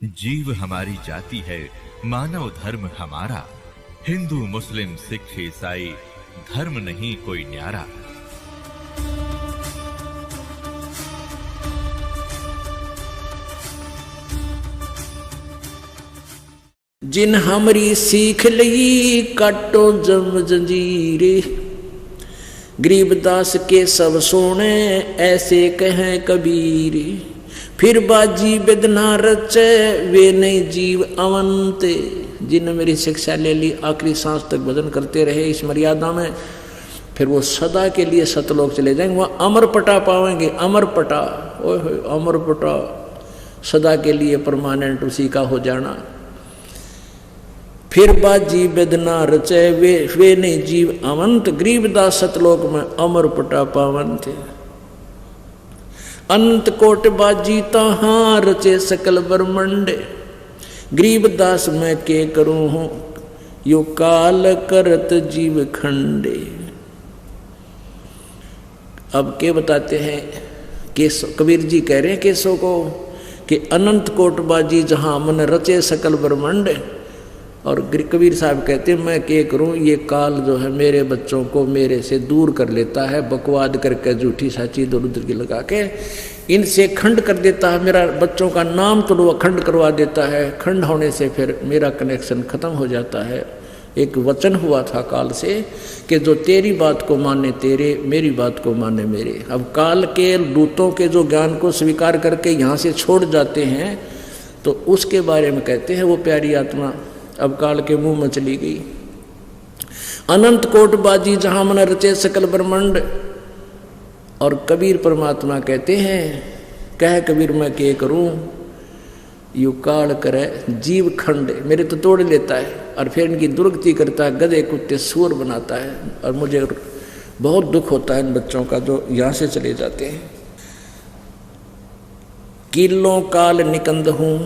जीव हमारी जाति है, मानव धर्म हमारा। हिंदू मुस्लिम सिख ईसाई धर्म नहीं कोई न्यारा। जिन हमरी सीख लई काटो जम जंजीरे, गरीबदास के सब सोने ऐसे कहें कबीर। फिर बाजी बेदना रचे वे नहीं जीव अवंते। जिन मेरी शिक्षा ले ली, आखिरी सांस तक भजन करते रहे इस मर्यादा में, फिर वो सदा के लिए सतलोक चले जाएंगे, वहाँ अमर पटा पाएंगे। अमर पटा, ओए अमर पटा, सदा के लिए परमानेंट उसी का हो जाना। फिर बाजी बेदना रचे वे नहीं जीव अवंत। गरीबदास सतलोक में अमर पटा पावन थे। अनंत कोट बाजी तहाँ रचे सकल ब्रह्मंड। गरीबदास मैं के करूं हूं यो काल करत जीव खंडे। अब के बताते हैं केसो, कबीर जी कह रहे हैं केसो को कि अनंत कोट बाजी जहां मन रचे सकल ब्रह्मंड। और कबीर साहब कहते हैं मैं क्या करूं, ये काल जो है मेरे बच्चों को मेरे से दूर कर लेता है, बकवाद करके झूठी साची इधर उधर की लगा के इनसे खंड कर देता है। मेरा बच्चों का नाम तो वो खंड करवा देता है। खंड होने से फिर मेरा कनेक्शन खत्म हो जाता है। एक वचन हुआ था काल से कि जो तेरी बात को माने तेरे, मेरी बात को माने मेरे। अब काल के दूतों के जो ज्ञान को स्वीकार करके यहाँ से छोड़ जाते हैं, तो उसके बारे में कहते हैं वो प्यारी आत्मा अब काल के मुंह में चली गई। अनंत कोट बाजी जहां मन रचे सकल ब्रह्मंड। और कबीर परमात्मा कहते हैं, कह कबीर मैं के करूं यू काल करे जीव खंड। मेरे तो तोड़ लेता है और फिर इनकी दुर्गति करता है, गधे कुत्ते सूअर बनाता है। और मुझे बहुत दुख होता है इन बच्चों का जो यहां से चले जाते हैं। किलों काल निकंद हूं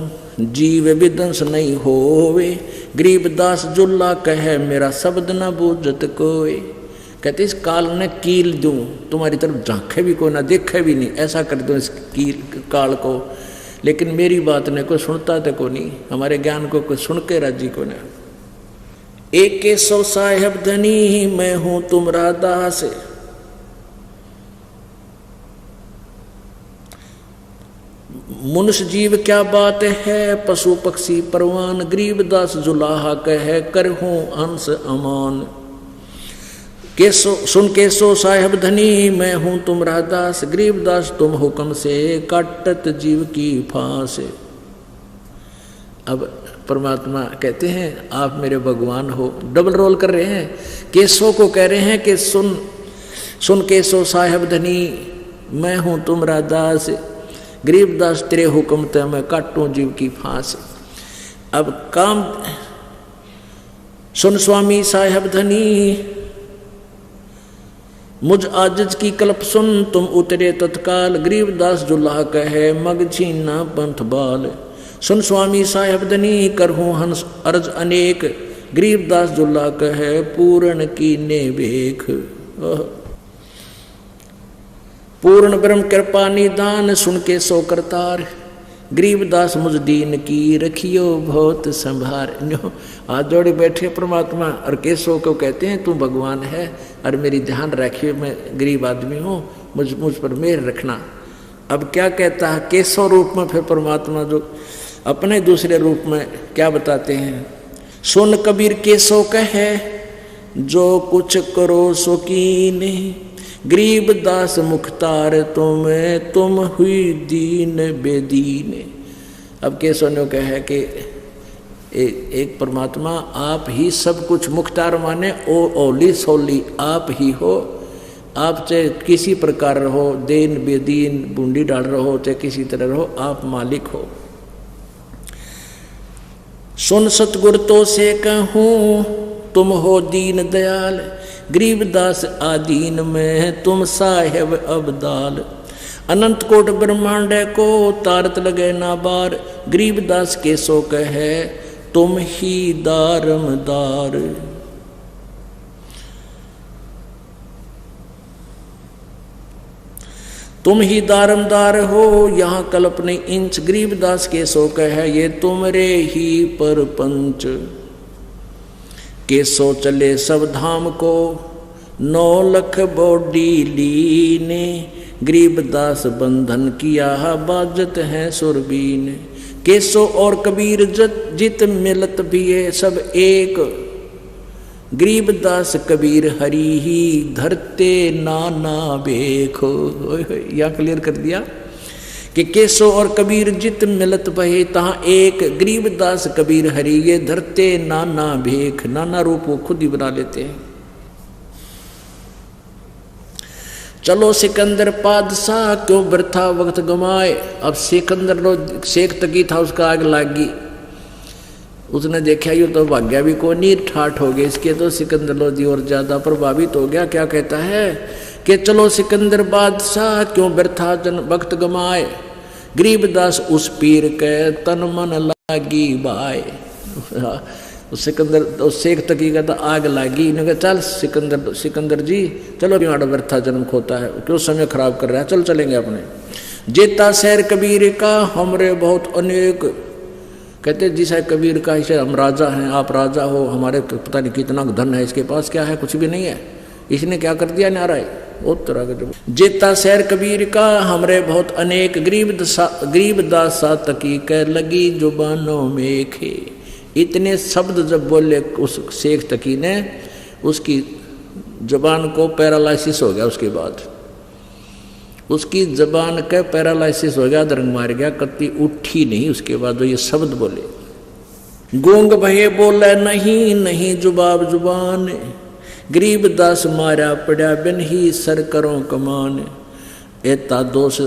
जीव विदंस नहीं होवे। गरीबदास जुल्ला कहे मेरा शब्द न बूझत कोई। कहते इस काल ने कील दूं, तुम्हारी तरफ झांके भी को ना देखे भी नहीं, ऐसा कर दूं इस कील काल को। लेकिन मेरी बात ने कोई सुनता तो को नहीं, हमारे ज्ञान को कोई सुन के राजी को ना। एक के सौ साहेब धनी मैं हूं तुमरा दास। मनुष्य जीव क्या बात है, पशु पक्षी परवान। गरीबदास जुलाहा कहे कर हूं हंस अमान। केसो सुन केसो साहेब धनी मैं हूं तुमरा दास। गरीबदास तुम हुक्म से काटत जीव की फांस। अब परमात्मा कहते हैं आप मेरे भगवान हो, डबल रोल कर रहे हैं। केसो को कह रहे हैं कि सुन केसो साहेब धनी मैं हूं तुमरा दास। गरीबदास तेरे हुक्म ते मैं काटूं जीव की फांस। अब काम सुन स्वामी साहेब धनी मुझ आजिज की कल्प सुन तुम उतरे तत्काल। गरीबदास जुल्हा कहे मग छीना पंथ बाल। सुन स्वामी साहेब धनी करहूं हंस अर्ज अनेक। गरीबदास जुल्हा कहे पूर्ण की ने वेख। पूर्ण ब्रह्म कृपा निदान सुन के सो करतार। गरीबदास मुझ दीन की रखियो बहुत संभार। हाथ जोड़े बैठे परमात्मा और केसो को कहते हैं तू भगवान है और मेरी ध्यान रखियो, मैं गरीब आदमी हूँ, मुझ पर मेहर रखना। अब क्या कहता है केसो रूप में फिर परमात्मा जो अपने दूसरे रूप में क्या बताते हैं। सुन कबीर केसो कहे जो कुछ करो सो कीने। गरीबदास मुख्तार तुम हुई दीन बेदीन। अब केसो ने कहा कि एक परमात्मा आप ही सब कुछ मुख्तार माने, ओली सोली आप ही हो। आप चाहे किसी प्रकार रहो, दीन बेदीन बूंदी डाल रहो, चाहे किसी तरह रहो, आप मालिक हो। सुन सतगुर तो से कहूं तुम हो दीन दयाल। गरीबदास आदीन में तुम साहेब अबदाल। अनंत कोट ब्रह्मांड को तारत लगे ना बार। गरीबदास के सो कहे तुम ही दारमदार। तुम ही दारमदार हो यहाँ कल्प नहीं इंच। गरीबदास के सो कह ये तुमरे ही पर पंच। के सो चले सब धाम को 9 लाख बॉडी लीने। गरीबदास बंधन किया बाजत है सुरबीन। केसो और कबीर जित मिलत भी है सब एक। गरीबदास कबीर हरि ही धरते नाना बेखो। या क्लियर कर दिया कि केसो और कबीर जित मिलत भये तहां एक। गरीबदास कबीर हरि ये धरते नाना भेख। नाना रूप वो खुद ही बना लेते हैं। चलो सिकंदर पादशाह क्यों वृथा वक्त गमाए। अब सिकंदर लो शेख तकी था उसका आग लागी। उसने देखा ये तो भाग्या भी को नहीं ठाठ हो गए इसके। तो सिकंदर लोधी और ज्यादा प्रभावित हो गया। क्या कहता है कि चलो सिकंदर बादशाह क्यों वृथा वक्त गमाए। गरीबदास उस पीर के तन मन लागी बाय। सिकंदर तो शेख तकी का तो आग लागी। इन्होंने कहा चल सिकंदर जी चलो हमारा व्यर्था जन्म खोता है क्यों समय खराब कर रहा है। चल चलेंगे अपने। जेता शहर कबीर का हमरे बहुत अनेक। कहते जिसा कबीर का इसे हम राजा हैं आप राजा हो। हमारे तो पता नहीं कितना धन है इसके पास क्या है कुछ भी नहीं है। इसने क्या कर दिया नारा है बहुत तरह का। जेता शहर कबीर का हमरे बहुत अनेक। गरीबदास तकी कह लगी जुबानों में खे। इतने शब्द जब बोले उस शेख तकी ने उसकी जबान को पैरालाइसिस हो गया। उसके बाद उसकी जबान का पैरालाइसिस हो गया दरंग मार गया कत्ती उठी नहीं। उसके बाद जो ये शब्द बोले गूंग भये बोले नहीं नहीं जुबाब जुबान। गरीबदास मारा पड़ा बिन ही सर करो कमान। एता दोष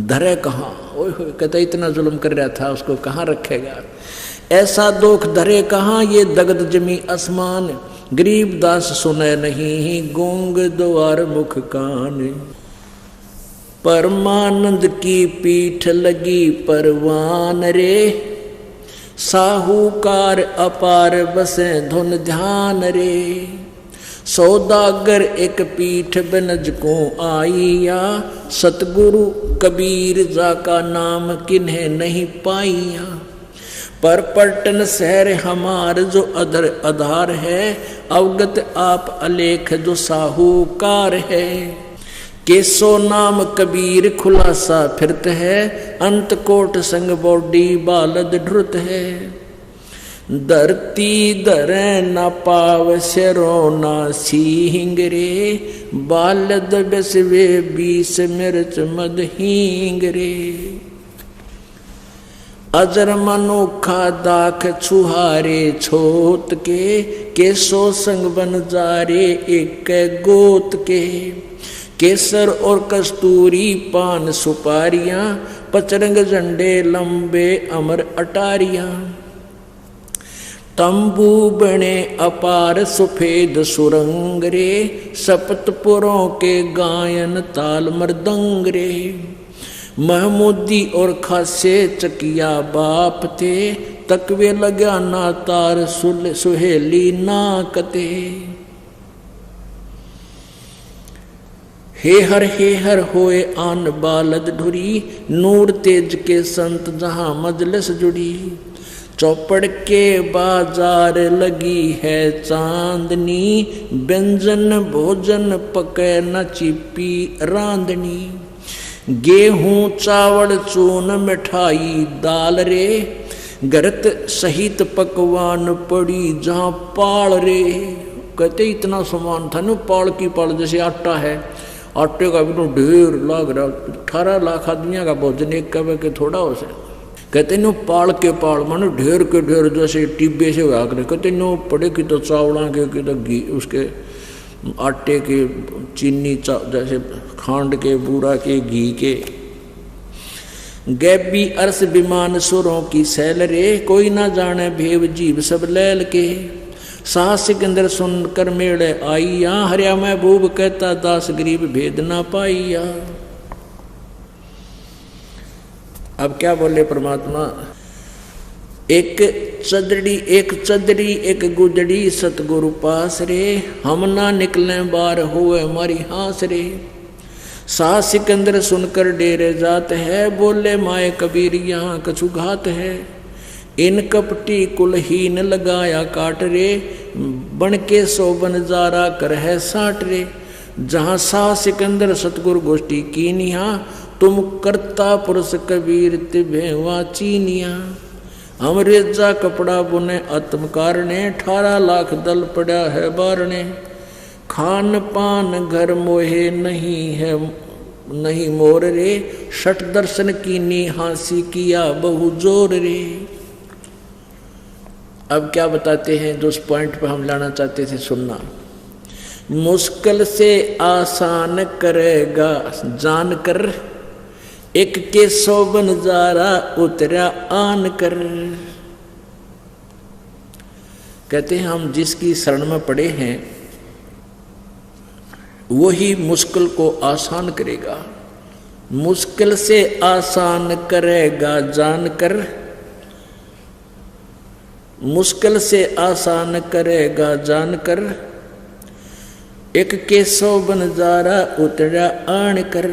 धरे कहाँ। ओए कहता इतना जुल्म कर रहा था उसको कहाँ रखेगा। ऐसा दुख धरे कहाँ ये दगद जमी आसमान। गरीबदास सुने नहीं गूंग द्वार मुख कान। परमानंद की पीठ लगी परवान रे। साहूकार अपार बसे धुन ध्यान रे। सौदागर एक पीठ बनज को आईया। सतगुरु कबीर जा का नाम किन्हें नहीं पाईया। पर पलटन शहर हमार जो आधार है। अवगत आप अलेख जो साहूकार है। केसो नाम कबीर खुलासा फिरत है। अंत कोट संग बॉडी बालद ढुरत है। धरती धरे न पाव शरो न सींग रे। बालद बसवे 20 मिर्च मद हींग रे। अजर मनोखा दाख छुहारे छोत के। केसो संग बन जारे एक गोत के। केसर और कस्तूरी पान सुपारियां। पचरंग झंडे लंबे अमर अटारियां। तंबू बने अपार सफेद सुरंग रे। सपतपुरों के गायन ताल मृदंग रे। महमूदी और खासे चकिया बाप थे। तकवे लगा ना तार सुहेली नाकते। हेहर होए आन बालद ढुरी। नूर तेज के संत जहां मजलिस जुड़ी। चौपड़ के बाजार लगी है चांदनी। व्यंजन भोजन पके न चिपी रांधनी। गेहूं चावल चून मिठाई दाल रे। गरत सहित पकवान पड़ी जहां पाल रे। कहते इतना सामान था न पाल की पाल जैसे आटा है। आटे का भी तो ढेर लाग रहा। 18 लाख आदमियों का भोजन एक कवे के थोड़ा हो से। कहते नो पाल के पाल मानो ढेर के ढेर जैसे टिब्बे से हुआ करे। कहते नो पड़े की तो चावला के की तो घी उसके आटे के चीनी जैसे खांड के बूरा के घी के। गैबी अरस विमान सुरों की सैल रे। कोई ना जाने भेव जीव सब लैल के। साहस सिकंदर सुनकर मेड़े आईया। हरिया महबूब कहता दास गरीब भेद ना पाईया। अब क्या बोले परमात्मा। एक चदड़ी एक गुदड़ी सतगुरु पास रे। हम ना निकले बार हुए हमारी हास रे। शाह सिकंदर सुनकर डेरे जात है, बोले माए कबीर यहाँ कछु घात है। इन कपटी कुलहीन लगाया काट रे, बन के सो बनजारा कर है साठ रे। जहाँ शाह सिकंदर सतगुरु गोष्ठी की निहा, तुम करता पुरुष कबीर तिभेवा चीनिया। अंग्रेजा कपड़ा बुने आत्म कारणे, 18 लाख दल पड़ा है बारणे। खान पान घर मोहे नहीं है नहीं मोर रे, शठ दर्शन कीनी हांसी किया बहु जोर रे। अब क्या बताते हैं, जो उस पॉइंट पे हम लाना चाहते थे सुनना। मुश्किल से आसान करेगा जानकर, एक के 100 बनजारा उतरा आन कर। कहते हैं हम जिसकी शरण में पड़े हैं वही मुश्किल को आसान करेगा। मुश्किल से आसान करेगा जानकर, मुश्किल से आसान करेगा जानकर, एक के 100 बनजारा उतरा आन कर।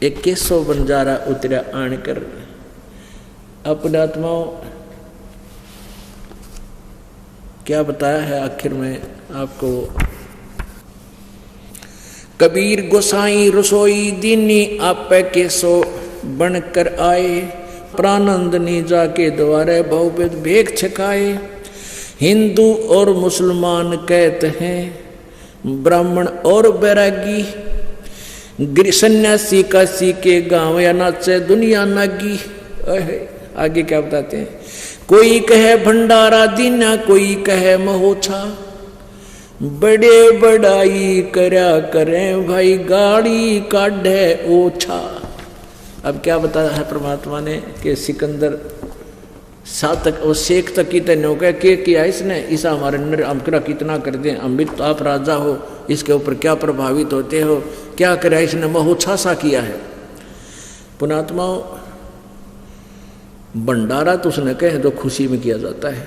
एक के 100 बनजारा उतरा आन कर। अपने आत्माओं क्या बताया है आखिर में आपको। कबीर गोसाई रसोई दीनी आपे के 100 बनकर आए, प्रानंदनी जाके द्वारे बहुविध भेख छकाए। हिंदू और मुसलमान कहते हैं ब्राह्मण और बैरागी, सन्यासी काशी के गांव या नाचे दुनिया नागी। आगे क्या बताते हैं, कोई कहे भंडारा दीना, कोई कहे महोछा, बड़े बड़ाई करया करें भाई गाड़ी काढ़े ओछा। अब क्या बताया है परमात्मा ने कि सिकंदर सातक और शेख तक की तय कह के किया इसने, ईसा हमारे अंदर हमकरा कितना कर दें, अमृत तो आप राजा हो, इसके ऊपर क्या प्रभावित होते हो, क्या करा इसने महोछा सा किया है। पुणात्मा भंडारा तो उसने कहे जो खुशी में किया जाता है,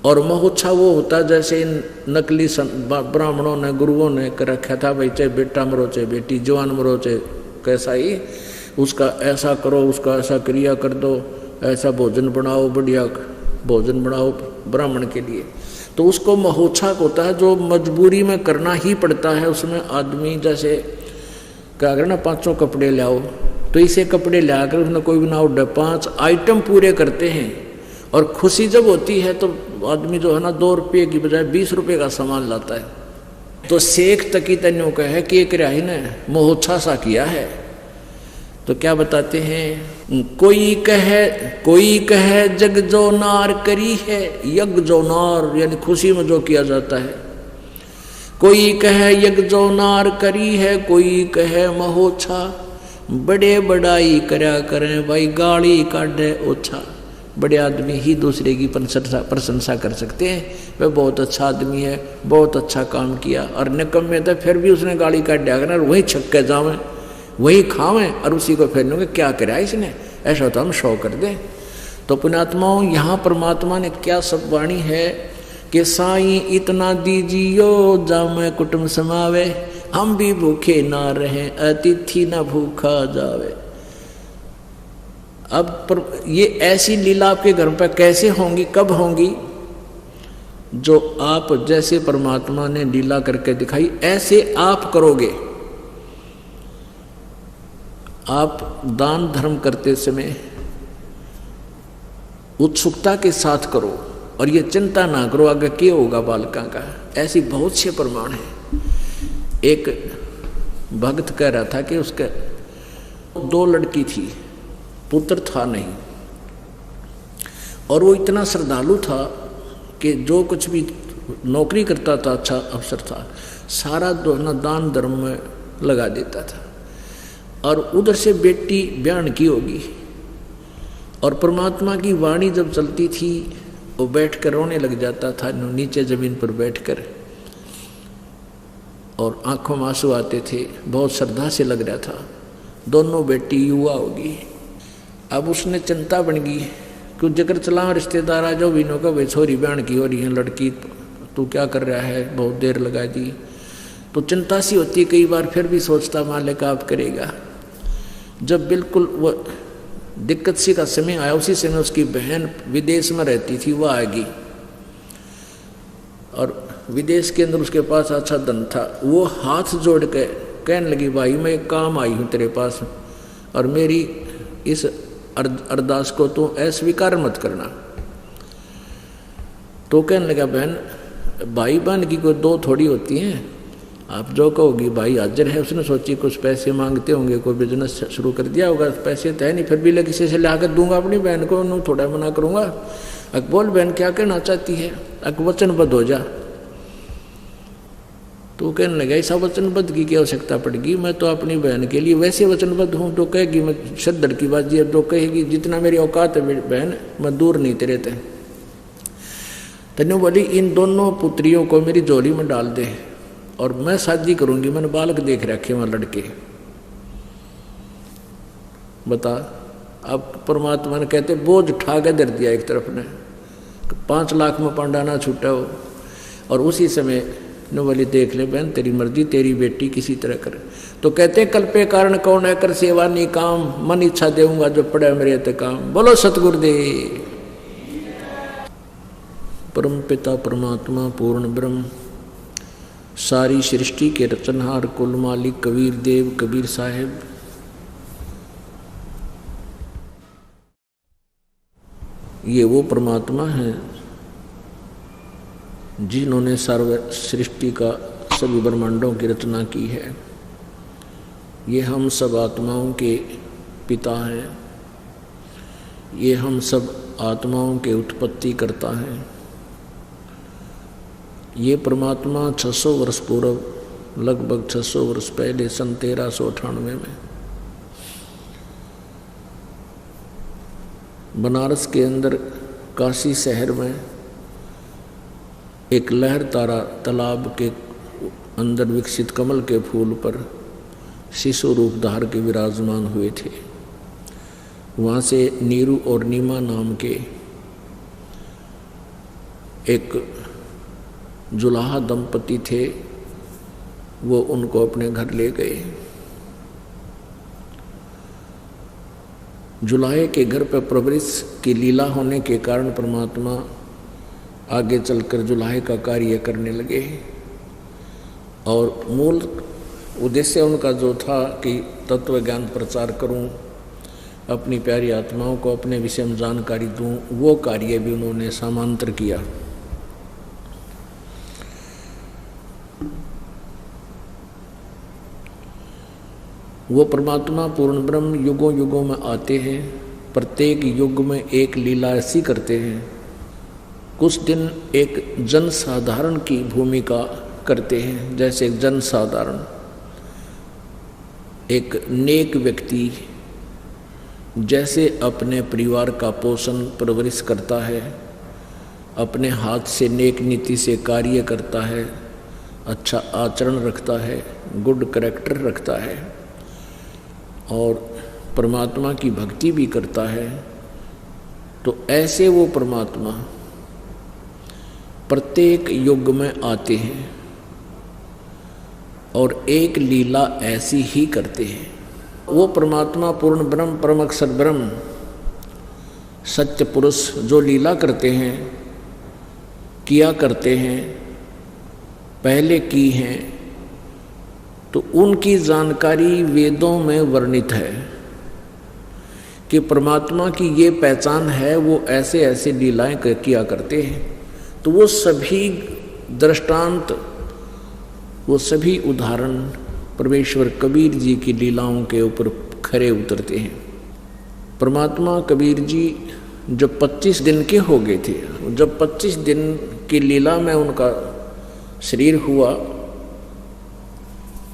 और महोत्सव वो होता जैसे इन नकली ब्राह्मणों ने गुरुओं ने कर रखा था, भाई चाहे बेटा मरो चाहे बेटी, जवान मरो चाहे कैसा ही, उसका ऐसा करो, उसका ऐसा क्रिया कर दो, ऐसा भोजन बनाओ, बढ़िया भोजन बनाओ ब्राह्मण के लिए। तो उसको महोत्सव होता है जो मजबूरी में करना ही पड़ता है। उसमें आदमी जैसे क्या करना, 500 कपड़े लाओ, तो इसे कपड़े लाकर उसने कोई भी ना उड़े 5 आइटम पूरे करते हैं। और खुशी जब होती है तो आदमी जो है ना 2 रुपये की बजाय 20 रुपये का सामान लाता है। तो शेख तकी तन्यों का है कि एक राही ने महोत्सव सा किया है। तो क्या बताते हैं, कोई कहे जग जो नार करी है, यज्ञ जो नार यानी खुशी में जो किया जाता है। कोई कहे यज्ञ जो नार करी है, कोई कहे महोत्सव, बड़े बड़ाई करया करें भाई गाली काढ़े ओछा। बड़े आदमी ही दूसरे की प्रशंसा कर सकते हैं, वह बहुत अच्छा आदमी है, बहुत अच्छा काम किया, और निकम्मे तो फिर भी उसने गाली काट दिया करना, वही छक्के जावें, वही खावें और उसी को फेरने क्या करा इसने, ऐसा तो हम शो कर दें। तो पुण्यात्माओं यहाँ परमात्मा ने क्या सब वाणी है कि साईं इतना दीजियो जामे कुटुंब समावे, हम भी भूखे ना रहें अतिथि ना भूखा जावे। अब पर ये ऐसी लीला आपके घर पर कैसे होंगी, कब होंगी, जो आप जैसे परमात्मा ने लीला करके दिखाई ऐसे आप करोगे। आप दान धर्म करते समय उत्सुकता के साथ करो और ये चिंता ना करो आगे क्या होगा बालका का। ऐसी बहुत से प्रमाण हैं। एक भक्त कह रहा था कि उसके 2 लड़की थी, पुत्र था नहीं, और वो इतना श्रद्धालु था कि जो कुछ भी नौकरी करता था, अच्छा अफसर था, सारा दान धर्म में लगा देता था। और उधर से बेटी ब्यान की होगी, और परमात्मा की वाणी जब चलती थी वो बैठ कर रोने लग जाता था नीचे जमीन पर बैठकर, और आंखों में आंसू आते थे, बहुत श्रद्धा से लग रहा था। दोनों बेटी युवा होगी। अब उसने चिंता बन गई कि जगह चला रिश्तेदार आ जाओ बीनों का, भाई छोरी ब्यान की हो रही है लड़की, तू क्या कर रहा है, बहुत देर लगा दी। तो चिंता सी होती है कई बार, फिर भी सोचता मालिक आप करेगा। जब बिल्कुल वो दिक्कत सी का समय आया, उसी समय उसकी बहन विदेश में रहती थी, वह आएगी और विदेश के अंदर उसके पास अच्छा धन था। वो हाथ जोड़ के कहने लगी, भाई मैं एक काम आई हूँ तेरे पास और मेरी इस अरदास को तो अस्वीकार मत करना। तो कहने लगा, बहन भाई बहन की कोई दो थोड़ी होती हैं, आप जो कहोगी भाई हाजिर है। उसने सोची कुछ पैसे मांगते होंगे, कोई बिजनेस शुरू कर दिया होगा, पैसे तो है नहीं, फिर भी ले किसी से ला कर दूंगा अपनी बहन को, उन्होंने थोड़ा मना करूंगा। बोल बहन क्या कहना चाहती है, वचनबद्ध हो जा। तो कहने लगा, ऐसा वचनबद्ध की क्या आवश्यकता पड़ेगी, मैं तो अपनी बहन के लिए वैसे वचनबद्ध हूँ। तो कहेगी मैं सद्दड़ की बात जी, अब तो कहेगी जितना मेरी औकात है मेरी बहन, मैं दूर नहीं तेरे थे। तनु बोली, इन दोनों पुत्रियों को मेरी झोली में डाल दे और मैं शादी करूंगी। मैंने बालक देख रखे वहां लड़के। बता, अब परमात्मा ने कहते बोझ उठा के धर दिया एक तरफ ने, 5 लाख में पांडा ना छूटा हो। और उसी समय न बोली, देख ले बहन तेरी मर्जी, तेरी बेटी किसी तरह करे। तो कहते कल पे कारण कौन है, कर सेवा नहीं काम, मन इच्छा देऊंगा जो पड़े मेरे ते काम। बोलो सतगुरुदेव। परम पिता परमात्मा पूर्ण ब्रह्म, सारी सृष्टि के रचनहार कुल मालिक कबीर देव कबीर साहेब, ये वो परमात्मा हैं जिन्होंने सर्व सृष्टि का सभी ब्रह्मांडों की रचना की है। ये हम सब आत्माओं के पिता हैं, ये हम सब आत्माओं के उत्पत्ति करता है। ये परमात्मा 600 वर्ष पूर्व, लगभग 600 वर्ष पहले सन 1398 में बनारस के अंदर काशी शहर में एक लहर तारा तालाब के अंदर विकसित कमल के फूल पर शिशु रूप धार के विराजमान हुए थे। वहाँ से नीरू और नीमा नाम के एक जुलाहा दंपति थे, वो उनको अपने घर ले गए। जुलाहे के घर पर परवरिश की लीला होने के कारण परमात्मा आगे चलकर जुलाहे का कार्य करने लगे। और मूल उद्देश्य उनका जो था कि तत्व ज्ञान प्रचार करूं, अपनी प्यारी आत्माओं को अपने विषय में जानकारी दूं, वो कार्य भी उन्होंने समांतर किया। वो परमात्मा पूर्ण ब्रह्म युगों युगों में आते हैं, प्रत्येक युग में एक लीला ऐसी करते हैं। कुछ दिन एक जन साधारण की भूमिका करते हैं, जैसे एक जन साधारण, एक नेक व्यक्ति जैसे अपने परिवार का पोषण परवरिश करता है, अपने हाथ से नेक नीति से कार्य करता है, अच्छा आचरण रखता है, गुड कैरेक्टर रखता है और परमात्मा की भक्ति भी करता है, तो ऐसे वो परमात्मा प्रत्येक युग में आते हैं और एक लीला ऐसी ही करते हैं। वो परमात्मा पूर्ण ब्रह्म परम अक्षर ब्रह्म सत्य पुरुष जो लीला करते हैं, किया करते हैं, पहले की हैं, तो उनकी जानकारी वेदों में वर्णित है कि परमात्मा की ये पहचान है, वो ऐसे ऐसे लीलाएं किया करते हैं। तो वो सभी दृष्टांत, वो सभी उदाहरण परमेश्वर कबीर जी की लीलाओं के ऊपर खरे उतरते हैं। परमात्मा कबीर जी जब 25 दिन के हो गए थे, जब 25 दिन की लीला में उनका शरीर हुआ,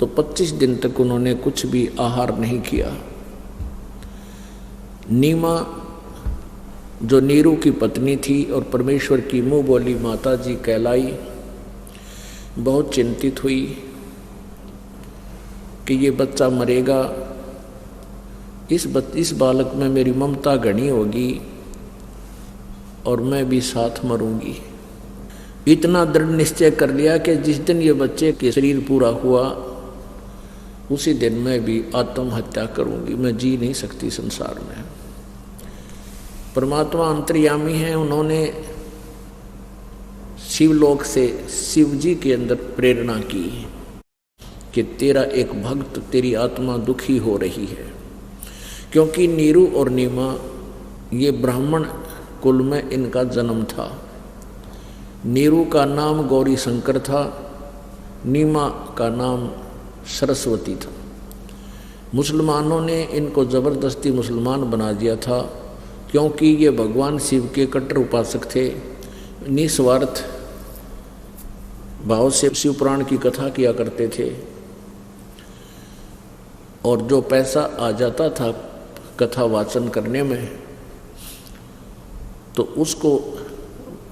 तो 25 दिन तक उन्होंने कुछ भी आहार नहीं किया। नीमा जो नीरू की पत्नी थी और परमेश्वर की मुँह बोली माता जी कहलाई, बहुत चिंतित हुई कि ये बच्चा मरेगा, इस बालक में मेरी ममता घनी होगी और मैं भी साथ मरूंगी। इतना दृढ़ निश्चय कर लिया कि जिस दिन ये बच्चे के शरीर पूरा हुआ उसी दिन मैं भी आत्महत्या करूंगी, मैं जी नहीं सकती संसार में। परमात्मा अंतर्यामी हैं, उन्होंने शिवलोक से शिव जी के अंदर प्रेरणा की कि तेरा एक भक्त, तेरी आत्मा दुखी हो रही है। क्योंकि नीरू और नीमा ये ब्राह्मण कुल में इनका जन्म था। नीरू का नाम गौरी शंकर था, नीमा का नाम सरस्वती था। मुसलमानों ने इनको ज़बरदस्ती मुसलमान बना दिया था क्योंकि ये भगवान शिव के कट्टर उपासक थे, निस्वार्थ भाव से शिव पुराण की कथा किया करते थे और जो पैसा आ जाता था कथा वाचन करने में तो उसको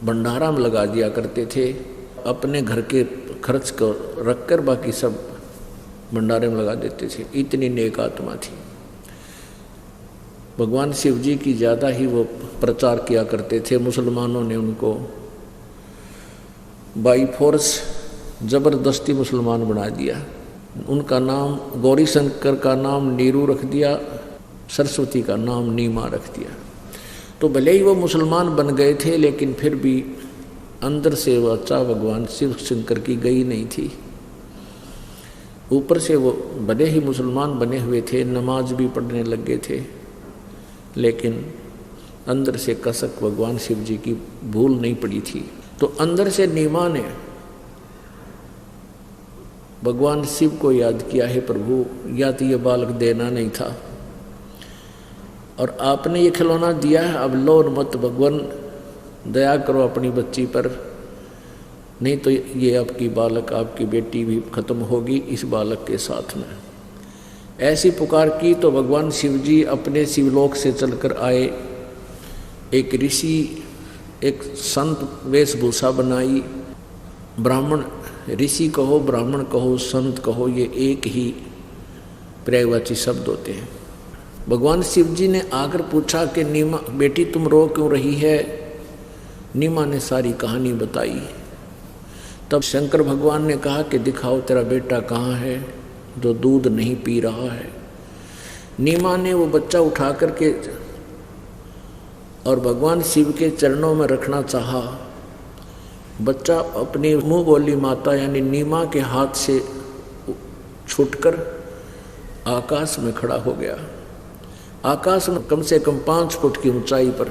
भंडारा में लगा दिया करते थे। अपने घर के खर्च को रखकर बाकी सब भंडारे में लगा देते थे। इतनी नेक आत्मा थी। भगवान शिव जी की ज़्यादा ही वो प्रचार किया करते थे। मुसलमानों ने उनको बाई फोर्स ज़बरदस्ती मुसलमान बना दिया। उनका नाम गौरी शंकर का नाम नीरू रख दिया, सरस्वती का नाम नीमा रख दिया। तो भले ही वो मुसलमान बन गए थे लेकिन फिर भी अंदर से वो अच्छा भगवान शिव शंकर की गई नहीं थी। ऊपर से वो भले ही मुसलमान बने हुए थे, नमाज भी पढ़ने लग गए थे, लेकिन अंदर से कसक भगवान शिव जी की भूल नहीं पड़ी थी। तो अंदर से नीमा ने भगवान शिव को याद किया, है प्रभु या तो ये बालक देना नहीं था और आपने ये खिलौना दिया है, अब लो मत भगवान, दया करो अपनी बच्ची पर, नहीं तो ये आपकी बालक, आपकी बेटी भी खत्म होगी इस बालक के साथ में। ऐसी पुकार की तो भगवान शिव जी अपने शिवलोक से चलकर आए। एक ऋषि, एक संत वेशभूषा बनाई। ब्राह्मण, ऋषि कहो, ब्राह्मण कहो, संत कहो, ये एक ही पर्यायवाची शब्द होते हैं। भगवान शिव जी ने आकर पूछा कि नीमा बेटी तुम रो क्यों रही है? नीमा ने सारी कहानी बताई। तब शंकर भगवान ने कहा कि दिखाओ तेरा बेटा कहाँ है जो दूध नहीं पी रहा है। नीमा ने वो बच्चा उठा करके और भगवान शिव के चरणों में रखना चाहा। बच्चा अपनी मुँह बोली माता यानी नीमा के हाथ से छूटकर आकाश में खड़ा हो गया। आकाश में कम से कम 5 फुट की ऊंचाई पर।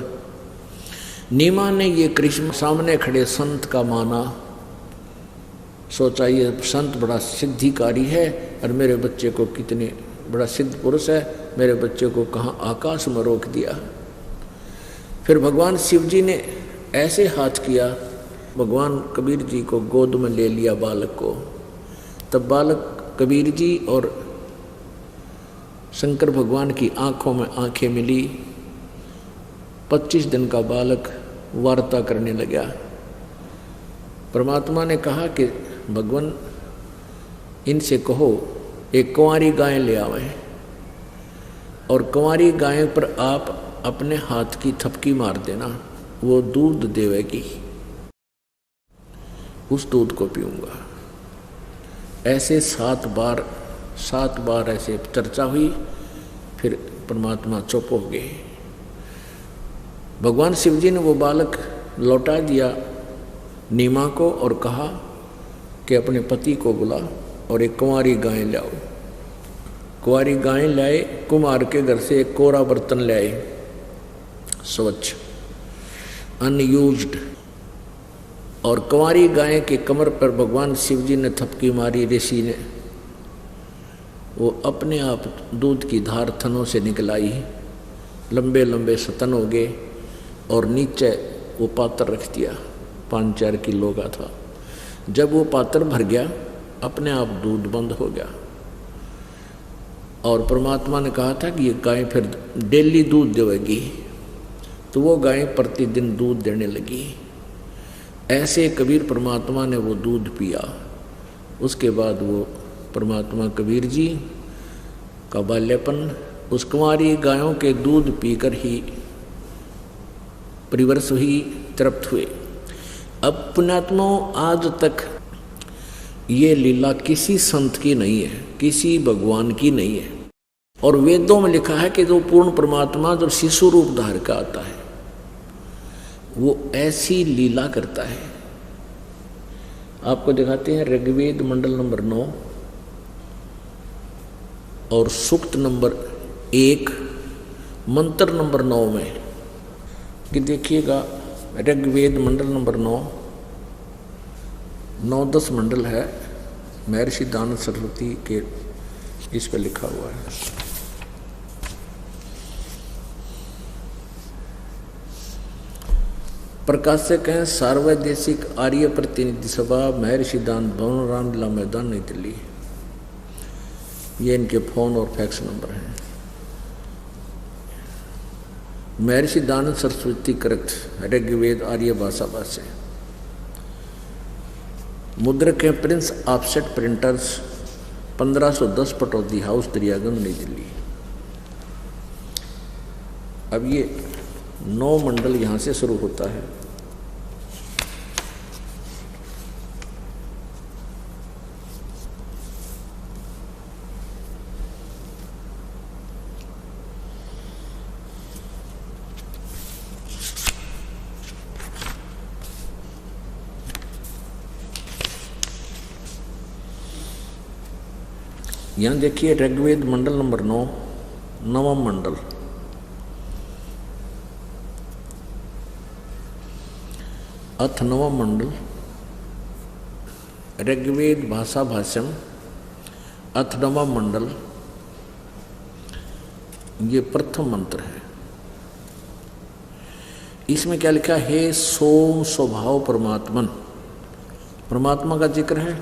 नीमा ने ये कृष्ण सामने खड़े संत का माना। सोचा ये संत बड़ा सिद्धिकारी है और मेरे बच्चे को कितने बड़ा सिद्ध पुरुष है, मेरे बच्चे को कहाँ आकाश में रोक दिया। फिर भगवान शिव जी ने ऐसे हाथ किया, भगवान कबीर जी को गोद में ले लिया बालक को। तब बालक कबीर जी और शंकर भगवान की आंखों में आंखें मिली। 25 दिन का बालक वार्ता करने लगा। परमात्मा ने कहा कि भगवान इनसे कहो एक कुंवारी गाय ले आवे और कुंवारी गाय पर आप अपने हाथ की थपकी मार देना, वो दूध देवेगी, उस दूध को पीऊंगा। ऐसे 7 बार ऐसे चर्चा हुई। फिर परमात्मा चुप हो गए। भगवान शिव जी ने वो बालक लौटा दिया नीमा को और कहा कि अपने पति को बुला और एक कुंवारी गाय लाओ। कुंवारी गाय लाए। कुमार के घर से एक कोरा बर्तन लाए, स्वच्छ अनयूज्ड, और कुंवारी गाय के कमर पर भगवान शिव जी ने थपकी मारी। ऋषि ने वो अपने आप दूध की धार थनों से निकलाई। लंबे लंबे स्तन हो गए और नीचे वो पात्र रख दिया। 5-4 किलो का था। जब वो पात्र भर गया अपने आप दूध बंद हो गया। और परमात्मा ने कहा था कि ये गाय फिर डेली दूध देगी, तो वो गाय प्रतिदिन दूध देने लगी। ऐसे कबीर परमात्मा ने वो दूध पिया। उसके बाद वो परमात्मा कबीर जी का बाल्यपन उस कुंवारी गायों के दूध पीकर ही परिवर्ष ही तृप्त हुए। अब पुण्यात्माओं, आज तक ये लीला किसी संत की नहीं है, किसी भगवान की नहीं है। और वेदों में लिखा है कि जो पूर्ण परमात्मा जो शिशु रूप धार का आता है वो ऐसी लीला करता है। आपको दिखाते हैं ऋग्वेद मंडल नंबर 9 और सूक्त नंबर 1 मंत्र नंबर 9 में कि देखिएगा, ऋग्वेद मंडल नंबर 9-10 मंडल है, महर्षि दानव सरस्वती के इस पर लिखा हुआ है। प्रकाशक हैं सार्वदेशिक आर्य प्रतिनिधि सभा, महर्षि दान भवन, रामलीला मैदान, नई दिल्ली। ये इनके फोन और फैक्स नंबर हैं। महर्षि दानव सरस्वती कृत ऋग्वेद आर्य भाषा भाष्य। मुद्रक हैं Prince offset printers, 1510 Pataudi house, Daryaganj, नई दिल्ली। अब ये 9 मंडल यहाँ से शुरू होता है। यहाँ देखिए ऋग्वेद मंडल नंबर 9, नवम मंडल। अथ नवम मंडल ऋग्वेद भाषा भाष्यम, अथ नवम मंडल, ये प्रथम मंत्र है। इसमें क्या लिखा है? हे सोम स्वभाव परमात्मन, परमात्मा का जिक्र है।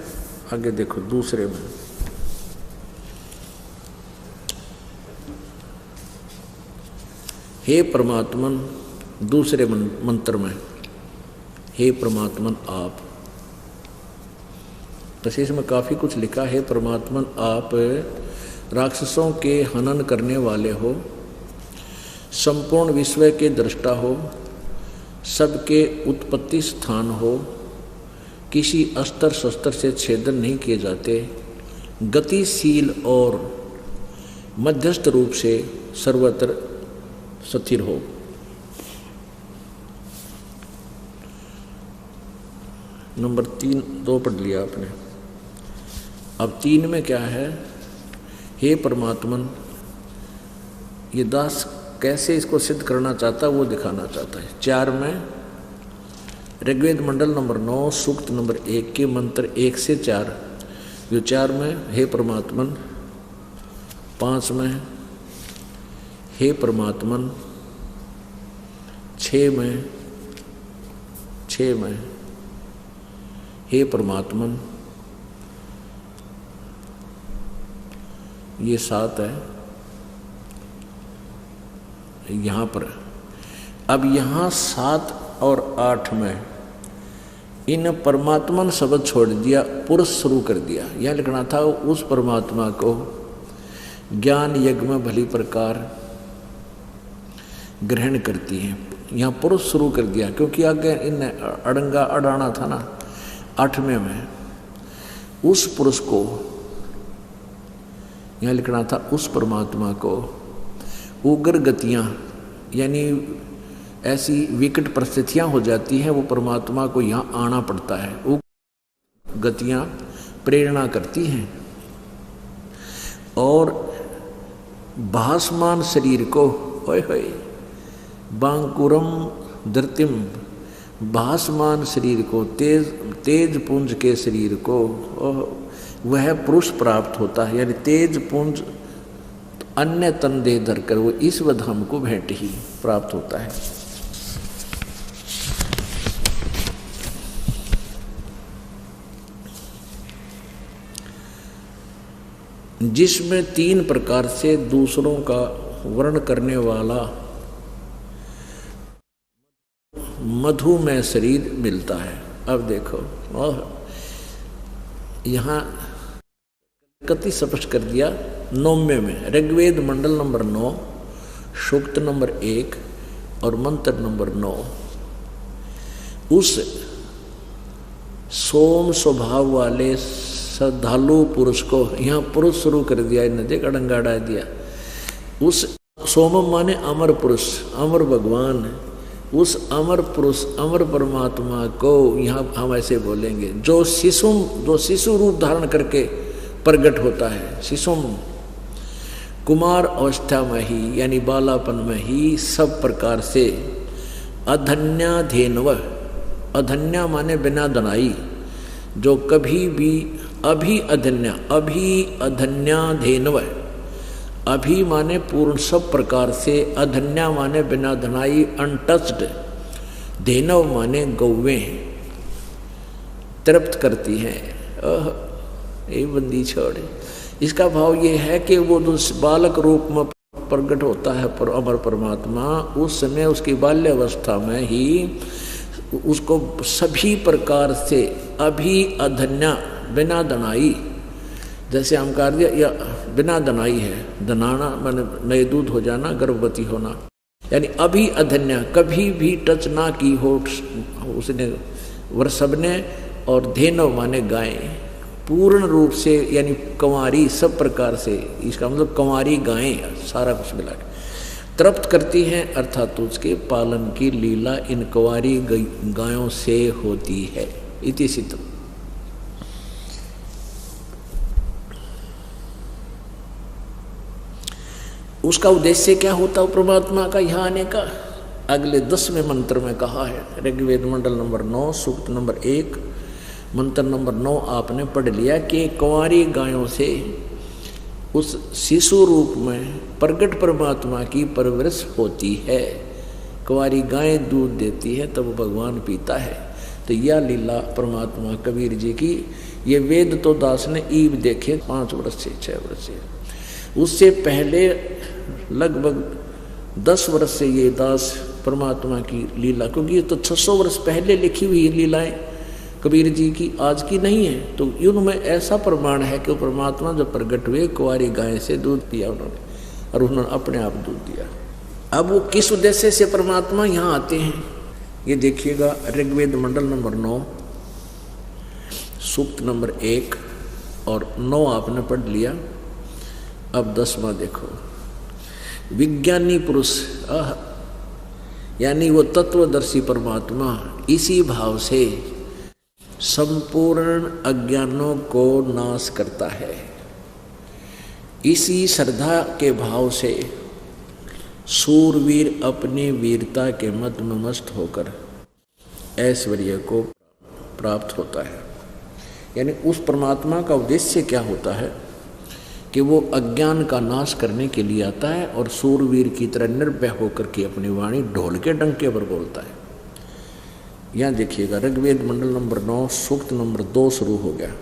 आगे देखो दूसरे में, हे परमात्मन, दूसरे मंत्र में हे परमात्मन आप। तो इसमें काफ़ी कुछ लिखा है। परमात्मन आप राक्षसों के हनन करने वाले हो, संपूर्ण विश्व के दृष्टा हो, सबके उत्पत्ति स्थान हो, किसी अस्त्र शस्त्र से छेदन नहीं किए जाते, गतिशील और मध्यस्थ रूप से सर्वत्र स्थिर हो। नंबर 3 2 पढ़ लिया आपने। अब 3 में क्या है? हे परमात्मन, ये दास कैसे इसको सिद्ध करना चाहता है वो दिखाना चाहता है। 4 में ऋग्वेद मंडल नंबर 9 सूक्त नंबर 1 के मंत्र 1 से 4, जो 4 में हे परमात्मन, 5 में हे परमात्मन, 6 में हे परमात्मन, ये 7 है यहाँ पर। अब यहाँ 7 और 8 में इन परमात्मन शब्द छोड़ दिया, पुरुष शुरू कर दिया। यह लिखना था उस परमात्मा को ज्ञान यज्ञ में भली प्रकार ग्रहण करती है। यहाँ पुरुष शुरू कर दिया क्योंकि आगे इन अड़ंगा अड़ाना था ना 8वें में। उस पुरुष को यहाँ लिखना था उस परमात्मा को। उग्र गतियाँ यानी ऐसी विकट परिस्थितियाँ हो जाती हैं, वो परमात्मा को यहाँ आना पड़ता है। उग्र गतियाँ प्रेरणा करती हैं और भासमान शरीर को होय होय बांकुरम धरतिम, भासमान शरीर को, तेज पुंज के शरीर को वह पुरुष प्राप्त होता है। यानी तेज पुंज अन्य तन देह धरकर वो ईश्वर धाम को भेंट ही प्राप्त होता है। जिसमें 3 प्रकार से दूसरों का वर्ण करने वाला मधुमय शरीर मिलता है। अब देखो और यहाँ कति स्पष्ट कर दिया 9वें में ऋग्वेद मंडल नंबर 9 सूक्त नंबर 1 और मंत्र नंबर 9। उस सोम स्वभाव वाले श्रद्धालु पुरुष को, यहाँ पुरुष शुरू कर दिया, नदी का डंगा डाल दिया। उस सोमम माने अमर पुरुष, अमर भगवान, उस अमर पुरुष अमर परमात्मा को यहाँ हम ऐसे बोलेंगे जो शिशु रूप धारण करके प्रकट होता है। शिशुम कुमार अवस्था में ही यानी बालापन में ही सब प्रकार से अधन्याधेनव, अधन्या माने बिना दनाई, जो कभी भी अभी अधन्याधेनव, अभी माने पूर्ण सब प्रकार से, अधन्या माने बिना धनाई अनटच्ड, धेनव माने गौवें तृप्त करती हैं। ये बंदी छोड़े। इसका भाव ये है कि वो जो बालक रूप में प्रकट होता है पर अमर परमात्मा, उस समय उसकी बाल्यावस्था में ही उसको सभी प्रकार से अभी अधन्या बिना दनाई, जैसे हम कह दिया या बिना दनाई है, दनाना माने नए दूध हो जाना, गर्भवती होना, यानी अभी अधन्या कभी भी टच ना की हो उसने वृषभ ने, और धेनव माने गाय पूर्ण रूप से यानी कंवारी सब प्रकार से, इसका मतलब कंवारी गायें सारा कुछ मिला के तृप्त करती हैं, अर्थात उसके पालन की लीला इन कंवारी गायों से होती है। इति सिद्धम। उसका उद्देश्य क्या होता है परमात्मा का यहाँ आने का? अगले 10वें मंत्र में कहा है। ऋग्वेद मंडल नंबर 9 सूक्त नंबर 1 मंत्र नंबर 9 आपने पढ़ लिया कि कंवारी गायों से उस शिशु रूप में प्रकट परमात्मा की परवरिश होती है। कंवारी गायें दूध देती है तब भगवान पीता है। तो यह लीला परमात्मा कबीर जी की, ये वेद तो दास ने ईब देखे 5 वर्ष से 6 वर्ष से, उससे पहले लगभग 10 वर्ष से ये दास परमात्मा की लीला, क्योंकि ये तो 600 वर्ष पहले लिखी हुई लीलाएं कबीर जी की, आज की नहीं है। तो उनमें ऐसा प्रमाण है कि परमात्मा जब प्रकट हुए कुंवारी गाय से दूध पिया उन्होंने, और उन्होंने अपने आप दूध दिया। अब वो किस उद्देश्य से परमात्मा यहाँ आते हैं ये देखिएगा। ऋग्वेद मंडल नंबर 9 सूक्त नंबर 1 और 9 आपने पढ़ लिया। अब 10वां देखो। विज्ञानी पुरुष यानी वो तत्वदर्शी परमात्मा इसी भाव से संपूर्ण अज्ञानों को नाश करता है। इसी श्रद्धा के भाव से सूरवीर अपनी वीरता के मद में मस्त होकर ऐश्वर्य को प्राप्त होता है। यानी उस परमात्मा का उद्देश्य क्या होता है कि वो अज्ञान का नाश करने के लिए आता है और सूरवीर की तरह निर्भय होकर के अपनी वाणी ढोल के डंके पर बोलता है। यहाँ देखिएगा ऋग्वेद मंडल नंबर 9 सूक्त नंबर 2 शुरू हो गया।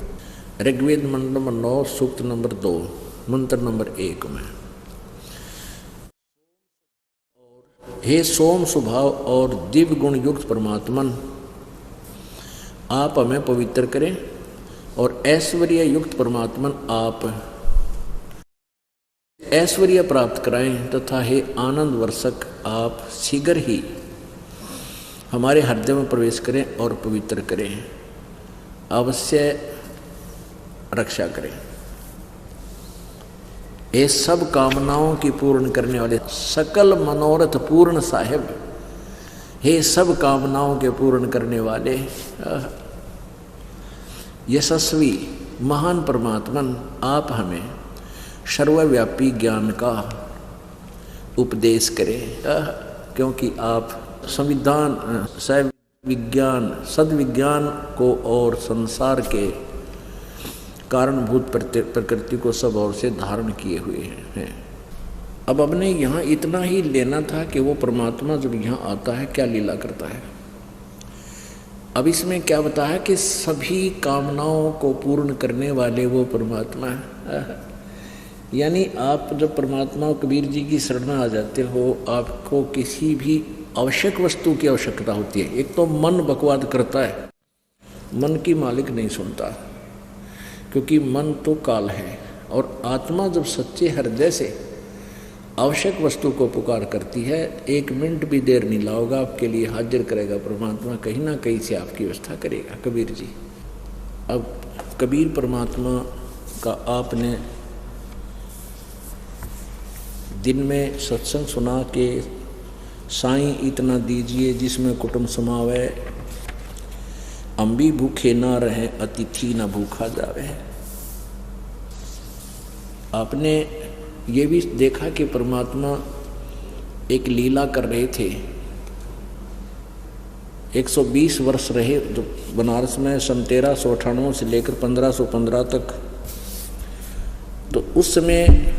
ऋग्वेद मंडल नंबर 9 सूक्त नंबर 2 मंत्र नंबर 1 में, हे सोम स्वभाव और दिव्य गुण युक्त परमात्मन, आप हमें पवित्र करें, और ऐश्वर्य युक्त परमात्मन आप ऐश्वर्य प्राप्त कराएं, तथा हे आनंद वर्षक आप शीघ्र ही हमारे हृदय में प्रवेश करें और पवित्र करें, अवश्य रक्षा करें। ये सब कामनाओं की पूर्ण करने वाले सकल मनोरथ पूर्ण साहिब, हे सब कामनाओं के पूर्ण करने वाले यशस्वी महान परमात्मन, आप हमें सर्वव्यापी ज्ञान का उपदेश करें, क्योंकि आप संविधान विज्ञान सद्विज्ञान को और संसार के कारणभूत प्रकृति को सब ओर से धारण किए हुए हैं। अब हमने यहाँ इतना ही लेना था कि वो परमात्मा जब यहाँ आता है क्या लीला करता है। अब इसमें क्या बताया कि सभी कामनाओं को पूर्ण करने वाले वो परमात्मा है। यानी आप जब परमात्मा कबीर जी की शरण में आ जाते हो, आपको किसी भी आवश्यक वस्तु की आवश्यकता होती है। एक तो मन बकवाद करता है, मन की मालिक नहीं सुनता, क्योंकि मन तो काल है, और आत्मा जब सच्चे हृदय से आवश्यक वस्तु को पुकार करती है, 1 मिनट भी देर नहीं लाओगा, आपके लिए हाजिर करेगा परमात्मा, कहीं ना कहीं से आपकी व्यवस्था करेगा। कबीर जी अब कबीर परमात्मा का आपने दिन में सत्संग सुना के साईं इतना दीजिए जिसमें कुटुंब समावे, हम भी भूखे ना रहें अतिथि ना भूखा जावे। आपने ये भी देखा कि परमात्मा एक लीला कर रहे थे। 120 वर्ष रहे जो बनारस में, सन 1398 से लेकर 1515 तक। तो उस समय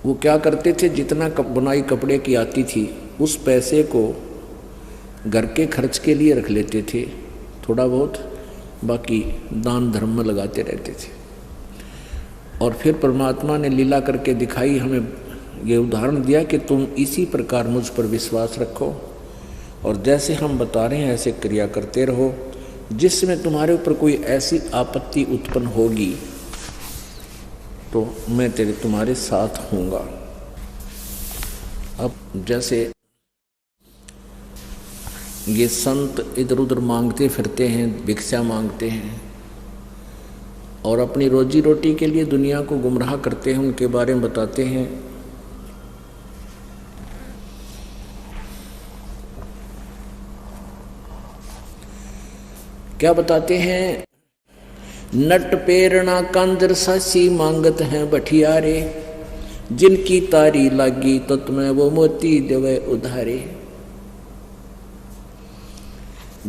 वो क्या करते थे, जितना बुनाई कपड़े की आती थी उस पैसे को घर के खर्च के लिए रख लेते थे, थोड़ा बहुत, बाकी दान धर्म में लगाते रहते थे। और फिर परमात्मा ने लीला करके दिखाई, हमें ये उदाहरण दिया कि तुम इसी प्रकार मुझ पर विश्वास रखो और जैसे हम बता रहे हैं ऐसे क्रिया करते रहो। जिसमें तुम्हारे ऊपर कोई ऐसी आपत्ति उत्पन्न होगी तो मैं तुम्हारे साथ हूँगा। अब जैसे ये संत इधर उधर मांगते फिरते हैं, भिक्षा मांगते हैं और अपनी रोजी रोटी के लिए दुनिया को गुमराह करते हैं, उनके बारे में बताते हैं। क्या बताते हैं, नट पेरना कांजर सासी मांगत हैं बठियारे, जिनकी तारी लागी तो तुम्हें वो मोती देवे उधारे।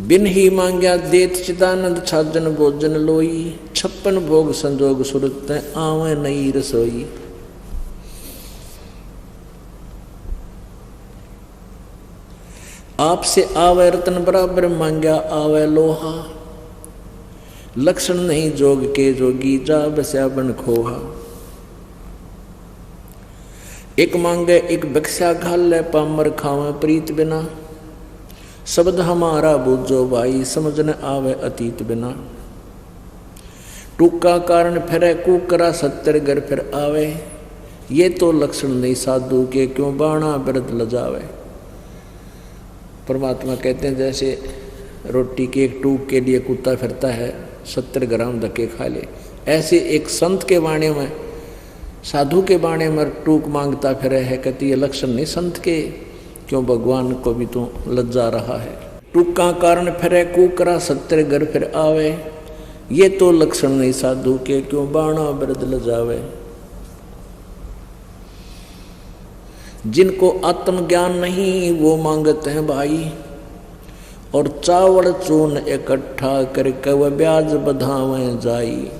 बिन ही मांग्या देत चिदानंद छाजन भोजन लोई, 56 भोग संजोग सुरत आवे नई रसोई। आपसे आवे रतन बराबर मांग्या आवे लोहा, लक्षण नहीं जोग के जोगी जा बस्या बन खोहा। एक मांगे एक बक्सा घाल ले पामर खावे प्रीत बिना, शब्द हमारा बूझो भाई समझ न आवे अतीत बिना। टूका कारण फिरे कुकरा 70 घर फिर आवे, ये तो लक्षण नहीं साधु के क्यों बाणा बिरद लजावे। परमात्मा कहते हैं जैसे रोटी के एक टूक के लिए कुत्ता फिरता है 70 ग्राम धक्के खा ले, ऐसे एक संत के बाणे में, साधु के बाणे में टूक मांगता फिरे है। कहती ये लक्षण नहीं संत के, क्यों भगवान को भी तो लज्जा रहा है। टूका कारण फिरे कुकरा 70 घर फिर आवे, ये तो लक्षण नहीं साधु के क्यों बाणा बिरद लजावे। जिनको आत्मज्ञान नहीं वो मांगते हैं भाई, और चावल चून इकट्ठा करके वह ब्याज बधावे जाई।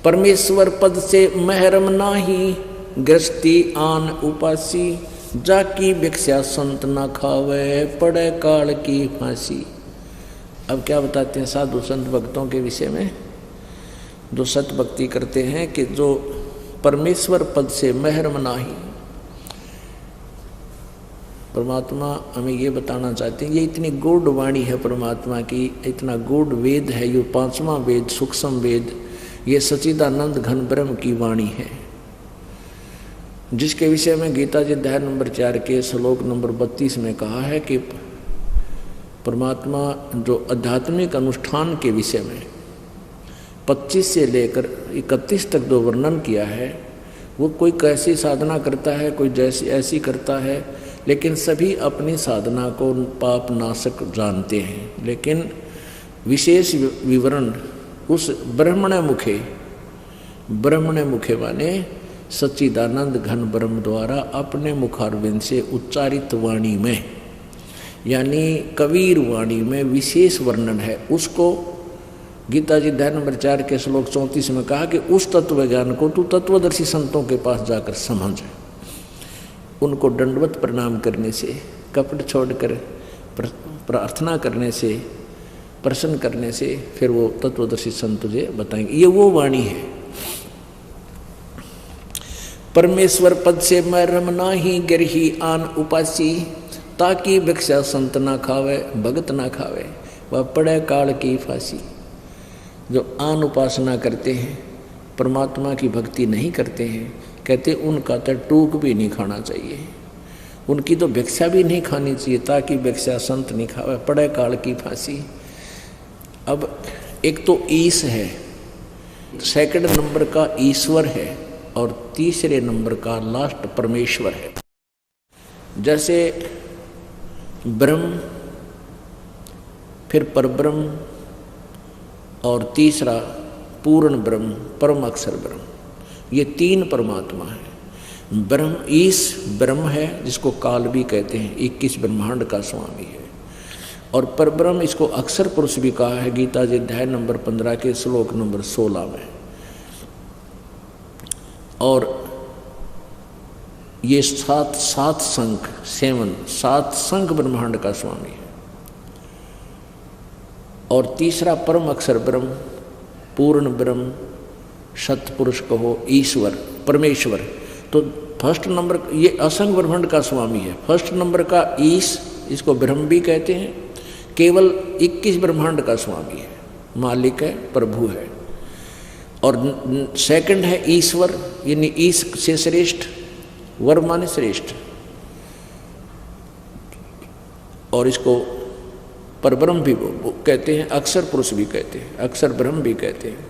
परमेश्वर पद से महरम नाही, गृहस्थी आन उपासी, जाकी भिक्षा संत ना खावे पड़े काल की फांसी। अब क्या बताते हैं साधु संत भक्तों के विषय में, जो सत भक्ति करते हैं कि जो परमेश्वर पद से महरम नाही। परमात्मा हमें ये बताना चाहते हैं, ये इतनी गूढ़ वाणी है परमात्मा की, इतना गूढ़ वेद है, ये 5वां वेद सूक्ष्म वेद, ये सच्चिदानंद घन ब्रह्म की वाणी है, जिसके विषय में गीता जी अध्याय नंबर 4 के श्लोक नंबर 32 में कहा है कि परमात्मा जो आध्यात्मिक अनुष्ठान के विषय में 25 से लेकर 31 तक जो वर्णन किया है, वो कोई कैसी साधना करता है, कोई जैसी ऐसी करता है, लेकिन सभी अपनी साधना को पाप नाशक जानते हैं। लेकिन विशेष विवरण उस ब्रह्मण मुखे माने सच्चिदानंद घन ब्रह्म द्वारा अपने मुखारविंद से उच्चारित वाणी में, यानी कबीर वाणी में विशेष वर्णन है। उसको गीता जी अध्याय नंबर 4 के श्लोक 34 में कहा कि उस तत्व ज्ञान को तू तत्वदर्शी संतों के पास जाकर समझ। उनको दंडवत प्रणाम करने से, कपट छोड़कर प्रार्थना करने से, प्रसन्न करने से फिर वो तत्वदर्शी संत तुझे बताएंगे। ये वो वाणी है। परमेश्वर पद से महरम नाही, गिरही आन उपासी, ताकि भिक्षा संत ना खावे भगत ना खावे वह पड़े काल की फांसी। जो आन उपासना करते हैं, परमात्मा की भक्ति नहीं करते हैं, कहते उनका तो टूक भी नहीं खाना चाहिए। उनकी तो भिक्षा भी नहीं खानी चाहिए, ताकि भिक्षा संत नहीं खावे, पड़े काल की फांसी। अब एक तो ईश है, सेकंड नंबर का ईश्वर है, और तीसरे नंबर का लास्ट परमेश्वर है। जैसे ब्रह्म, फिर परब्रह्म, और तीसरा पूर्ण ब्रह्म, परम अक्षर ब्रह्म, ये तीन परमात्मा है। ब्रह्म ईश ब्रह्म है, जिसको काल भी कहते हैं, 21 ब्रह्मांड का स्वामी है। और परब्रह्म, इसको अक्षर पुरुष भी कहा है, गीता जी अध्याय नंबर 15 के श्लोक नंबर 16 में। और ये सात संख ब्रह्मांड का स्वामी है। और तीसरा परम अक्षर ब्रह्म, पूर्ण ब्रह्म, सतपुरुष कहो, ईश्वर, परमेश्वर। तो फर्स्ट नंबर ये असंग ब्रह्मांड का स्वामी है। फर्स्ट नंबर का ईश, इसको ब्रह्म भी कहते हैं, केवल 21 ब्रह्मांड का स्वामी है, मालिक है, प्रभु है। और सेकंड है ईश्वर, यानी ईश से श्रेष्ठ, वर माने श्रेष्ठ। और इसको परब्रह्म भी कहते हैं, अक्षर पुरुष भी कहते हैं, अक्षर ब्रह्म भी कहते हैं।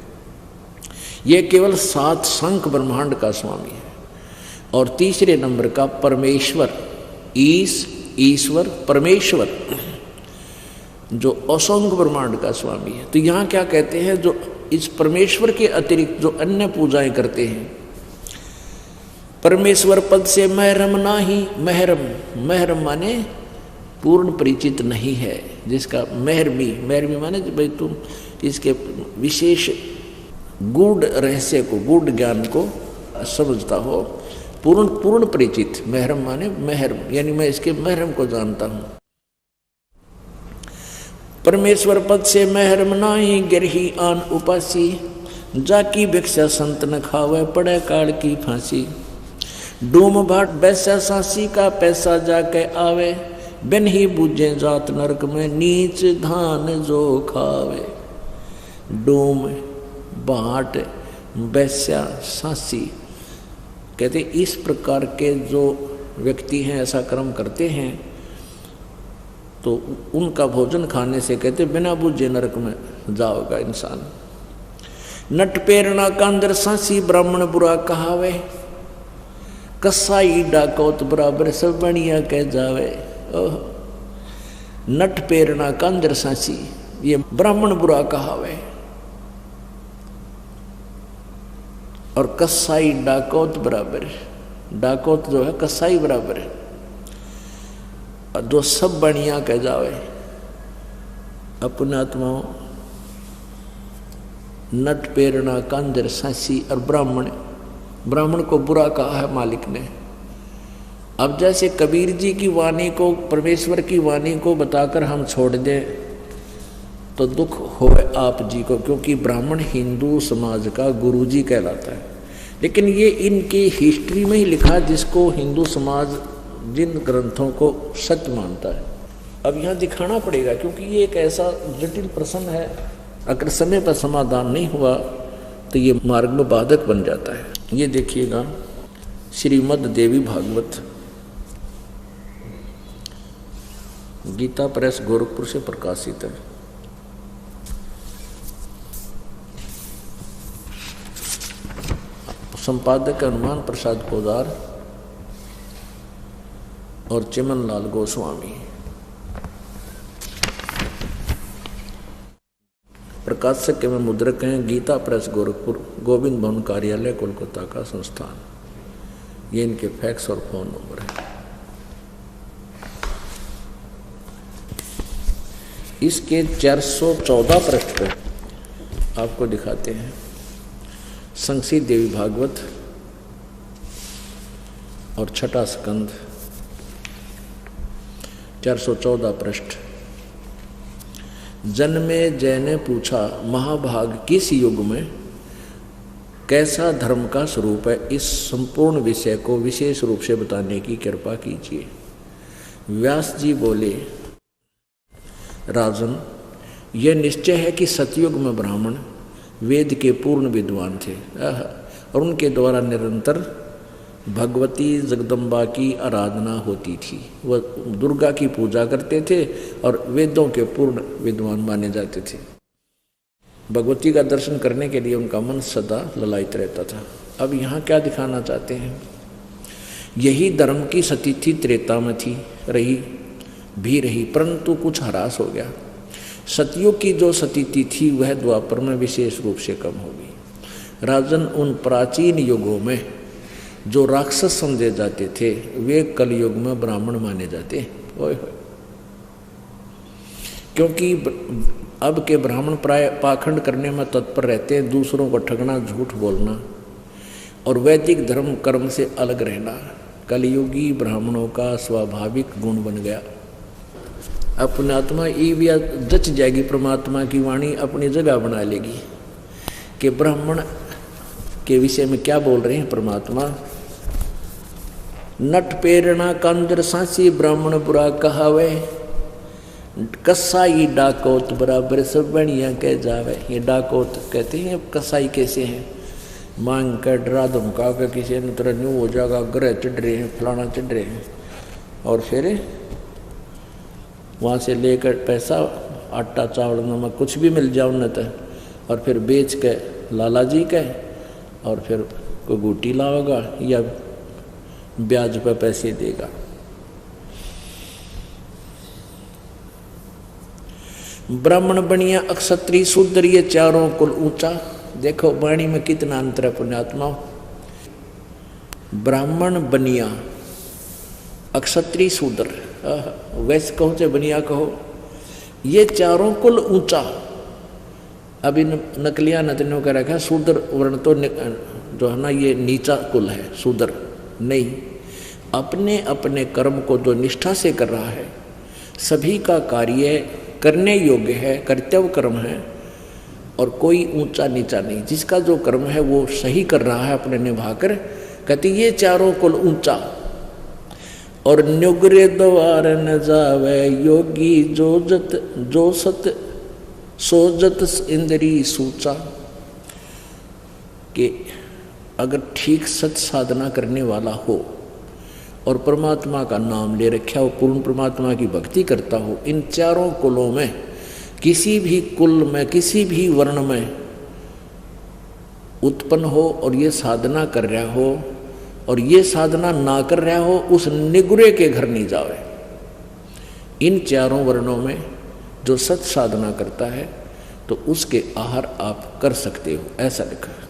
ये केवल 7 संख ब्रह्मांड का स्वामी है। और तीसरे नंबर का परमेश्वर, ईश, ईश्वर, परमेश्वर, जो असंख्य ब्रह्मांड का स्वामी है। तो यहाँ क्या कहते हैं, जो इस परमेश्वर के अतिरिक्त जो अन्य पूजाएं करते हैं, परमेश्वर पद से महरम नाही, महरम, महरम माने पूर्ण परिचित नहीं है, जिसका महरमी, महरमी माने भाई तुम इसके विशेष गूढ़ रहस्य को, गूढ़ ज्ञान को समझता हो, पूर्ण परिचित। महरम माने महरम, यानी मैं इसके महरम को जानता हूं। परमेश्वर पद से महरम नाही, गिरही आन उपासी, जाकी भिक्षा संत न खावे, पड़े काल की फांसी। डूम भाट बैसा सांसी का पैसा जाके आवे, बिन ही बूझे जात नरक में, नीच धान जो खावे। डूम भाट बैसा सांसी कहते इस प्रकार के जो व्यक्ति हैं, ऐसा कर्म करते हैं, तो उनका भोजन खाने से कहते बिना बूझे नरक में जाओगा इंसान। नट पेरना कांदर सांसी, ब्राह्मण बुरा कहावे, कसाई डाकौत बराबर, सब बढ़िया कह जावे। ओह, नट पेरना कांदर सांसी, ये ब्राह्मण बुरा कहावे। और कसाई डाकौत बराबर, डाकौत जो है कसाई बराबर है, और जो सब बढ़िया कह जावे। अपने आत्माओं, नट पेरना कांदर सांसी, और ब्राह्मण, ब्राह्मण को बुरा कहा है मालिक ने। अब जैसे कबीर जी की वाणी को, परमेश्वर की वाणी को बताकर हम छोड़ दें तो दुख होए आप जी को, क्योंकि ब्राह्मण हिंदू समाज का गुरु जी कहलाता है। लेकिन ये इनकी हिस्ट्री में ही लिखा, जिसको हिंदू समाज जिन ग्रंथों को सत्य मानता है। अब यहाँ दिखाना पड़ेगा, क्योंकि ये एक ऐसा जटिल प्रश्न है, अगर समय पर समाधान नहीं हुआ तो ये मार्ग में बाधक बन जाता है। ये देखिएगा, श्रीमद् देवी भागवत, गीता प्रेस गोरखपुर से प्रकाशित है। संपादक हनुमान प्रसाद पोदार और चिमन लाल गोस्वामी। प्रकाशक एवं मुद्रक हैं गीता प्रेस गोरखपुर, गोविंद भवन कार्यालय कोलकाता का संस्थान। ये इनके फैक्स और फोन नंबर है। इसके 414 पृष्ठ पे आपको दिखाते हैं संक्षिप्त देवी भागवत और छठा स्कंद, 414 पृष्ठ। जन्मे जय ने पूछा, महाभाग किस युग में कैसा धर्म का स्वरूप है, इस संपूर्ण विषय को विशेष रूप से बताने की कृपा कीजिए। व्यास जी बोले, राजन, यह निश्चय है कि सतयुग में ब्राह्मण वेद के पूर्ण विद्वान थे और उनके द्वारा निरंतर भगवती जगदम्बा की आराधना होती थी। वह दुर्गा की पूजा करते थे और वेदों के पूर्ण विद्वान माने जाते थे। भगवती का दर्शन करने के लिए उनका मन सदा ललायित रहता था। अब यहाँ क्या दिखाना चाहते हैं? यही धर्म की सतीथि त्रेता में थी, रही, परंतु कुछ ह्रास हो गया। सतयुग की जो सतीथि थी वह द्वापर में विशेष रूप से कम हो गई। राजन, उन प्राचीन युगों में जो राक्षस समझे जाते थे वे कलयुग में ब्राह्मण माने जाते। ओए होए, क्योंकि अब के ब्राह्मण प्राय पाखंड करने में तत्पर रहते हैं, दूसरों को ठगना, झूठ बोलना और वैदिक धर्म कर्म से अलग रहना कलयुगी ब्राह्मणों का स्वाभाविक गुण बन गया। अपने आत्मा ईविया जच जाएगी, परमात्मा की वाणी अपनी जगह बना लेगी कि ब्राह्मण के विषय में क्या बोल रहे हैं परमात्मा। नट पेरणा कंजर सांसी ब्राह्मण बुरा कहावे, कसाई डाकोत बराबर सब बढ़िया कह जावे। ये डाकोत कहते हैं, कसाई कैसे हैं? मांग कर डरा धमका कर किसी ने तरह न्यू हो जाएगा, ग्रह चढ़ रहे हैं, फलाना चढ़ रहे हैं, और फिर वहाँ से लेकर पैसा, आटा चावल नमक कुछ भी मिल जाओ न तो, और फिर बेच के लाला जी के, और फिर कोई गुटी लाओगा या ब्याज पर पैसे देगा। ब्राह्मण बनिया अक्षत्री शूद्र ये चारों कुल ऊंचा। देखो वाणी में कितना अंतर है पुण्यात्मा। ब्राह्मण बनिया, अक्षत्री शूद्र, वैश्य कहो चाहे बनिया कहो, ये चारों कुल ऊंचा। अभी नकलिया नतनियों का रखा शूद्र वर्ण तो जो है ना ये नीचा कुल है, शूद्र नहीं। अपने अपने कर्म को जो निष्ठा से कर रहा है, सभी का कार्य करने योग्य है, कर्तव्य कर्म है, और कोई ऊंचा नीचा नहीं। जिसका जो कर्म है वो सही कर रहा है अपने निभाकर, कहती ये चारों कुल ऊंचा। और न्युग्रे द्वार न जावे योगी जो सत सोजत इंद्री सूचा, कि अगर ठीक सत साधना करने वाला हो और परमात्मा का नाम ले रखा हो, पूर्ण परमात्मा की भक्ति करता हो, इन चारों कुलों में किसी भी कुल में किसी भी वर्ण में उत्पन्न हो और ये साधना कर रहा हो और ये साधना ना कर रहा हो, उस निगुरे के घर नहीं जावे। इन चारों वर्णों में जो सत साधना करता है तो उसके आहार आप कर सकते हो, ऐसा लिखा है।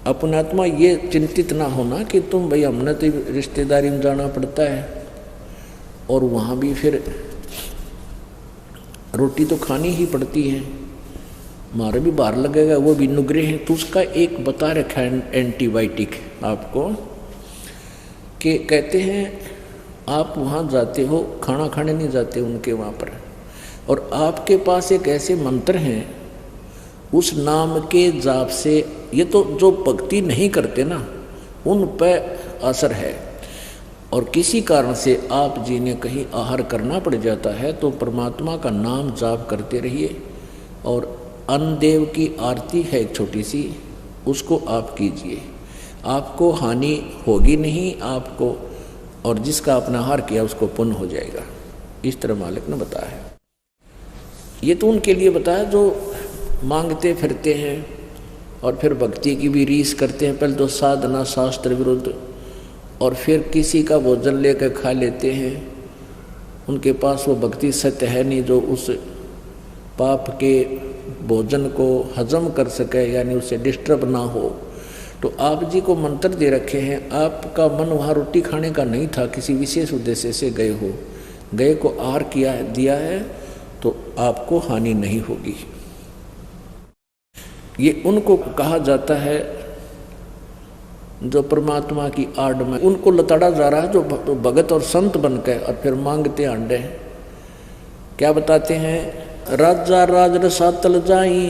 अपनात्मा ये चिंतित ना होना कि तुम भाई हमने तो रिश्तेदारी में जाना पड़ता है और वहाँ भी फिर रोटी तो खानी ही पड़ती है, मारे भी बाहर लगेगा, वो भी नुगरे हैं। तो उसका एक बता रखा है एंटीबायोटिक आपको, कि कहते हैं आप वहाँ जाते हो, खाना खाने नहीं जाते उनके वहाँ पर, और आपके पास एक ऐसे मंत्र हैं, उस नाम के जाप से, ये तो जो भक्ति नहीं करते ना उन पर असर है, और किसी कारण से आप जी ने कहीं आहार करना पड़ जाता है तो परमात्मा का नाम जाप करते रहिए। और अन्नदेव की आरती है एक छोटी सी, उसको आप कीजिए, आपको हानि होगी नहीं आपको, और जिसका आपने आहार किया उसको पुण्य हो जाएगा। इस तरह मालिक ने बताया है। ये तो उनके लिए बताया जो मांगते फिरते हैं और फिर भक्ति की भी रीस करते हैं। पहले तो साधना शास्त्र विरुद्ध, और फिर किसी का भोजन लेकर खा लेते हैं, उनके पास वो भक्ति सत्य है नहीं जो उस पाप के भोजन को हजम कर सके, यानी उससे डिस्टर्ब ना हो। तो आप जी को मंत्र दे रखे हैं, आपका मन वहाँ रोटी खाने का नहीं था, किसी विशेष उद्देश्य से गए हो, गए को आहार किया दिया है तो आपको हानि नहीं होगी। ये उनको कहा जाता है जो परमात्मा की आड़ में उनको लताड़ा जा रहा है, जो भगत और संत बनकर और फिर मांगते अंडे। क्या बताते हैं? राजा राज रसातल जाई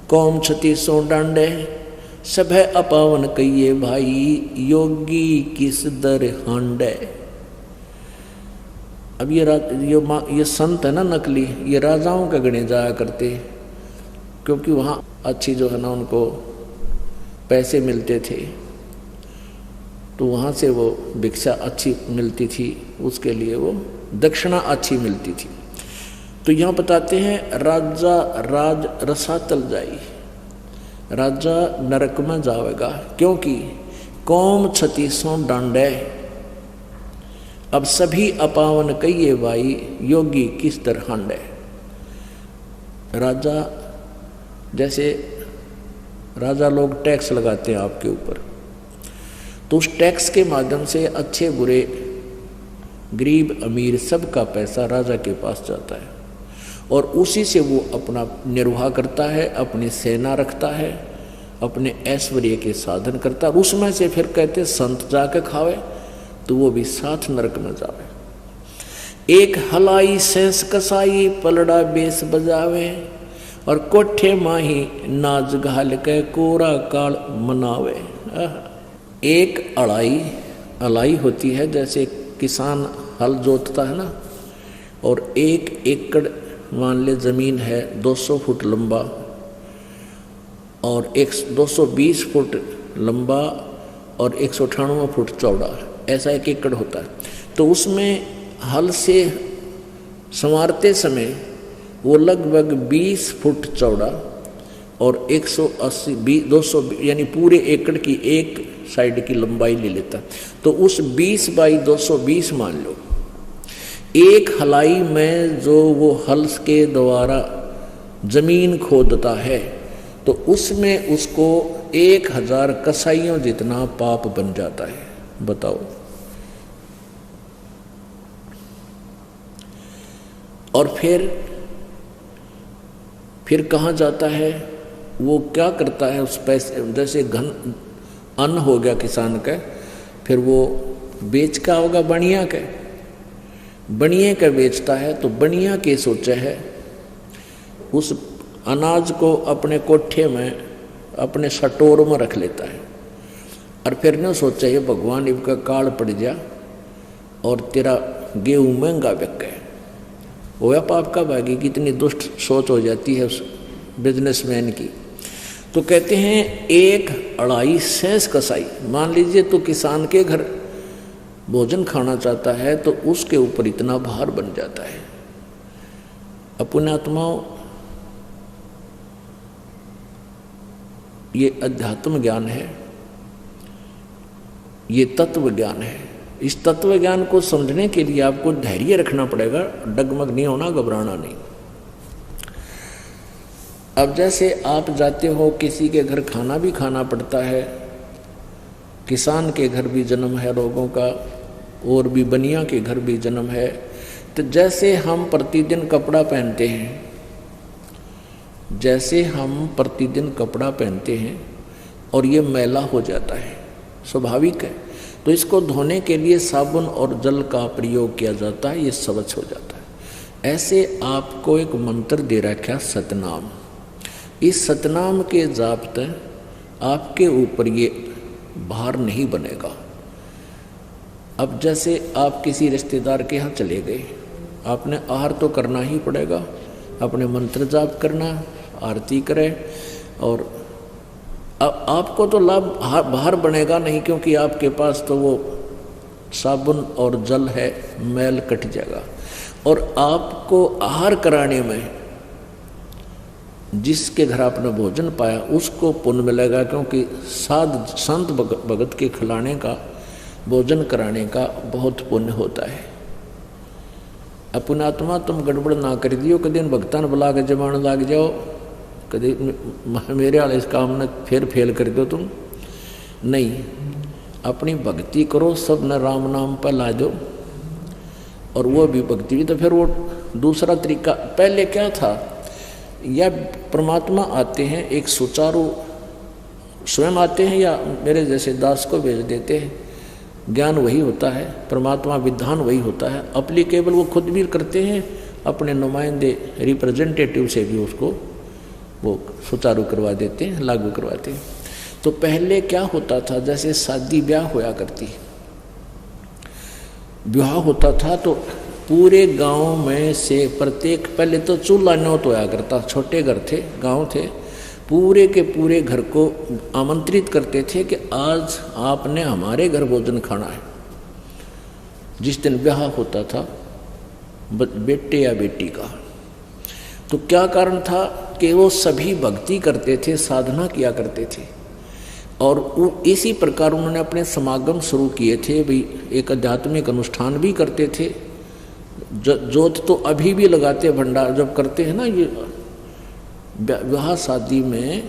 कौम छती सो डांडे, सब है अपावन कहिए भाई योगी किस दर हांडे। अब ये संत है ना नकली, ये राजाओं के गणे जाया करते, क्योंकि वहाँ अच्छी जो है ना उनको पैसे मिलते थे, तो वहाँ से वो भिक्षा अच्छी मिलती थी, उसके लिए वो दक्षिणा अच्छी मिलती थी। तो यहाँ बताते हैं राजा राज रसातल जाई, राजा नरक में जावेगा, क्योंकि कौम 36 डांडे, अब सभी अपावन कहिए भाई, योगी किस तरह हांडे। राजा, जैसे राजा लोग टैक्स लगाते हैं आपके ऊपर, तो उस टैक्स के माध्यम से अच्छे बुरे गरीब अमीर सबका पैसा राजा के पास जाता है, और उसी से वो अपना निर्वाह करता है, अपनी सेना रखता है, अपने ऐश्वर्य के साधन करता है। उसमें से फिर कहते संत जाके खावे, तो वो भी साथ नरक में जावे। एक हलाई सेंस कसाई, पलड़ा बेस बजावे, और कोठे माही नाच घाल के कोरा काल मनावे। एक अलाई होती है, जैसे किसान हल जोतता है ना, और 1 एकड़ मान ले जमीन है 200 फुट लंबा और 220 फुट लंबा और 198 फुट चौड़ा, ऐसा 1 एकड़ होता है। तो उसमें हल से संवारते समय वो लगभग 20 फुट चौड़ा और 200 यानी पूरे एकड़ की एक साइड की लंबाई ले लेता। तो उस 20 बाई 220 मान लो, एक हलाई में जो वो हल के द्वारा जमीन खोदता है, तो उसमें उसको 1000 कसाइयों जितना पाप बन जाता है। बताओ। और फिर कहाँ जाता है, वो क्या करता है उस पैसे, जैसे घन अन्न हो गया किसान का, फिर वो बेच का होगा बनिया का, बनिए का बेचता है, तो बनिया के सोचा है उस अनाज को अपने कोठे में अपने सटोर में रख लेता है, और फिर न सोचा ये भगवान इनका काल पड़ जा और तेरा गेहूँ महंगा बिक गया। वो पाप का भागी, कितनी दुष्ट सोच हो जाती है उस बिजनेसमैन की। तो कहते हैं 1 अढ़ाई सेंस कसाई, मान लीजिए तो किसान के घर भोजन खाना चाहता है, तो उसके ऊपर इतना भार बन जाता है। अपने आत्माओं, ये अध्यात्म ज्ञान है, ये तत्व ज्ञान है। इस तत्व ज्ञान को समझने के लिए आपको धैर्य रखना पड़ेगा, डगमग नहीं होना, घबराना नहीं। अब जैसे आप जाते हो किसी के घर, खाना भी खाना पड़ता है, किसान के घर भी जन्म है लोगों का, और भी बनिया के घर भी जन्म है। तो जैसे हम प्रतिदिन कपड़ा पहनते हैं, जैसे हम प्रतिदिन कपड़ा पहनते हैं और ये मैला हो जाता है, स्वाभाविक है, तो इसको धोने के लिए साबुन और जल का प्रयोग किया जाता है, ये स्वच्छ हो जाता है। ऐसे आपको एक मंत्र दे रखा सतनाम, इस सतनाम के जाप से आपके ऊपर ये भार नहीं बनेगा। अब जैसे आप किसी रिश्तेदार के यहाँ चले गए, आपने आहार तो करना ही पड़ेगा, अपने मंत्र जाप करना, आरती करें, और अब आपको तो लाभ बाहर बनेगा नहीं, क्योंकि आपके पास तो वो साबुन और जल है, मैल कट जाएगा। और आपको आहार कराने में जिसके घर आपने भोजन पाया उसको पुण्य मिलेगा, क्योंकि संत भगत के खिलाने का, भोजन कराने का बहुत पुण्य होता है। अपना आत्मा तुम गड़बड़ ना कर दियो, कभी भगतान बुला के जमान लाग जाओ, कभी मेरे वाले इस काम में फिर फेल कर दो तुम नहीं। अपनी भक्ति करो, सब न राम नाम पर ला दो, और वो भी भक्ति भी। तो फिर वो दूसरा तरीका, पहले क्या था, या परमात्मा आते हैं एक सुचारू, स्वयं आते हैं या मेरे जैसे दास को भेज देते हैं, ज्ञान वही होता है, परमात्मा विधान वही होता है, अप्लीकेबल वो खुद भी करते हैं, अपने नुमाइंदे रिप्रेजेंटेटिव से भी उसको वो सुचारू करवा देते हैं, लागू करवाते हैं। तो पहले क्या होता था, जैसे शादी ब्याह होया करती, ब्याह होता था तो पूरे गांव में से प्रत्येक, पहले तो चूल्हा न्योत होया करता, छोटे घर थे, गांव थे, पूरे के पूरे घर को आमंत्रित करते थे कि आज आपने हमारे घर भोजन खाना है। जिस दिन ब्याह होता था बेटे या बेटी का, तो क्या कारण था कि वो सभी भक्ति करते थे, साधना किया करते थे, और इसी प्रकार उन्होंने अपने समागम शुरू किए थे। भाई एक आध्यात्मिक अनुष्ठान भी करते थे। जोत तो अभी भी लगाते, भंडार जब करते हैं ना, ये विवाह शादी में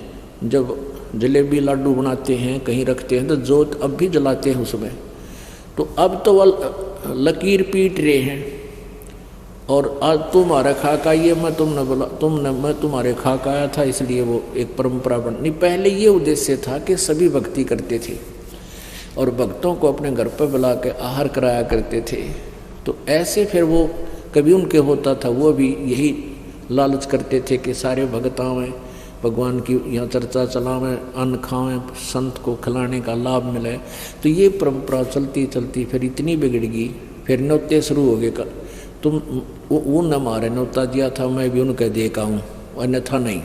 जब जलेबी लाडू बनाते हैं, कहीं रखते हैं, तो जोत अब भी जलाते हैं उसमें। तो अब तो वह लकीर पीट रहे हैं, और आज तुम्हारा खाका ये मैं तुमने बोला मैं तुम्हारे खाका आया था, इसलिए वो एक परंपरा नहीं। पहले ये उद्देश्य था कि सभी भक्ति करते थे और भक्तों को अपने घर पर बुला के आहार कराया करते थे। तो ऐसे फिर वो कभी उनके होता था, वो भी यही लालच करते थे कि सारे भक्त आवें, भगवान की यहाँ चर्चा चलावें, अन्न खावें, संत को खिलाने का लाभ मिले। तो ये परंपरा चलती चलती फिर इतनी बिगड़ गई, फिर न्योते शुरू हो गए। तुम वो न मारे न्योता दिया था, मैं भी उनके दे का हूँ, अन्यथा नहीं।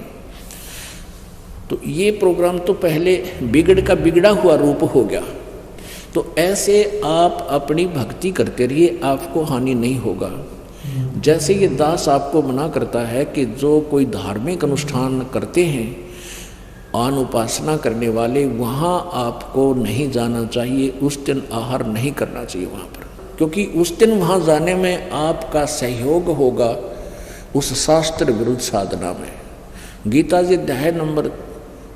तो ये प्रोग्राम तो पहले बिगड़ का बिगड़ा हुआ रूप हो गया। तो ऐसे आप अपनी भक्ति करते रहिए, आपको हानि नहीं होगा। जैसे ये दास आपको मना करता है कि जो कोई धार्मिक अनुष्ठान करते हैं, आन उपासना करने वाले, वहाँ आपको नहीं जाना चाहिए, उस दिन आहार नहीं करना चाहिए वहाँ पर, क्योंकि उस दिन वहाँ जाने में आपका सहयोग होगा उस शास्त्र विरुद्ध साधना में। गीता जी अध्याय नंबर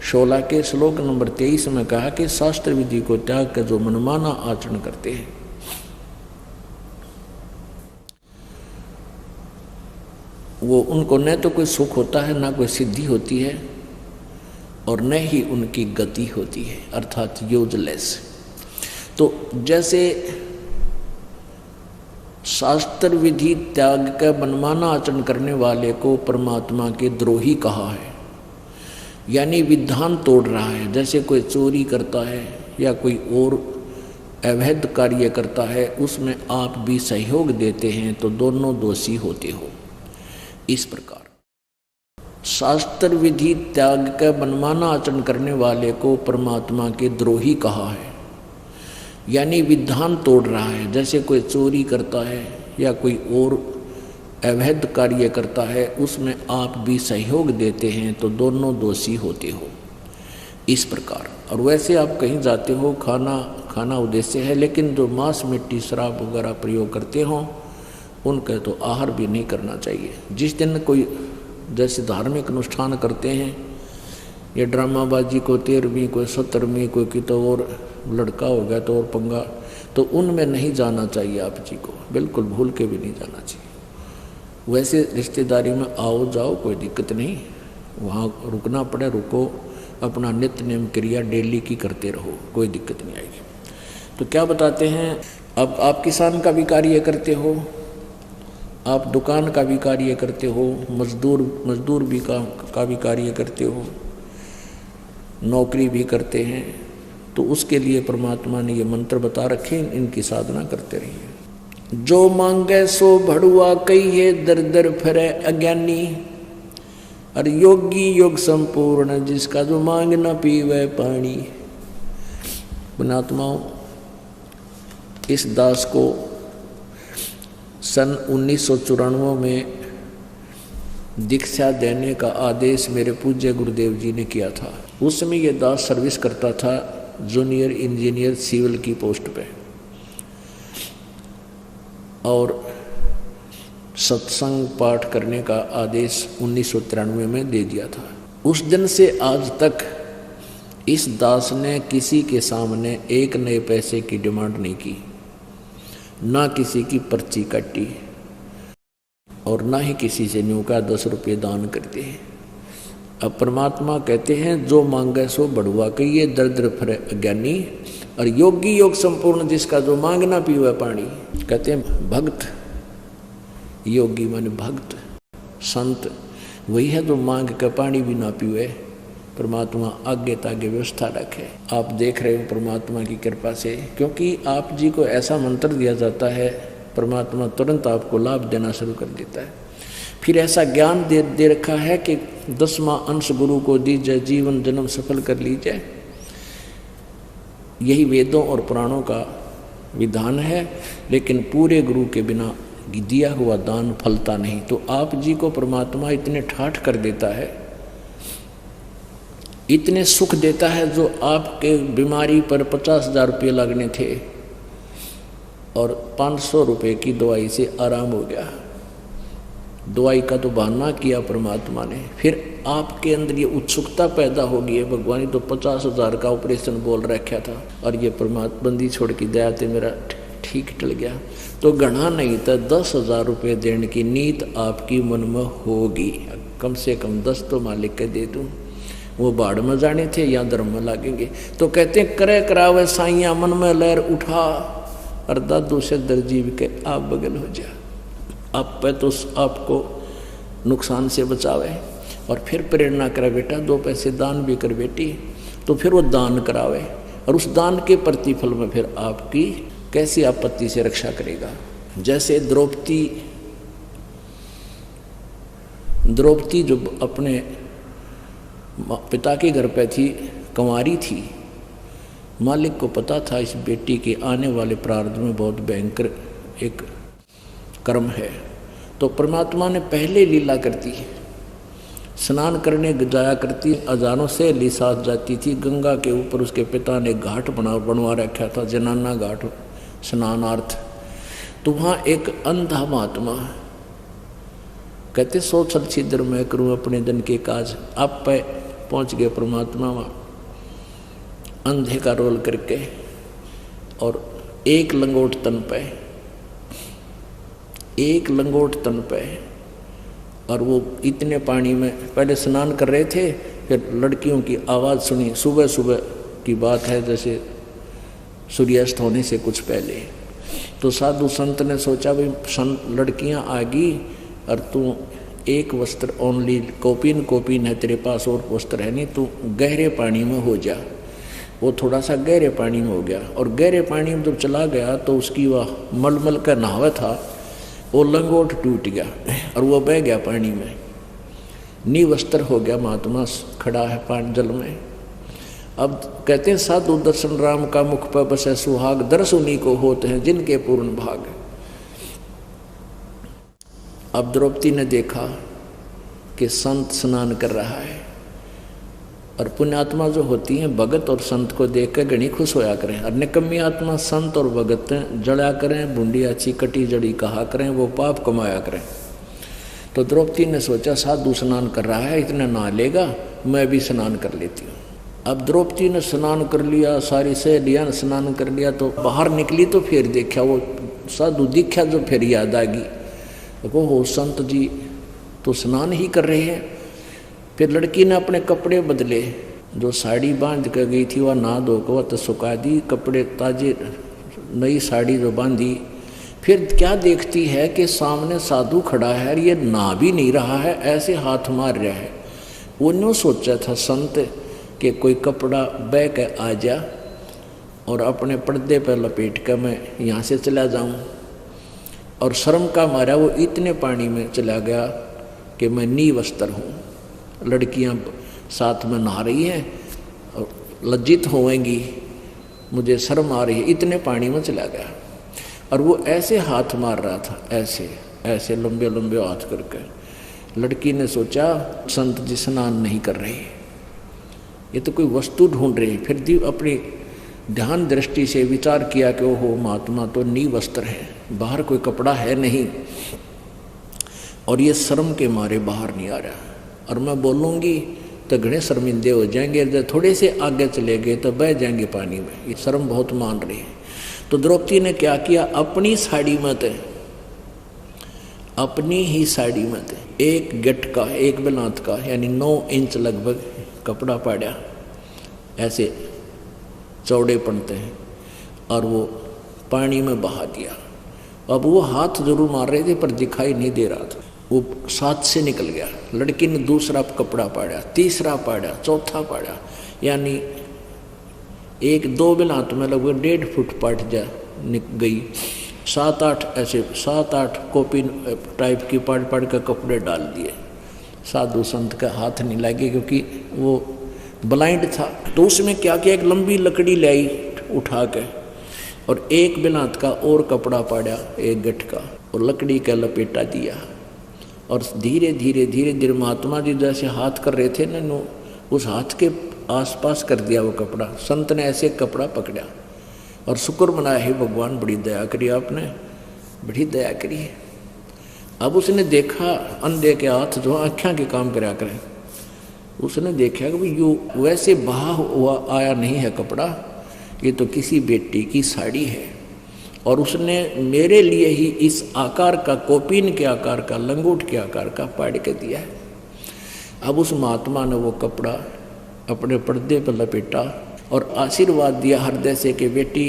16 के श्लोक नंबर 23 में कहा कि शास्त्र विधि को त्याग कर जो मनमाना आचरण करते हैं, वो उनको न तो कोई सुख होता है, ना कोई सिद्धि होती है, और न ही उनकी गति होती है, अर्थात यूजलेस। तो जैसे शास्त्र विधि त्याग का मनमाना आचरण करने वाले को परमात्मा के द्रोही कहा है, यानी विधान तोड़ रहा है। जैसे कोई चोरी करता है या कोई और अवैध कार्य करता है, उसमें आप भी सहयोग देते हैं तो दोनों दोषी होते हो। इस प्रकार शास्त्र विधि त्याग का मनमाना आचरण करने वाले को परमात्मा के द्रोही कहा है, यानी विधान तोड़ रहा है। जैसे कोई चोरी करता है या कोई और अवैध कार्य करता है, उसमें आप भी सहयोग देते हैं तो दोनों दोषी होते हो। इस प्रकार, और वैसे आप कहीं जाते हो, खाना उद्देश्य है, लेकिन जो मांस मिट्टी शराब वगैरह प्रयोग करते हो, उनका तो आहार भी नहीं करना चाहिए। जिस दिन कोई जैसे धार्मिक अनुष्ठान करते हैं, ये ड्रामाबाजी को 13वीं, कोई 17वीं, कोई की तो और लड़का हो गया तो और पंगा, तो उनमें नहीं जाना चाहिए आप जी को, बिल्कुल भूल के भी नहीं जाना चाहिए। वैसे रिश्तेदारी में आओ जाओ कोई दिक्कत नहीं, वहाँ रुकना पड़े रुको, अपना नित्य नियम क्रिया डेली की करते रहो, कोई दिक्कत नहीं आएगी। तो क्या बताते हैं, अब आप किसान का भी कार्य करते हो, आप दुकान का भी कार्य करते हो, मजदूर भी का भी कार्य करते हो, नौकरी भी करते हैं, तो उसके लिए परमात्मा ने ये मंत्र बता रखे, इनकी साधना करते रहिए। जो मांगे सो भड़ुआ कहिए, दर दर फिरे अज्ञानी, और योगी योग संपूर्ण जिसका जो मांग न पीवे पानी। पुण्यात्माओं, इस दास को सन 1994 में दीक्षा देने का आदेश मेरे पूज्य गुरुदेव जी ने किया था। उस समय ये दास सर्विस करता था जूनियर इंजीनियर सिविल की पोस्ट पे, और सत्संग पाठ करने का आदेश 1993 में दे दिया था। उस दिन से आज तक इस दास ने किसी के सामने एक नए पैसे की डिमांड नहीं की, ना किसी की पर्ची काटी, और ना ही किसी से न्यू का 10 रुपये दान करते हैं। अब परमात्मा कहते हैं जो मांगे सो बढ़ुआ कहिए, दरिद्र फिरे अज्ञानी, और योगी योग संपूर्ण जिसका जो मांग ना पीवे पानी। कहते हैं भक्त, योगी माने भक्त, संत वही है जो मांग का पानी भी ना पीवे। परमात्मा आगे तागे व्यवस्था रखे। आप देख रहे हो परमात्मा की कृपा से, क्योंकि आप जी को ऐसा मंत्र दिया जाता है, परमात्मा तुरंत आपको लाभ देना शुरू कर देता है। फिर ऐसा ज्ञान दे रखा है कि 10वां अंश गुरु को दीजिए, जीवन जन्म सफल कर लीजिए। यही वेदों और पुराणों का विधान है। लेकिन पूरे गुरु के बिना दिया हुआ दान फलता नहीं। तो आप जी को परमात्मा इतने ठाठ कर देता है, इतने सुख देता है, जो आपके बीमारी पर 50,000 रुपये लगने थे और 500 रुपये की दवाई से आराम हो गया। दवाई का तो बहाना किया परमात्मा ने। फिर आपके अंदर ये उत्सुकता पैदा होगी है, भगवान तो 50,000 का ऑपरेशन बोल रखा था और ये परमात्मा बंदी छोड़ की दया से मेरा ठीक टल गया। तो गणा नहीं था, 10,000 रुपये देने की नीत आपकी मन में होगी। कम से कम 10 तो मालिक के दे दूँ, वो बाढ़ में जाने थे या धर्म में लागेंगे। तो कहते हैं करे करावे साइया मन में लहर उठा, और दादू से दर्जीव के आप बगल हो जा। आप पे तो आपको नुकसान से बचावे और फिर प्रेरणा करे, बेटा 2 पैसे दान भी कर बेटी। तो फिर वो दान करावे और उस दान के प्रतिफल में फिर आपकी कैसी आपत्ति से रक्षा करेगा। जैसे द्रौपदी जो अपने पिता के घर पे थी, कंवारी थी, मालिक को पता था इस बेटी के आने वाले प्रारब्ध में बहुत भयंकर एक कर्म है। तो परमात्मा ने पहले लीला करती, स्नान करने जाया करती, अजानों से ली साथ जाती थी। गंगा के ऊपर उसके पिता ने घाट बनवा रखा था, जनाना घाट स्नानार्थ। तो वहाँ एक अंधा महात्मा कहते 100 छल छिद्र मैं करूँ अपने दिन के काज। आप पे पहुँच गए परमात्मा वहाँ अंधे का रोल करके, और एक लंगोट तन पे, और वो इतने पानी में पहले स्नान कर रहे थे। फिर लड़कियों की आवाज़ सुनी, सुबह सुबह की बात है, जैसे सूर्यास्त होने से कुछ पहले। तो साधु संत ने सोचा भाई लड़कियां आ गई और तू एक वस्त्र ओनली कोपिन है तेरे पास, और वस्त्र है नहीं, तू गहरे पानी में हो जा। वो थोड़ा सा गहरे पानी में हो गया, और गहरे पानी में जब चला गया तो उसकी वह मलमल का नहावा था, वो लंगोट टूट गया और वो बह गया पानी में। निवस्त्र हो गया महात्मा, खड़ा है पानी जल में। अब कहते हैं साधु दर्शन राम का मुख पर बसे सुहाग, दर्श उन्हीं को होते हैं जिनके पूर्ण भाग। अब द्रौपदी ने देखा कि संत स्नान कर रहा है, और पुण्यात्मा जो होती हैं भगत और संत को देख कर घनी खुश होया करें, और निकम्मी आत्मा संत और भगत जड़ा करें, बूंदी अच्छी कटी जड़ी कहा करें, वो पाप कमाया करें। तो द्रौपदी ने सोचा साधु स्नान कर रहा है, इतना नहा लेगा, मैं भी स्नान कर लेती हूँ। अब द्रौपदी ने स्नान कर लिया, सारी सहेलियाँ ने स्नान कर लिया। तो बाहर निकली तो फिर देखा वो साधु दिखा, जो फिर याद आ गई, देखो हो संत जी तो स्नान ही कर रहे हैं। फिर लड़की ने अपने कपड़े बदले, जो साड़ी बांध कर गई थी वह नहा धो कर वह तो सुखा दी, कपड़े ताजे नई साड़ी जो बांधी। फिर क्या देखती है कि सामने साधु खड़ा है और ये नहा भी नहीं रहा है, ऐसे हाथ मार रहा है। वो न्यों सोचा था संत कि कोई कपड़ा बह के आ जा और अपने पर्दे पर लपेट कर मैं यहाँ से चला जाऊँ, और शर्म का मारा वो इतने पानी में चला गया कि मैं निवस्त्र हूँ। लड़कियाँ साथ में नहा रही हैं और लज्जित होएंगी, मुझे शर्म आ रही है, इतने पानी में चला गया। और वो ऐसे हाथ मार रहा था, ऐसे ऐसे लंबे लंबे हाथ करके। लड़की ने सोचा संत जी स्नान नहीं कर रहे, ये तो कोई वस्तु ढूंढ रहे। फिर अपनी ध्यान दृष्टि से विचार किया कि ओहो महात्मा तो निवस्त्र है, बाहर कोई कपड़ा है नहीं, और ये शर्म के मारे बाहर नहीं आ रहा, और मैं बोलूँगी तो घने शर्मिंदे हो जाएंगे, जब थोड़े से आगे चले गए तो बह जाएंगे पानी में। ये शर्म बहुत मान रही है। तो द्रौपदी ने क्या किया, अपनी साड़ी में थे, अपनी ही साड़ी में थे, एक गट का, एक बेलांत का, यानी 9 इंच लगभग कपड़ा पाड़ा, ऐसे चौड़े पड़ते हैं, और वो पानी में बहा दिया। अब वो हाथ जरूर मार रहे थे पर दिखाई नहीं दे रहा था, वो साथ से निकल गया। लड़की ने दूसरा कपड़ा पाड़ा, तीसरा पाड़ा, चौथा पाड़ा, यानी 1-2 बेलांत में लगभग 1.5 फुट पाट जा गई। सात आठ कॉपी टाइप की पढ़ कर कपड़े डाल दिए। साधु संत का हाथ नहीं लगे क्योंकि वो ब्लाइंड था। तो उसमें क्या किया, एक लंबी लकड़ी लाई उठा के और एक बिलात का और कपड़ा पाड़ा एक गठ का और लकड़ी का लपेटा दिया और धीरे धीरे महात्मा जी जैसे हाथ कर रहे थे ना, उस हाथ के आसपास कर दिया वो कपड़ा। संत ने ऐसे कपड़ा पकड़ा और शुक्र मनाया, हे भगवान बड़ी दया करी आपने, बड़ी दया करी। अब उसने देखा अंधे के हाथ जो आँखें के काम कराया करें, उसने देखा कि यो वैसे बहा हुआ आया नहीं है कपड़ा, ये तो किसी बेटी की साड़ी है। और उसने मेरे लिए ही इस आकार का, कोपीन के आकार का, लंगोट के आकार का पाड़ के दिया है। अब उस महात्मा ने वो कपड़ा अपने पर्दे पर लपेटा और आशीर्वाद दिया हृदय से कि बेटी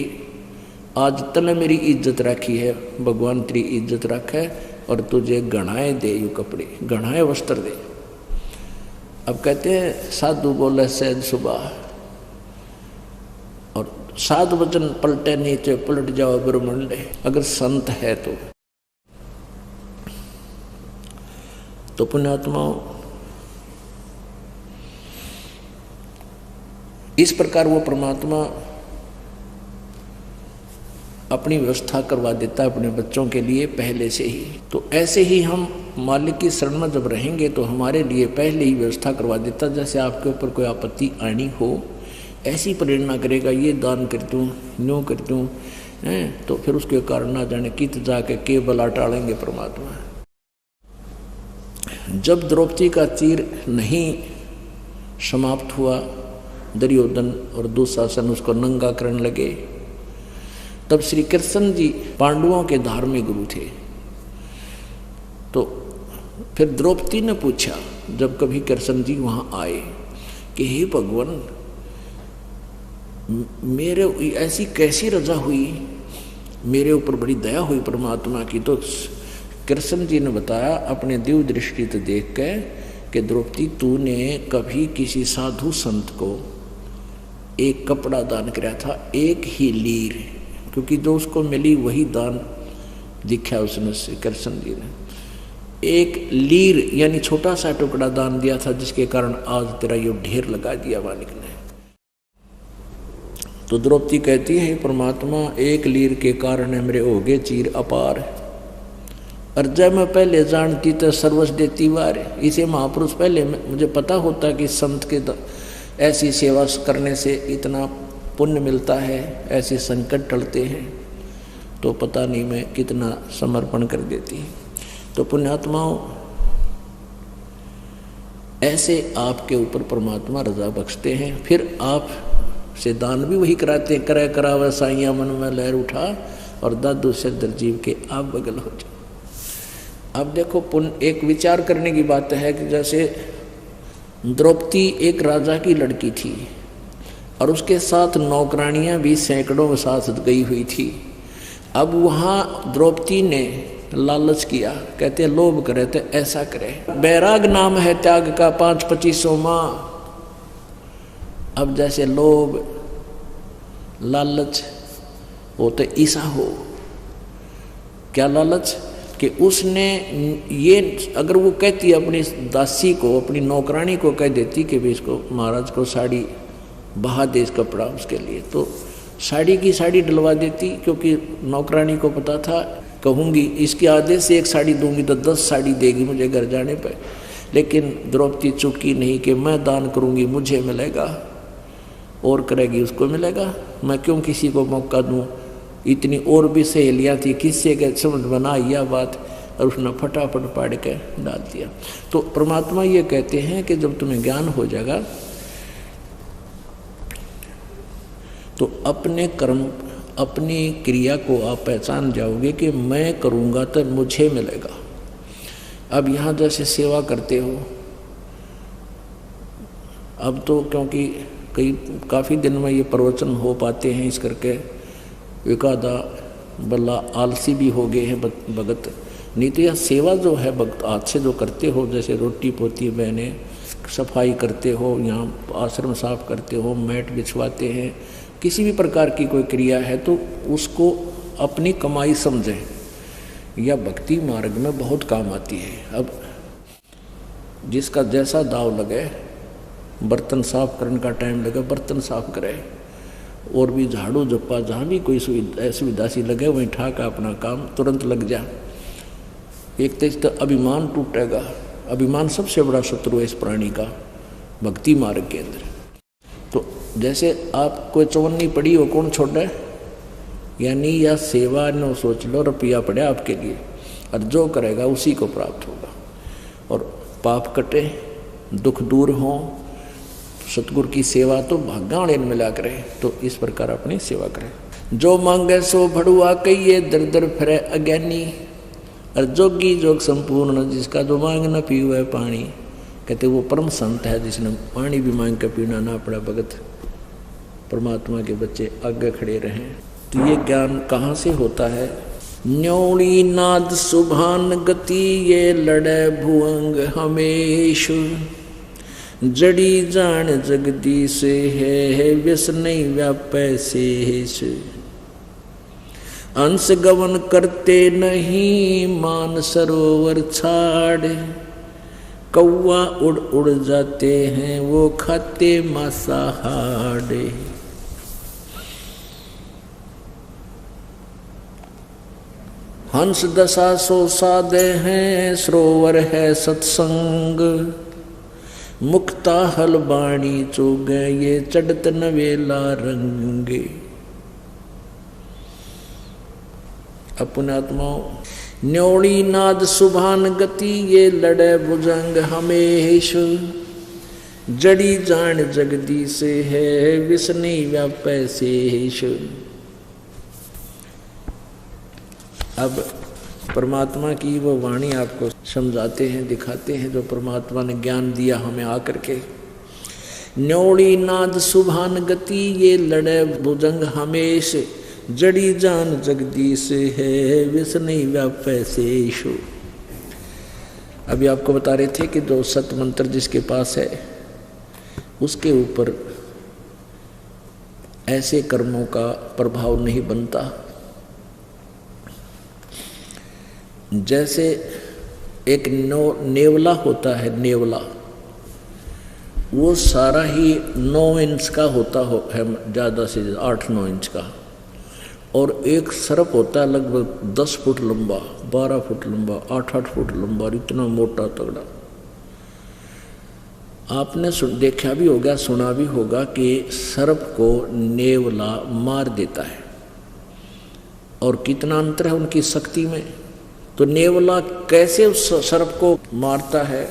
आज तने मेरी इज्जत रखी है, भगवान तेरी इज्जत रखे और तुझे गहनाए दे, यू कपड़े गहनाए वस्त्र दे। अब कहते हैं साधु बोले सहज सुबह और साधु वचन पलटे नीचे पलट जाओ ब्रह्मंड। अगर संत है तो पुण्यात्माओं इस प्रकार वो परमात्मा अपनी व्यवस्था करवा देता है अपने बच्चों के लिए पहले से ही। तो ऐसे ही हम मालिक की शरण में जब रहेंगे तो हमारे लिए पहले ही व्यवस्था करवा देता। जैसे आपके ऊपर कोई आपत्ति आनी हो, ऐसी प्रेरणा करेगा, ये दान कर दूँ, न्यों कर दूँ, तो फिर उसके कारण ना जाने कित जाके के बला टालेंगे परमात्मा। जब द्रौपदी का तीर नहीं समाप्त हुआ, दुर्योधन और दुशासन उसको नंगा करने लगे, तब श्री कृष्ण जी पांडवों के धार्मिक गुरु थे। तो फिर द्रौपदी ने पूछा जब कभी कृष्ण जी वहां आए कि हे भगवान, मेरे ऐसी कैसी रजा हुई, मेरे ऊपर बड़ी दया हुई परमात्मा की। तो कृष्ण जी ने बताया अपने दिव्य दृष्टि से देख के कि द्रौपदी तूने कभी किसी साधु संत को एक कपड़ा दान किया था, एक ही लीर, क्योंकि जो उसको मिली वही दान दिखा उसने से कृष्ण जी ने एक लीर यानी छोटा सा टुकड़ा दान दिया था, जिसके कारण आज तेरा ये ढेर लगा दिया मालिक ने। तो द्रौपदी कहती है परमात्मा एक लीर के कारण मेरे हो गए चीर अपार, और जब मैं पहले जानती तो सर्वस्व देती वार। इसे महापुरुष पहले मुझे पता होता कि संत के ऐसी सेवा करने से इतना पुण्य मिलता है, ऐसे संकट टलते हैं, तो पता नहीं मैं कितना समर्पण कर देती। तो पुण्यात्माओं ऐसे आपके ऊपर परमात्मा रजा बख्शते हैं। फिर आप से दान भी वही कराते हैं, करे करावे साइया मन में लहर उठा और दादू से दरजीव के आप बगल हो जाओ। अब देखो पुण्य एक विचार करने की बात है कि जैसे द्रौपदी एक राजा की लड़की थी और उसके साथ नौकरानियां भी सैकड़ों में साथ गई हुई थी। अब वहाँ द्रौपदी ने लालच किया, कहते लोभ करे तो ऐसा करे, बैराग नाम है त्याग का 5-25 माँ। अब जैसे लोभ लालच हो तो ऐसा हो, क्या लालच कि उसने ये अगर वो कहती अपनी दासी को, अपनी नौकरानी को कह देती कि भी इसको महाराज को साड़ी बहा दे इस कपड़ा उसके लिए, तो साड़ी की साड़ी डलवा देती, क्योंकि नौकरानी को पता था कहूँगी इसके आदेश से एक साड़ी दूंगी तो 10 साड़ी देगी मुझे घर जाने पर। लेकिन द्रौपदी चुकी नहीं कि मैं दान करूँगी मुझे मिलेगा, और करेगी उसको मिलेगा, मैं क्यों किसी को मौका दूँ। इतनी और भी सहेलियाँ थी, किससे के समझ बना यह बात, और उसने फटाफट पाड़ के डाल दिया। तो परमात्मा ये कहते हैं कि जब तुम्हें ज्ञान हो जाएगा तो अपने कर्म, अपनी क्रिया को आप पहचान जाओगे कि मैं करूँगा तो मुझे मिलेगा। अब यहाँ जैसे सेवा करते हो, अब तो क्योंकि काफ़ी दिन में ये प्रवचन हो पाते हैं, इस करके एकादा बल्ला आलसी भी हो गए हैं भगत। नहीं तो यह सेवा जो है भक्त हाथ से जो करते हो, जैसे रोटी पोती बहने, सफाई करते हो, यहाँ आश्रम साफ करते हो, मैट बिछवाते हैं, किसी भी प्रकार की कोई क्रिया है तो उसको अपनी कमाई समझें, या भक्ति मार्ग में बहुत काम आती है। अब जिसका जैसा दाव लगे, बर्तन साफ करने का टाइम लगे बर्तन साफ करे, और भी झाड़ू झप्पा जहाँ भी कोई सुविधा सी लगे वहीं ठाका अपना काम तुरंत लग जा। एक तेज तो अभिमान टूटेगा। अभिमान सबसे बड़ा शत्रु है इस प्राणी का भक्ति मार्ग के अंदर। तो जैसे आप कोई चवन्नी पड़ी हो कौन छोड़े, यानी या सेवा न सोच लो, रुपया पड़े आपके लिए, और जो करेगा उसी को प्राप्त होगा। और पाप कटे, दुख दूर हो, सतगुरु की सेवा तो भाग्याण मिला करे। तो इस प्रकार अपनी सेवा करें। जो मांगे सो भड़ुआ कहिए, दर दर फिरे अज्ञानी, और जोगी जोग संपूर्ण, जिसका जो मांग न पीवे पानी। कहते वो परम संत है जिसने पानी भी मांग के पीना ना पड़ा। भगत परमात्मा के बच्चे आगे खड़े रहें। तो ये ज्ञान कहाँ से होता है? न्योड़ी नाद सुभान गति, ये लड़े भुअंग हमेश, जड़ी जान जगदीश है, व्यस नहीं व्यापै शेष। अंश गवन करते नहीं, मान सरोवर छाड़, कौवा उड़ उड़ जाते हैं, वो खाते मांसाहार। हंस दशा सो साधे हैं, सरोवर है सत्संग, मुक्ता हल बाणी चोगे, ये चढ़त नवेला रंगे। अपने आत्माओं, न्योड़ी नाद सुभान गति, ये लड़े भुजंग हमेश, जड़ी जान जगदीश है, विष्णु व्यापै शेष। अब परमात्मा की वो वाणी आपको समझाते हैं, दिखाते हैं, जो परमात्मा ने ज्ञान दिया हमें आकर के। न्योड़ी नाद सुभान गति, ये लड़े भुजंग हमेश, जड़ी जान जगदीश है, विष्णु व्यापै शेष। अभी आपको बता रहे थे कि जो सत मंत्र जिसके पास है उसके ऊपर ऐसे कर्मों का प्रभाव नहीं बनता। जैसे एक नेवला होता है, नेवला वो सारा ही 9 इंच का होता है, ज़्यादा से ज़्यादा 8-9 इंच का, और एक सर्प होता है लगभग 10 फुट लंबा, 12 फुट लंबा, 8-8 फुट लंबा, और इतना मोटा तगड़ा। आपने देखा भी होगा, सुना भी होगा कि सर्प को नेवला मार देता है, और कितना अंतर है उनकी शक्ति में। तो नेवला कैसे उस सर्प को मारता है,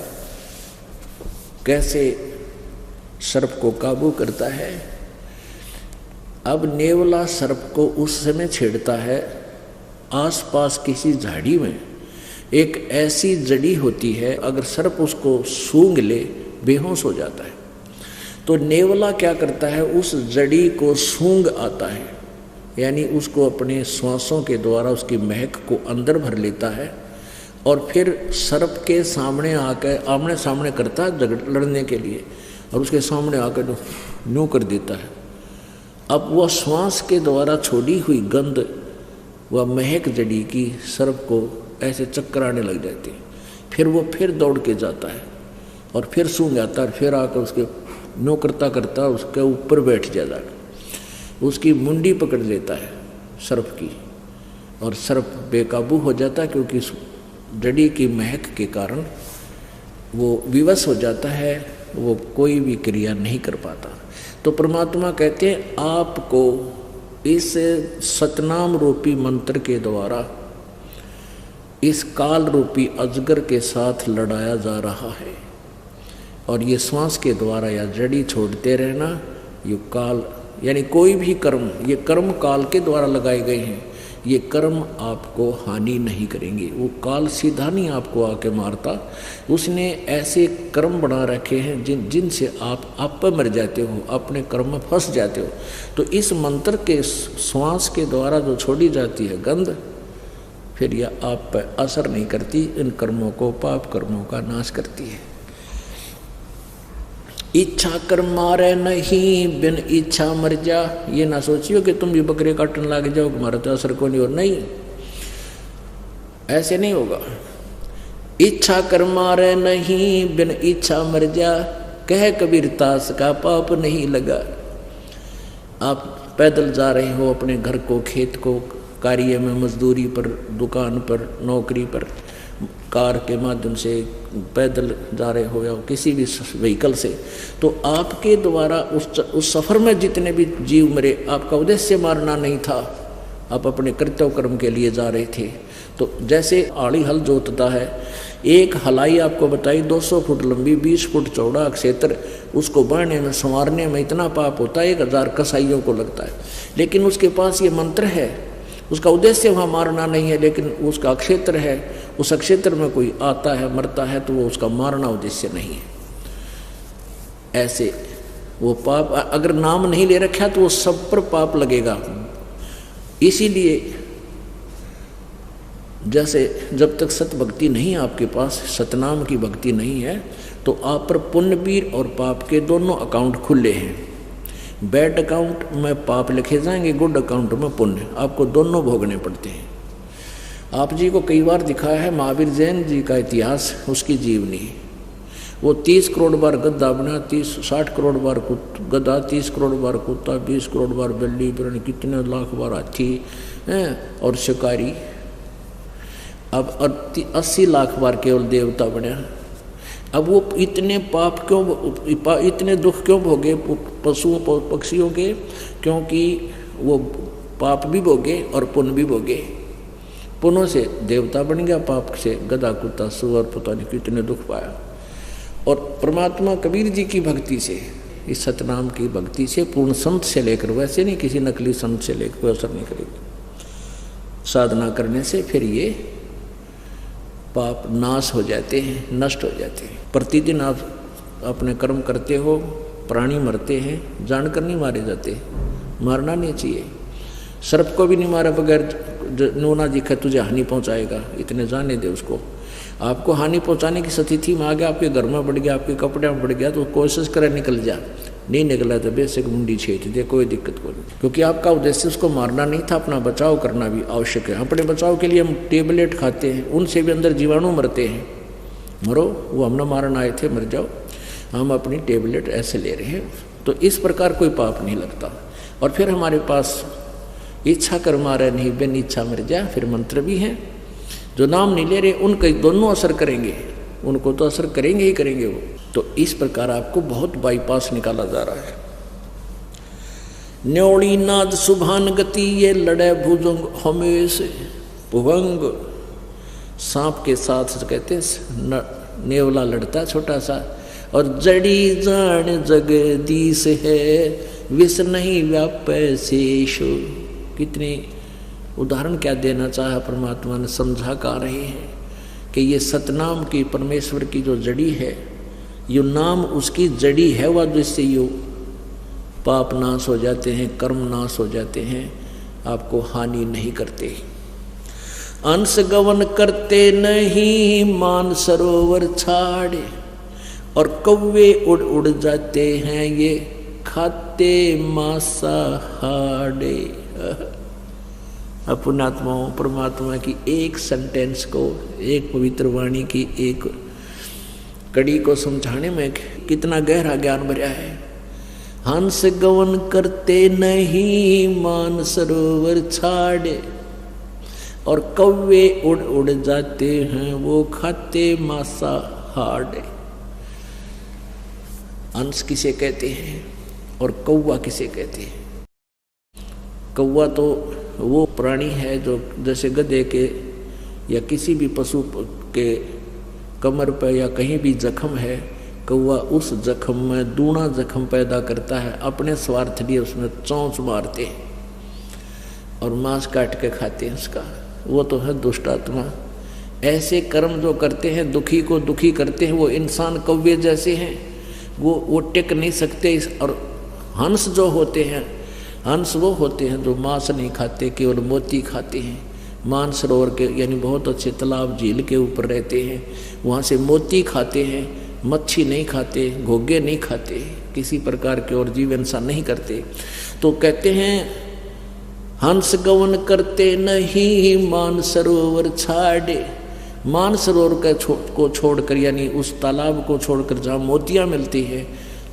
कैसे सर्प को काबू करता है। अब नेवला सर्प को उस समय छेड़ता है, आसपास किसी झाड़ी में एक ऐसी जड़ी होती है, अगर सर्प उसको सूंघ ले बेहोश हो जाता है। तो नेवला क्या करता है, उस जड़ी को सूंघ आता है, यानी उसको अपने श्वासों के द्वारा उसकी महक को अंदर भर लेता है, और फिर सर्प के सामने आकर आमने सामने करता है लड़ने के लिए, और उसके सामने आकर न्यू कर देता है। अब वह श्वास के द्वारा छोड़ी हुई गंध, वह महक जड़ी की सर्प को ऐसे चक्कराने लग जाती है। फिर वो फिर दौड़ के जाता है और फिर सूंघ आता है, फिर आकर उसके न्यू करता करता उसके ऊपर बैठ जाता है, उसकी मुंडी पकड़ लेता है सर्प की, और सर्प बेकाबू हो जाता है, क्योंकि जड़ी की महक के कारण वो विवश हो जाता है, वो कोई भी क्रिया नहीं कर पाता। तो परमात्मा कहते हैं आपको इस सतनाम रूपी मंत्र के द्वारा इस काल रूपी अजगर के साथ लड़ाया जा रहा है, और ये श्वास के द्वारा या जड़ी छोड़ते रहना, ये काल यानी कोई भी कर्म, ये कर्म काल के द्वारा लगाए गए हैं, ये कर्म आपको हानि नहीं करेंगे। वो काल सीधा नहीं आपको आके मारता, उसने ऐसे कर्म बना रखे हैं जिनसे आप पर मर जाते हो, अपने कर्म में फंस जाते हो। तो इस मंत्र के श्वास के द्वारा जो छोड़ी जाती है गंध, फिर यह आप पर असर नहीं करती, इन कर्मों को, पाप कर्मों का नाश करती है। इच्छा कर मारे नहीं बिन इच्छा मर जा। ये ना सोचियो कि तुम भी बकरे काटने लग जाओ, तुम्हारा तो असर को नहीं हो, नहीं, ऐसे नहीं होगा। इच्छा कर मारे नहीं बिन इच्छा मर जा, कह कबीर तास का पाप नहीं लगा। आप पैदल जा रहे हो अपने घर को, खेत को, कार्य में, मजदूरी पर, दुकान पर, नौकरी पर, कार के माध्यम से पैदल जा रहे हो या किसी भी व्हीकल से, तो आपके द्वारा उस सफ़र में जितने भी जीव मरे, आपका उद्देश्य मारना नहीं था, आप अपने कर्तव्य कर्म के लिए जा रहे थे। तो जैसे आड़ी हल जोतता है, एक हलाई आपको बताई 200 फुट लंबी 20 फुट चौड़ा क्षेत्र, उसको बांधने में संवारने में इतना पाप होता है 1000 कसाईयों को लगता है। लेकिन उसके पास ये मंत्र है, उसका उद्देश्य वहाँ मारना नहीं है, लेकिन उसका क्षेत्र है, उस क्षेत्र में कोई आता है मरता है तो वो उसका मारना उद्देश्य नहीं है। ऐसे वो पाप अगर नाम नहीं ले रखा तो वो सब पर पाप लगेगा। इसीलिए जैसे जब तक सत भक्ति नहीं आपके पास, सतनाम की भक्ति नहीं है, तो आप पर पुण्य भी और पाप के दोनों अकाउंट खुले हैं। बैड अकाउंट में पाप लिखे जाएंगे, गुड अकाउंट में पुण्य, आपको दोनों भोगने पड़ते हैं। आप जी को कई बार दिखाया है महावीर जैन जी का इतिहास, उसकी जीवनी। वो 30 करोड़ बार गद्दा बना, 60 करोड़ बार गद्दा, 30 करोड़ बार कुत्ता, 20 करोड़ बार बिल्ली, पता कितने लाख बार हाथी और शिकारी, अब 80 लाख बार केवल देवता बना। अब वो इतने पाप क्यों, इतने दुख क्यों भोगे पशुओं पक्षियों के? क्योंकि वो पाप भी भोगे और पुण्य भी भोगे। पुण्यों से देवता बन गया, पाप से गधा कुत्ता सुअर, पता नहीं कितने दुख पाया। और परमात्मा कबीर जी की भक्ति से, इस सतनाम की भक्ति से, पूर्ण संत से लेकर, वैसे नहीं किसी नकली संत से लेकर कोई असर नहीं करेगी। साधना करने से फिर ये पाप नाश हो जाते हैं, नष्ट हो जाते हैं। प्रतिदिन आप अपने कर्म करते हो, प्राणी मरते हैं, जानकर नहीं मारे जाते, मारना नहीं चाहिए। सर्प को भी नहीं मारा बगैर नोना दिखे तुझे हानि पहुंचाएगा, इतने जाने दे उसको। आपको हानि पहुंचाने की स्थिति में आ गया, आपके घर में बढ़ गया, आपके कपड़े में बढ़ गया, तो कोशिश करे निकल जा, नहीं निकला तो बेशक मुंडी छेद दे, कोई दिक्कत को नहीं। क्योंकि आपका उद्देश्य उसको मारना नहीं था, अपना बचाव करना भी आवश्यक है। अपने बचाव के लिए हम टेबलेट खाते हैं, उनसे भी अंदर जीवाणु मरते हैं। मरो, वो हमने मारना आए थे, मर जाओ, हम अपनी टेबलेट ऐसे ले रहे हैं। तो इस प्रकार कोई पाप नहीं लगता। और फिर हमारे पास इच्छा कर मारे नहीं बिन इच्छा मर जा, फिर मंत्र भी हैं। जो नाम नहीं ले रहे उनके दोनों असर करेंगे, उनको तो असर करेंगे ही करेंगे वो। तो इस प्रकार आपको बहुत बाईपास निकाला जा रहा है। न्योड़ी नाद सुभान गति ये लड़े भुजंग हमेश भुवंग। सांप के साथ कहते हैं नेवला लड़ता छोटा सा, और जड़ी जान जगदीश है विष नहीं व्यापे शेषो। कितने उदाहरण क्या देना चाहा परमात्मा ने, समझा का रहे हैं कि ये सतनाम की परमेश्वर की जो जड़ी है, यो नाम उसकी जड़ी है, वह जिससे यो पाप नाश हो जाते हैं, कर्म नाश हो जाते हैं, आपको हानि नहीं करते। अंश गवन करते नहीं मान सरोवर छाड़े, और कौवे उड़ उड़ जाते हैं ये खाते मांसाहारे। पुण्यात्माओं, परमात्मा की एक सेंटेंस को, एक पवित्र वाणी की एक कड़ी को समझाने में कितना गहरा ज्ञान भरा है। हंस गवन करते नहीं मान सरोवर छाड़े, और कौवे उड़ उड़ जाते हैं वो खाते मांसाहारे। हंस किसे कहते हैं और कौवा किसे कहते हैं? कौवा तो वो प्राणी है जो जैसे गधे के या किसी भी पशु के कमर पर या कहीं भी जख्म है, कौवा उस जख्म में दूना जख्म पैदा करता है, अपने स्वार्थ लिए उसमें चोंच मारते हैं और मांस काट के खाते हैं उसका। वो तो है दुष्ट आत्मा। ऐसे कर्म जो करते हैं, दुखी को दुखी करते हैं, वो इंसान कौवे जैसे हैं, वो टिक नहीं सकते। और हंस जो होते हैं, हंस वो होते हैं जो मांस नहीं खाते, केवल मोती खाते हैं। मानसरोवर के यानी बहुत अच्छे तालाब झील के ऊपर रहते हैं, वहाँ से मोती खाते हैं, मच्छी नहीं खाते, घोगे नहीं खाते, किसी प्रकार के और जीव हिंसा नहीं करते। तो कहते हैं हंस गवन करते नहीं मान सरोवर छाड़े। मान सरोवर को छोड़कर, यानी उस तालाब को छोड़कर जहाँ मोतियाँ मिलती है,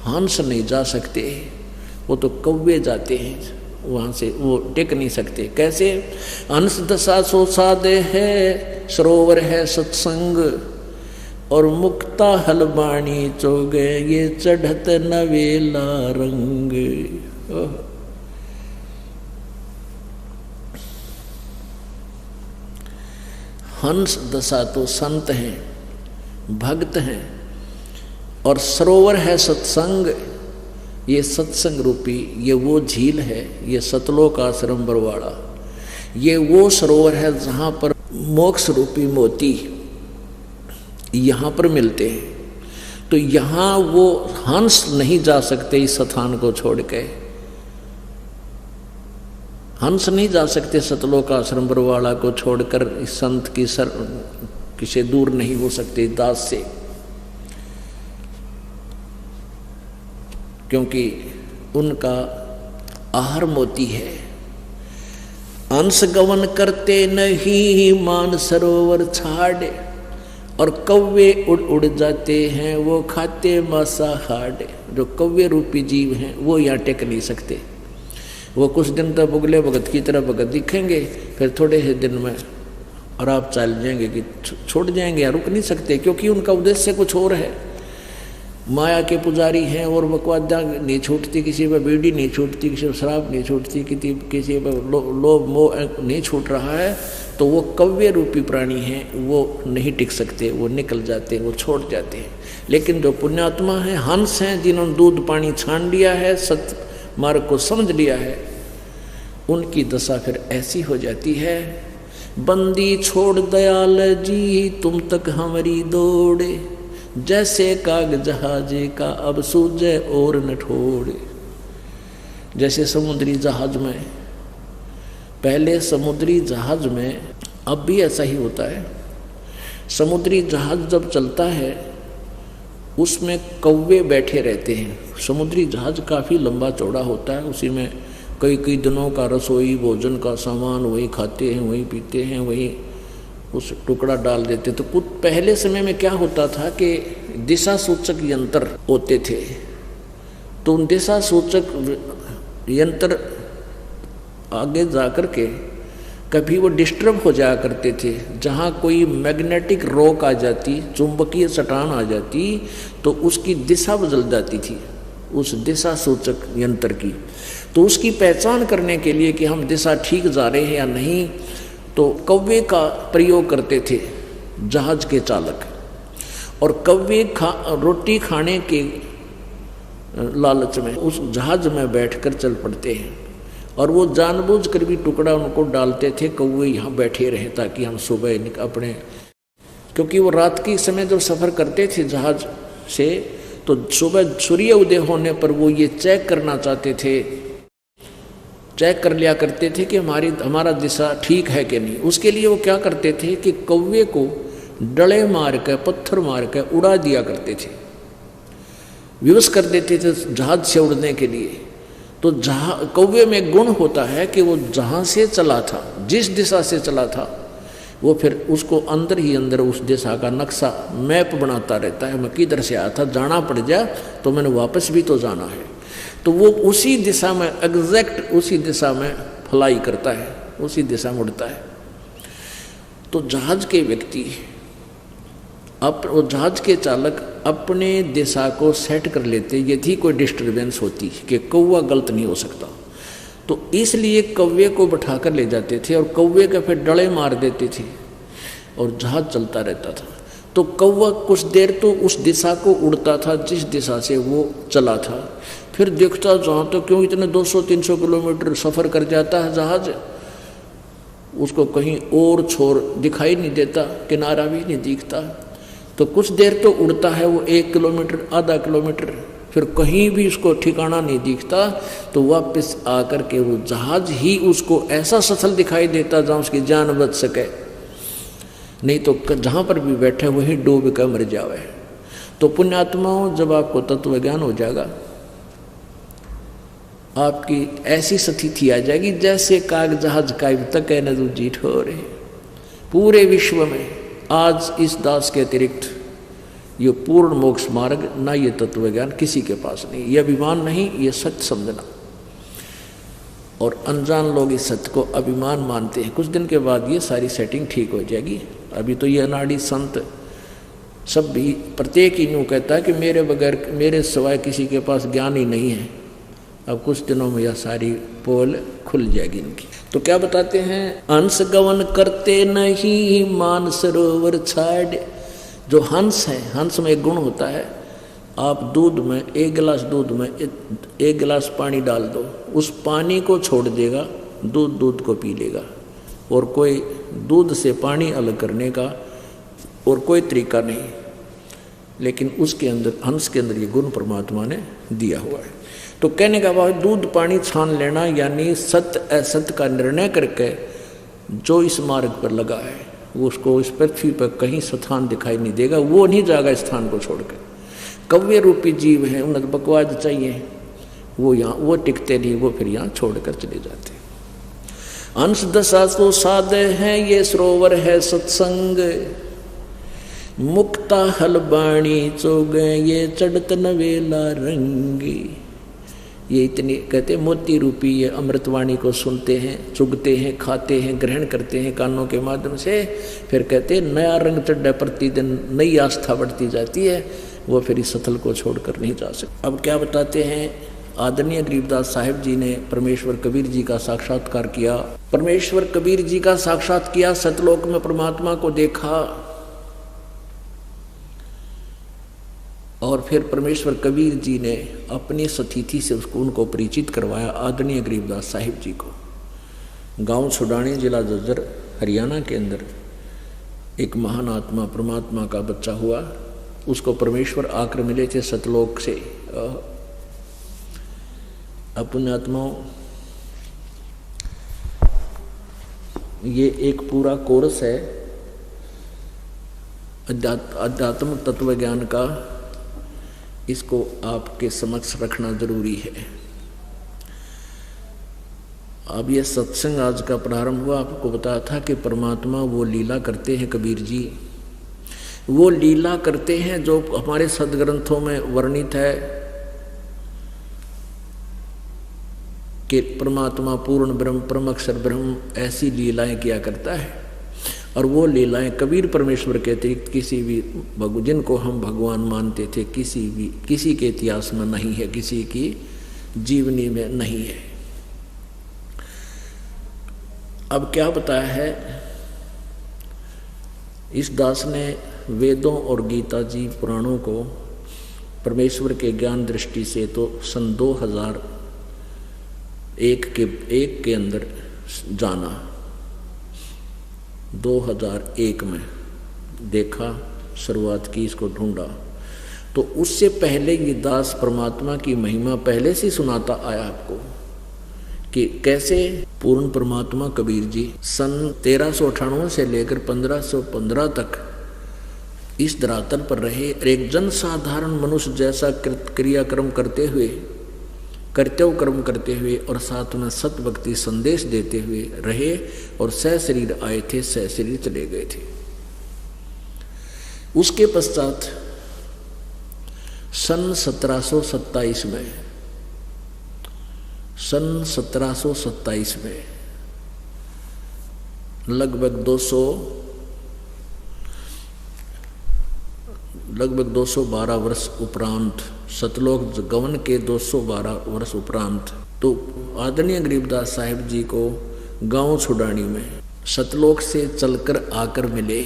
हंस नहीं जा सकते, वो तो कौवे जाते हैं वहाँ से, वो टिक नहीं सकते। कैसे? हंस दशा सो सादे है, सरोवर है सत्संग, और मुक्ता हलबाणी चोगे, ये चढ़त नवेला रंग। हंस दशा तो संत हैं, भक्त हैं, और सरोवर है सत्संग। ये सत्संग रूपी, ये वो झील है, ये सतलोक आश्रम बरवाड़ा, ये वो सरोवर है जहाँ पर मोक्ष रूपी मोती यहाँ पर मिलते हैं। तो यहाँ वो हंस नहीं जा सकते इस स्थान को छोड़ के, हंस नहीं जा सकते सतलोक आश्रम बरवाड़ा को छोड़कर, इस संत की किसे दूर नहीं हो सकते दास से, क्योंकि उनका आहार मोती है। अंश गवन करते नहीं मान सरोवर छाड़े, और कौवे उड़ उड़ जाते हैं वो खाते मांसाहार। जो कौवे रूपी जीव हैं वो यहाँ टेक नहीं सकते, वो कुछ दिन तक बुगले भगत की तरह भगत दिखेंगे, फिर थोड़े ही दिन में और आप चल जाएंगे कि छोड़ जाएंगे, या रुक नहीं सकते, क्योंकि उनका उद्देश्य कुछ और है। माया के पुजारी हैं और बकवादा नहीं छूटती, किसी पर बीड़ी नहीं छूटती, किसी पर शराब नहीं छूटती, किसी पर लोभ मोह नहीं छूट रहा है, तो वो कव्य रूपी प्राणी हैं, वो नहीं टिक सकते, वो निकल जाते, वो छोड़ जाते हैं। लेकिन जो पुण्यात्मा हैं, हंस हैं, जिन्होंने दूध पानी छान लिया है, सत्य मार्ग को समझ लिया है, उनकी दशा फिर ऐसी हो जाती है, बंदी छोड़ दयाल जी तुम तक हमारी दौड़े, जैसे काग जहाजे का अब सूझे और न ठोड़े। जैसे समुद्री जहाज में, पहले समुद्री जहाज में, अब भी ऐसा ही होता है, समुद्री जहाज जब चलता है उसमें कौवे बैठे रहते हैं। समुद्री जहाज काफ़ी लंबा चौड़ा होता है, उसी में कई कई दिनों का रसोई भोजन का सामान वही खाते हैं, वही पीते हैं, वही उस टुकड़ा डाल देते। तो कुछ पहले समय में क्या होता था कि दिशा सूचक यंत्र होते थे, तो उन दिशा सूचक यंत्र आगे जा कर के कभी वो डिस्टर्ब हो जाया करते थे। जहाँ कोई मैग्नेटिक रॉक आ जाती, चुंबकीय चट्टान आ जाती, तो उसकी दिशा बदल जाती थी उस दिशा सूचक यंत्र की। तो उसकी पहचान करने के लिए कि हम दिशा ठीक जा रहे हैं या नहीं, तो कौवे का प्रयोग करते थे जहाज के चालक। और कौवे रोटी खाने के लालच में उस जहाज में बैठकर चल पड़ते हैं, और वो जानबूझकर भी टुकड़ा उनको डालते थे, कौवे यहाँ बैठे रहे ताकि हम सुबह अपने, क्योंकि वो रात के समय जब सफ़र करते थे जहाज से, तो सुबह सूर्य उदय होने पर वो ये चेक करना चाहते थे, चेक कर लिया करते थे कि हमारा दिशा ठीक है कि नहीं। उसके लिए वो क्या करते थे कि कौवे को डले मार कर, पत्थर मार कर उड़ा दिया करते थे, विवश कर देते थे जहाज से उड़ने के लिए। तो कौवे में गुण होता है कि वो जहाँ से चला था, जिस दिशा से चला था, वो फिर उसको अंदर ही अंदर उस दिशा का नक्शा मैप बनाता रहता है। मैं किधर से आया था, जाना पड़ जाए तो मैंने वापस भी तो जाना है, तो वो उसी दिशा में, एग्जैक्ट उसी दिशा में फ्लाई करता है, उसी दिशा में उड़ता है। तो जहाज के व्यक्ति, वो जहाज के चालक अपने दिशा को सेट कर लेते यदि कोई डिस्टर्बेंस होती कि कौवा गलत नहीं हो सकता, तो इसलिए कौवे को बैठा कर ले जाते थे और कौवे के फिर डले मार देते थे और जहाज चलता रहता था। तो कौवा कुछ देर तो उस दिशा को उड़ता था जिस दिशा से वो चला था, फिर देखता जहाँ तो क्यों इतने 200-300 किलोमीटर सफ़र कर जाता है जहाज, उसको कहीं और छोर दिखाई नहीं देता, किनारा भी नहीं दिखता। तो कुछ देर तो उड़ता है वो 1 किलोमीटर, आधा किलोमीटर, फिर कहीं भी उसको ठिकाना नहीं दिखता, तो वापस आकर के वो जहाज ही उसको ऐसा सफल दिखाई देता जहाँ उसकी जान बच सके, नहीं तो जहाँ पर भी बैठे वहीं डूब कर मर जावे। तो पुण्यात्माओं, जब आपको तत्व ज्ञान हो जाएगा, आपकी ऐसी स्थिति आ जाएगी जैसे काग जहाज का तक है न जीठ हो रहे। पूरे विश्व में आज इस दास के अतिरिक्त ये पूर्ण मोक्ष मार्ग ना ये तत्व ज्ञान किसी के पास नहीं। ये अभिमान नहीं, ये सत्य समझना। और अनजान लोग इस सत्य को अभिमान मानते हैं। कुछ दिन के बाद ये सारी सेटिंग ठीक हो जाएगी। अभी तो ये अनाड़ी संत सब भी प्रत्येक ही यूँ कहता है कि मेरे बगैर, मेरे सिवाय किसी के पास ज्ञान ही नहीं है। अब कुछ दिनों में यह सारी पोल खुल जाएगी इनकी। तो क्या बताते हैं, हंस गवन करते नहीं मान सरोवर छाड़। जो हंस है, हंस में एक गुण होता है, आप दूध में, एक गिलास दूध में एक गिलास पानी डाल दो, उस पानी को छोड़ देगा, दूध को पी लेगा। और कोई दूध से पानी अलग करने का और कोई तरीका नहीं। लेकिन उसके अंदर, हंस के अंदर ये गुण परमात्मा ने दिया हुआ है। तो कहने का भाव, दूध पानी छान लेना, यानी सत्य असत्य का निर्णय करके जो इस मार्ग पर लगा है वो उसको इस पृथ्वी पर कहीं स्थान दिखाई नहीं देगा। वो नहीं जाएगा स्थान को छोड़कर। कव्य रूपी जीव है, उन्हें बकवाद चाहिए, वो यहाँ वो टिकते नहीं, वो फिर यहाँ छोड़कर चले जाते। अंश दशा तो साध है ये सरोवर है सत्संग, मुक्ता हलबाणी चोग ये चढ़त नवेला रंगी। ये इतनी कहते मोती रूपी ये अमृतवाणी को सुनते हैं, चुगते हैं, खाते हैं, ग्रहण करते हैं कानों के माध्यम से। फिर कहते नया रंग चढ़ प्रतिदिन, नई आस्था बढ़ती जाती है। वो फिर इस सथल को छोड़कर नहीं जा सकते। अब क्या बताते हैं, आदरणीय गरीबदास साहिब जी ने परमेश्वर कबीर जी का साक्षात्कार किया। परमेश्वर कबीर जी का साक्षात किया, सतलोक में परमात्मा को देखा। और फिर परमेश्वर कबीर जी ने अपनी स्थिति से उसको उनको परिचित करवाया आदरणीय गरीबदास साहिब जी को। गांव छुड़ानी, जिला जज्जर, हरियाणा के अंदर एक महान आत्मा परमात्मा का बच्चा हुआ। उसको परमेश्वर आकर मिले थे सतलोक से। अपने आत्माओं, ये एक पूरा कोर्स है अध्यात्म तत्व ज्ञान का। इसको आपके समक्ष रखना जरूरी है। अब ये सत्संग आज का प्रारंभ हुआ, आपको बताया था कि परमात्मा वो लीला करते हैं, कबीर जी वो लीला करते हैं जो हमारे सदग्रंथों में वर्णित है कि परमात्मा पूर्ण ब्रह्म, परम अक्षर ब्रह्म ऐसी लीलाएं किया करता है। और वो लीलाएं कबीर परमेश्वर के अतिरिक्त किसी भी जिनको हम भगवान मानते थे किसी के इतिहास में नहीं है, किसी की जीवनी में नहीं है। अब क्या बताया है, इस दास ने वेदों और गीता जी पुराणों को परमेश्वर के ज्ञान दृष्टि से तो सन 2001 के अंदर जाना। 2001 में देखा, शुरुआत की, इसको ढूंढा। तो उससे पहले ये दास परमात्मा की महिमा पहले से सुनाता आया आपको कि कैसे पूर्ण परमात्मा कबीर जी सन 1398 से लेकर 1515 तक इस धरातल पर रहे। एक जन साधारण मनुष्य जैसा क्रियाक्रम करते हुए, कर्तव्य कर्म करते हुए और साथ में सत भक्ति संदेश देते हुए रहे। और सशरीर आए थे, सशरीर चले गए थे। उसके पश्चात सन 1727 में लगभग 212 वर्ष उपरांत, सतलोक गवन के 212 वर्ष उपरांत, तो आदरणीय गरीबदास साहिब जी को गांव छुड़ानी में सतलोक से चलकर आकर मिले।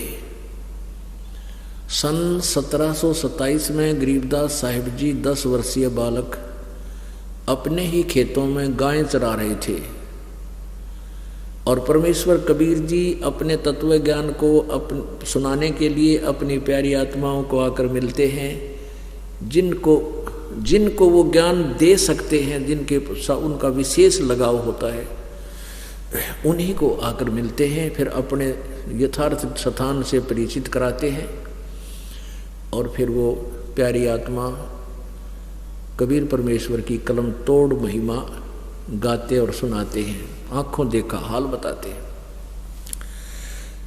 सन 1727 में गरीबदास साहिब जी 10 वर्षीय बालक अपने ही खेतों में गायें चरा रहे थे। और परमेश्वर कबीर जी अपने तत्व ज्ञान को सुनाने के लिए अपनी प्यारी आत्माओं को आकर मिलते हैं, जिनको वो ज्ञान दे सकते हैं, जिनके उनका विशेष लगाव होता है, उन्हीं को आकर मिलते हैं। फिर अपने यथार्थ स्थान से परिचित कराते हैं और फिर वो प्यारी आत्मा कबीर परमेश्वर की कलम तोड़ महिमा गाते और सुनाते हैं, आंखों देखा हाल बताते हैं।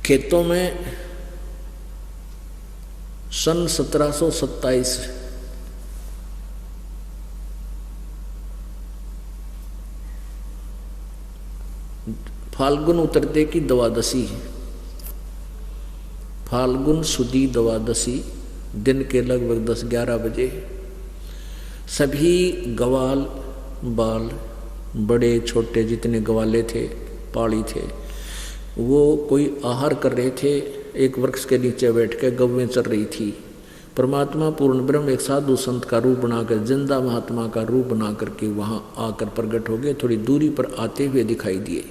खेतों में सन 1727 फाल्गुन उतरते की द्वादशी, फाल्गुन सुदी द्वादशी, दिन के लगभग 10-11 बजे सभी गवाल बाल, बड़े छोटे जितने गवाले थे, पाड़ी थे, वो कोई आहार कर रहे थे। एक वृक्ष के नीचे बैठ के गौवें चल रही थी। परमात्मा पूर्ण ब्रह्म एक साधु संत का रूप बनाकर, जिंदा महात्मा का रूप बना करके वहां आकर प्रकट हो गए, थोड़ी दूरी पर आते हुए दिखाई दिए।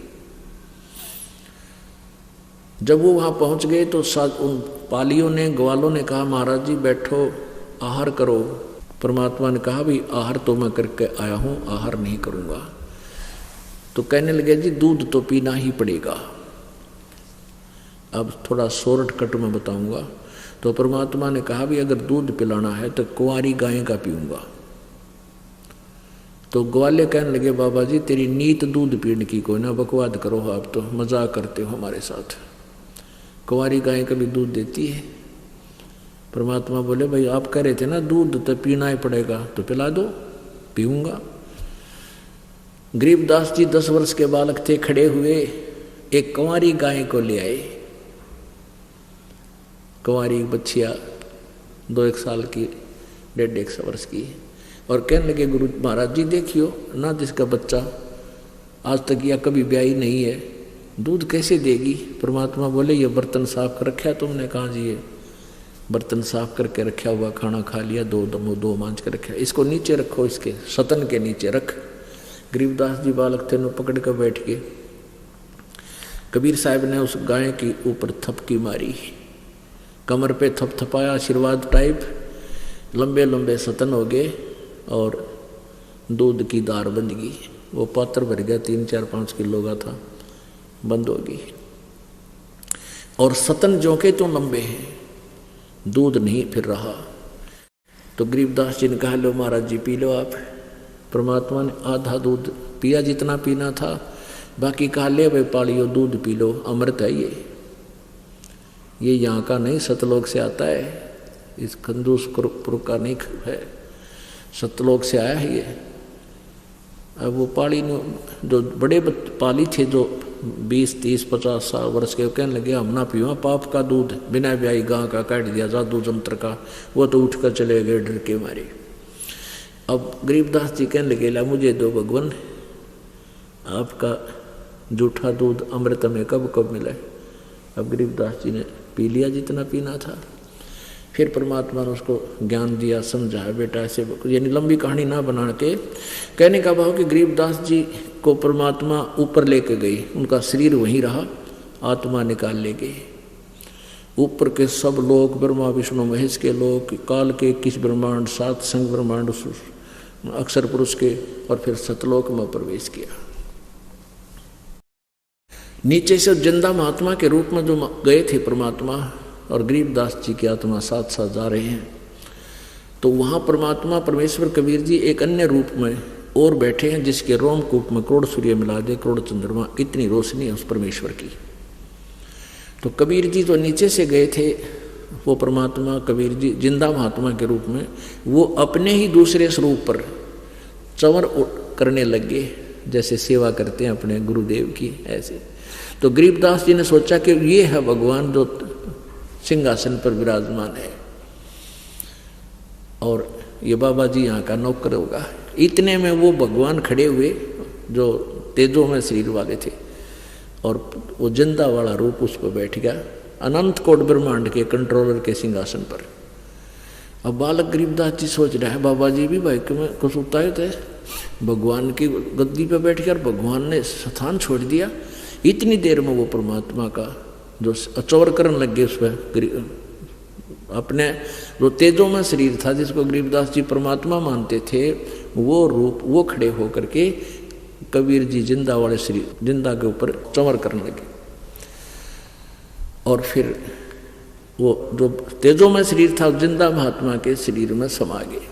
जब वो वहां पहुंच गए तो उन पालियों ने, ग्वालों ने कहा, महाराज जी बैठो, आहार करो। परमात्मा ने कहा, भाई आहार तो मैं करके आया हूं, आहार नहीं करूंगा। तो कहने लगे, जी दूध तो पीना ही पड़ेगा। अब थोड़ा शॉर्टकट में बताऊंगा। तो परमात्मा ने कहा, भी अगर दूध पिलाना है तो कुंवारी गाय का पीऊंगा। तो ग्वाले कहने लगे, बाबा जी तेरी नीत दूध पीने की, कोई ना बकवाद करो, आप तो मजाक करते हो हमारे साथ। कुंवारी गाय कभी दूध देती है? परमात्मा बोले, भाई आप कह रहे थे ना दूध तो पीना ही पड़ेगा, तो पिला दो, पीऊंगा। गरीबदास जी 10 वर्ष के बालक थे, खड़े हुए एक कुंवारी गाय को ले आए। कुंवारी बच्चिया 2-1 साल की, 1.5 वर्ष की, और कहने लगे, गुरु महाराज जी देखियो ना, जिसका बच्चा आज तक या कभी ब्याही नहीं है, दूध कैसे देगी? परमात्मा बोले, ये बर्तन साफ कर रखा तुमने? कहा जी ये बर्तन साफ करके रखा हुआ, खाना खा लिया, दो मांझ कर रखा, इसको नीचे रखो, इसके सतन के नीचे रख। गरीबदास जी बालक थे, पकड़ कर बैठ गए। कबीर साहब ने उस गाय के ऊपर थपकी मारी, कमर पे थपथपाया, आशीर्वाद टाइप, लंबे लंबे सतन हो गए और दूध की दार बंध गई। वो पात्र भर गया, 3-4-5 किलो का था, बंद हो गई। और सतन जो के तो लंबे हैं, दूध नहीं फिर रहा। तो गरीबदास जी ने कहा, लो महाराज जी पी लो आप। परमात्मा ने आधा दूध पिया जितना पीना था, बाकी कहा, ले भाई पालियो दूध पी लो, अमृत है ये यहाँ का नहीं, सतलोक से आता है, इस खंदूसपुर का नहीं है, सतलोक से आया है ये। अब वो पाली ने, जो बड़े पाली थे जो 20-30-50 वर्ष के, कहने लगे, हम ना पीवा पाप का दूध, बिना ब्याही गां का काट दिया जादू जंत्र का। वो तो उठकर चले गए डर के मारे। अब गरीबदास जी कहने लगे, ला मुझे दो भगवान, आपका जूठा दूध अमृत में कब मिला। अब गरीबदास जी ने पी लिया जितना पीना था। फिर परमात्मा ने उसको ज्ञान दिया, समझाया, बेटा ऐसे, यानी लंबी कहानी ना बना के कहने का भाव कि गरीबदास जी को परमात्मा ऊपर लेके गई, उनका शरीर वहीं रहा, आत्मा निकाल ले गई। ऊपर के सब लोग, ब्रह्मा विष्णु महेश के लोग, काल के 21 ब्रह्मांड, 7 संग ब्रह्मांड, अक्षर पुरुष के, और फिर सतलोक में प्रवेश किया। नीचे से जिंदा महात्मा के रूप में जो गए थे परमात्मा, और गरीबदास जी की आत्मा साथ साथ जा रहे हैं। तो वहाँ परमात्मा परमेश्वर कबीर जी एक अन्य रूप में और बैठे हैं, जिसके रोमकूप में करोड़ सूर्य मिला दे, करोड़ चंद्रमा, इतनी रोशनी है उस परमेश्वर की। तो कबीर जी तो नीचे से गए थे, वो परमात्मा कबीर जी जिंदा महात्मा के रूप में, वो अपने ही दूसरे स्वरूप पर चंवर करने लगे, जैसे सेवा करते हैं अपने गुरुदेव की, ऐसे। तो गरीबदास जी ने सोचा कि ये है भगवान जो सिंहासन पर विराजमान है, और ये बाबा जी यहाँ का नौकर होगा। इतने में वो भगवान खड़े हुए जो तेजों में शरीर वाले थे, और वो जिंदा वाला रूप उस पर बैठ गया, अनंत कोट ब्रह्मांड के कंट्रोलर के सिंहासन पर। अब बालक गरीबदास जी सोच रहे हैं, बाबा जी भी भाई में कुछ उतारे थे, भगवान की गद्दी पर बैठ कर भगवान ने स्थान छोड़ दिया। इतनी देर में वो परमात्मा का जो अचौर करने लग गए, उस पर अपने जो तेजों में शरीर था, जिसको गरीबदास जी परमात्मा मानते थे, वो रूप वो खड़े होकर के कबीर जी जिंदा वाले शरीर, जिंदा के ऊपर चंवर करने लगे। और फिर वो जो तेजोमय शरीर था जिंदा महात्मा के शरीर में समा गए।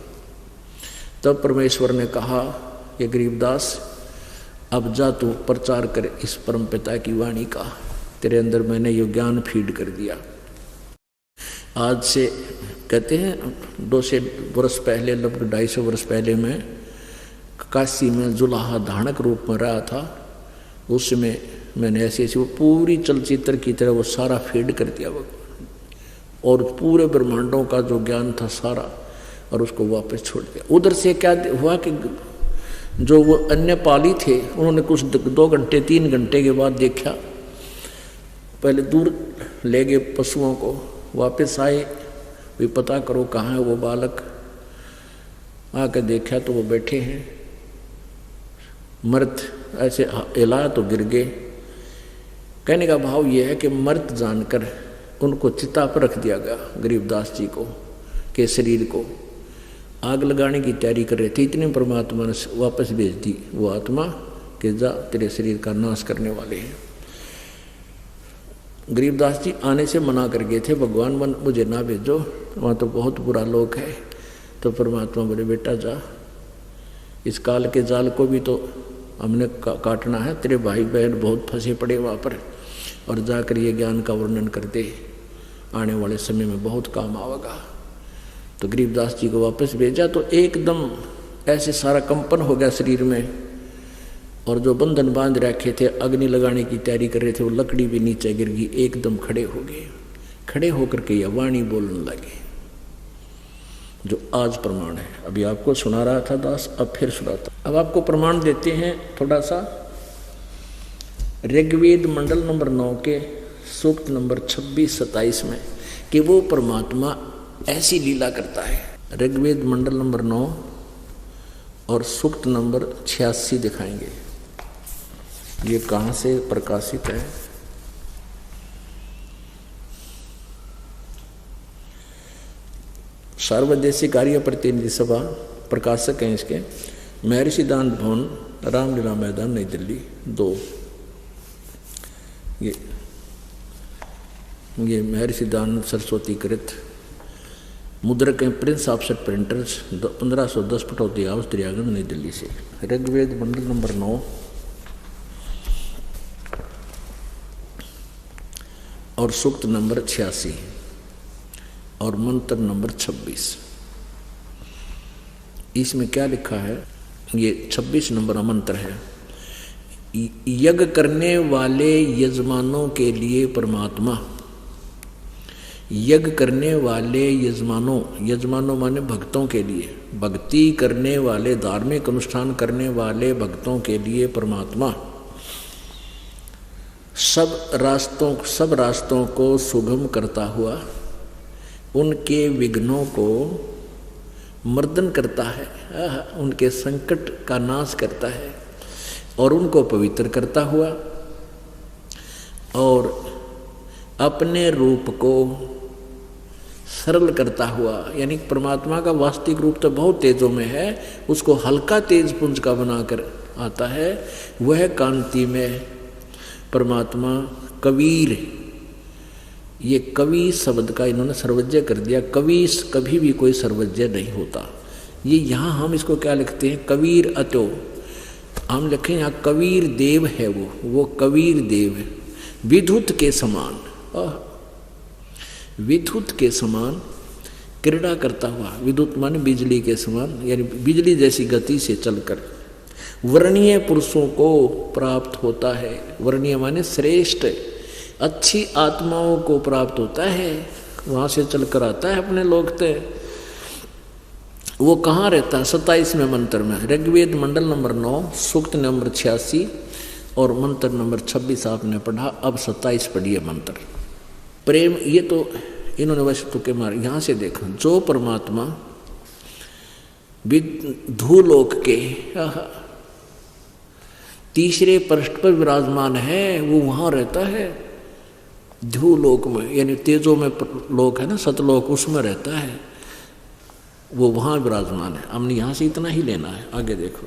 तब परमेश्वर ने कहा, ये गरीबदास अब जा तू प्रचार कर इस परम पिता की वाणी का, तेरे अंदर मैंने ये ज्ञान फीड कर दिया। आज से कहते हैं 200 वर्ष पहले, लगभग 250 वर्ष पहले मैं काशी में जुलाहा धानक रूप में रहा था। उस समय मैंने ऐसी वो पूरी चलचित्र की तरह वो सारा फीड कर दिया और पूरे ब्रह्मांडों का जो ज्ञान था सारा, और उसको वापस छोड़ दिया। उधर से क्या हुआ कि जो वो अन्य पाली थे उन्होंने कुछ 2 घंटे 3 घंटे के बाद देखा, पहले दूर ले गए पशुओं को, वापस आए, भी पता करो कहाँ है वो बालक। आकर देखा तो वो बैठे हैं, मर्द ऐसे हिला तो गिर गए। कहने का भाव ये है कि मर्द जानकर उनको चिता पर रख दिया गया गरीबदास जी को के शरीर को। आग लगाने की तैयारी कर रहे थे, इतने परमात्मा ने वापस भेज दी वो आत्मा कि जा तेरे शरीर का नाश करने वाले हैं। गरीबदास जी आने से मना कर गए थे, भगवान मुझे ना भेजो, वहाँ तो बहुत बुरा लोग है। तो परमात्मा बोले बेटा जा, इस काल के जाल को भी तो हमने काटना है, तेरे भाई बहन बहुत फंसे पड़े वहाँ पर, और जाकर ये ज्ञान का वर्णन कर दे, आने वाले समय में बहुत काम आवेगा। तो गरीबदास जी को वापस भेजा तो एकदम ऐसे सारा कंपन हो गया शरीर में, और जो बंधन बांध रखे थे, अग्नि लगाने की तैयारी कर रहे थे, वो लकड़ी भी नीचे गिर गई, एकदम खड़े हो गए। खड़े होकर के यह वाणी बोलने लगे जो आज प्रमाण है। अभी आपको सुना रहा था दास, अब फिर सुनाता। अब आपको प्रमाण देते हैं थोड़ा सा ऋग्वेद मंडल नंबर 9 के सूक्त नंबर 26-27 में, कि वो परमात्मा ऐसी लीला करता है। ऋग्वेद मंडल नंबर 9 और सूक्त नंबर 86 दिखाएंगे। ये कहाँ से प्रकाशित है? सार्वदेशिक कार्य प्रतिनिधि सभा प्रकाशक हैं इसके, महर्षि सिद्धांत भवन, रामलीला मैदान, नई दिल्ली 2। ये महर्षि सिद्धांत सरस्वती कृत मुद्रक हैं, Prince offset printers, 1510 Pataudi house, Daryaganj, नई दिल्ली से। ऋग्वेद मंडल नंबर 9 और सूक्त नंबर 86 और मंत्र नंबर 26। इसमें क्या लिखा है? ये 26 नंबर मंत्र है। यज्ञ करने वाले यजमानों के लिए परमात्मा, यज्ञ करने वाले यजमानों माने भक्तों के लिए, भक्ति करने वाले, धार्मिक अनुष्ठान करने वाले भक्तों के लिए परमात्मा सब रास्तों को सुगम करता हुआ उनके विघ्नों को मर्दन करता है, उनके संकट का नाश करता है, और उनको पवित्र करता हुआ, और अपने रूप को सरल करता हुआ। यानी परमात्मा का वास्तविक रूप तो बहुत तेजों में है, उसको हल्का तेज पुंज का बनाकर आता है। वह कांति में परमात्मा कबीर, ये कवि शब्द का इन्होंने सर्वज्ञ कर दिया। कवि कभी भी कोई सर्वज्ञ नहीं होता। ये यहाँ हम इसको क्या लिखते हैं? कबीर अतो, हम लिखें यहाँ कबीर देव है, वो कबीर देव है, विद्युत के समान, विद्युत के समान क्रीड़ा करता हुआ। विद्युत माने बिजली के समान, यानी बिजली जैसी गति से चलकर वर्णीय पुरुषों को प्राप्त होता है। वर्णीय माने श्रेष्ठ, अच्छी आत्माओं को प्राप्त होता है, वहाँ से चलकर आता है अपने लोक तक। वो कहाँ रहता है? 27वें मंत्र में, ऋग्वेद मंडल नंबर 9 सूक्त नंबर 86 और मंत्र नंबर 26 आपने पढ़ा। अब 27 पढ़िए मंत्र। प्रेम, ये तो इन्होंने वैसे तुके मार, यहाँ से देखो, जो परमात्मा धूलोक के तीसरे पृष्ठ पर विराजमान है, वो वहाँ रहता है ध्रुवलोक में, यानी तेजों में लोक है ना, सतलोक, उसमें रहता है, वो वहाँ विराजमान है। हमने यहाँ से इतना ही लेना है। आगे देखो,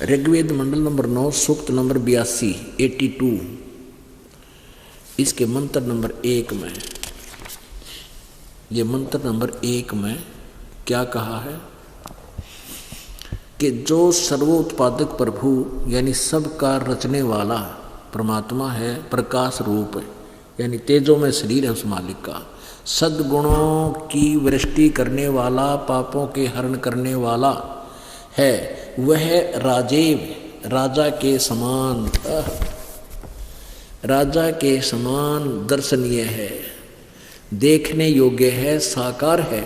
ऋग्वेद मंडल नंबर 9 सूक्त नंबर 82 82। इसके मंत्र नंबर 1 में, ये मंत्र नंबर 1 में क्या कहा है कि जो सर्वोत्पादक प्रभु यानी सबका रचने वाला परमात्मा है, प्रकाश रूप है, यानी तेजों में शरीर है उस मालिक का, सद्गुणों की वृष्टि करने वाला, पापों के हरण करने वाला है, वह राजेव, राजा के समान, राजा के समान दर्शनीय है, देखने योग्य है, साकार है,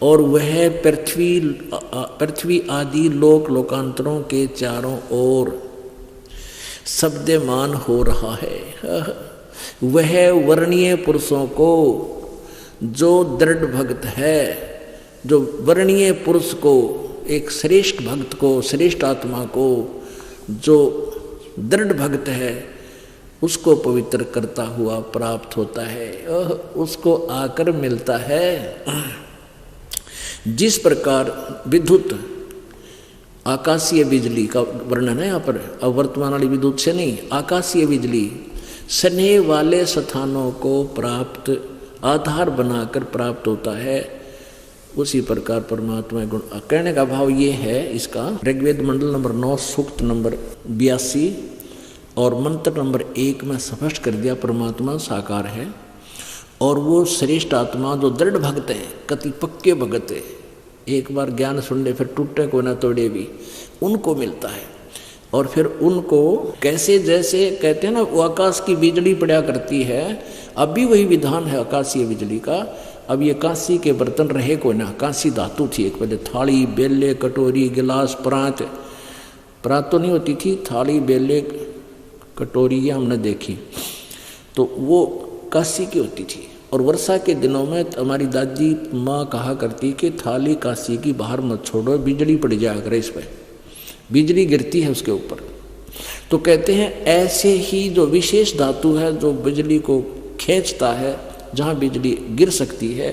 और वह पृथ्वी आदि लोक लोकांतरों के चारों ओर शब्दमान हो रहा है। वह वर्णीय पुरुषों को, जो दृढ़ भक्त है, जो वर्णीय पुरुष को, एक श्रेष्ठ भक्त को, श्रेष्ठ आत्मा को, जो दृढ़ भक्त है, उसको पवित्र करता हुआ प्राप्त होता है, उसको आकर मिलता है। जिस प्रकार विद्युत आकाशीय बिजली का वर्णन है यहाँ पर, अब वर्तमान वाली विद्युत से नहीं, आकाशीय बिजली स्नेह वाले स्थानों को प्राप्त, आधार बनाकर प्राप्त होता है, उसी प्रकार परमात्मा गुण। कहने का भाव ये है इसका, ऋग्वेद मंडल नंबर 9 सूक्त नंबर 82 और मंत्र नंबर 1 में स्पष्ट कर दिया परमात्मा साकार है, और वो श्रेष्ठ आत्मा जो दृढ़ भक्त है, कति पक्के भगत है, एक बार ज्ञान सुन ले फिर टूटे को ना तोड़े भी, उनको मिलता है। और फिर उनको कैसे, जैसे कहते हैं ना वो आकाश की बिजली पड़ा करती है, अब भी वही विधान है आकाशीय बिजली का। अब ये कांसी के बर्तन रहे को ना, कांसी धातु थी एक पहले, थाली बेले कटोरी गिलास प्रांत, प्रांत तो नहीं होती थी, थाली बेले कटोरी ये हमने देखी, तो वो कांसी की होती थी। और वर्षा के दिनों में हमारी दादी माँ कहा करती कि थाली कांसी की बाहर मत छोड़ो, बिजली पड़ जाया करे, इस पर बिजली गिरती है उसके ऊपर। तो कहते हैं ऐसे ही जो विशेष धातु है जो बिजली को खींचता है जहाँ बिजली गिर सकती है,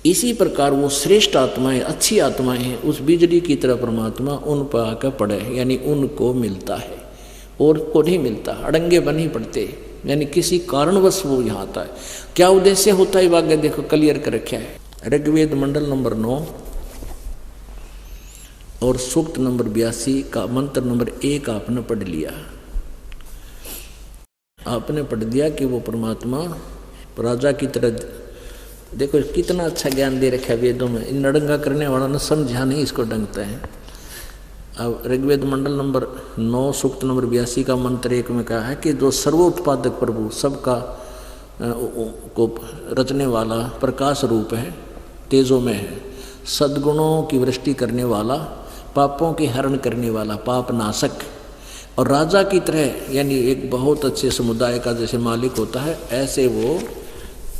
इसी प्रकार वो श्रेष्ठ आत्माएं, अच्छी आत्माएं हैं, उस बिजली की तरह परमात्मा उन पर आकर पड़े, यानी उनको मिलता है, और को नहीं मिलता, अड़ंगे बन ही पड़ते, यानी किसी कारणवश वो यहाँ आता है। क्या उद्देश्य होता है आगे देखो क्लियर कर रखा है। ऋग्वेद मंडल नंबर 9 और सूक्त नंबर 82 का मंत्र नंबर 1 आपने पढ़ लिया, आपने पढ़ दिया कि वो परमात्मा राजा की तरह, देखो कितना अच्छा ज्ञान दे रखा है वेदों में, इन नड़ंगा करने वाला ने समझा नहीं इसको डंगता है। अब ऋग्वेद मंडल नंबर 9 सूक्त नंबर 82 का मंत्र 1 में कहा है कि जो सर्वोत्पादक प्रभु, सबका को रचने वाला प्रकाश रूप है, तेजों में है, सद्गुणों की वृष्टि करने वाला, पापों के हरण करने वाला, पाप नाशक, और राजा की तरह, यानी एक बहुत अच्छे समुदाय का जैसे मालिक होता है, ऐसे वो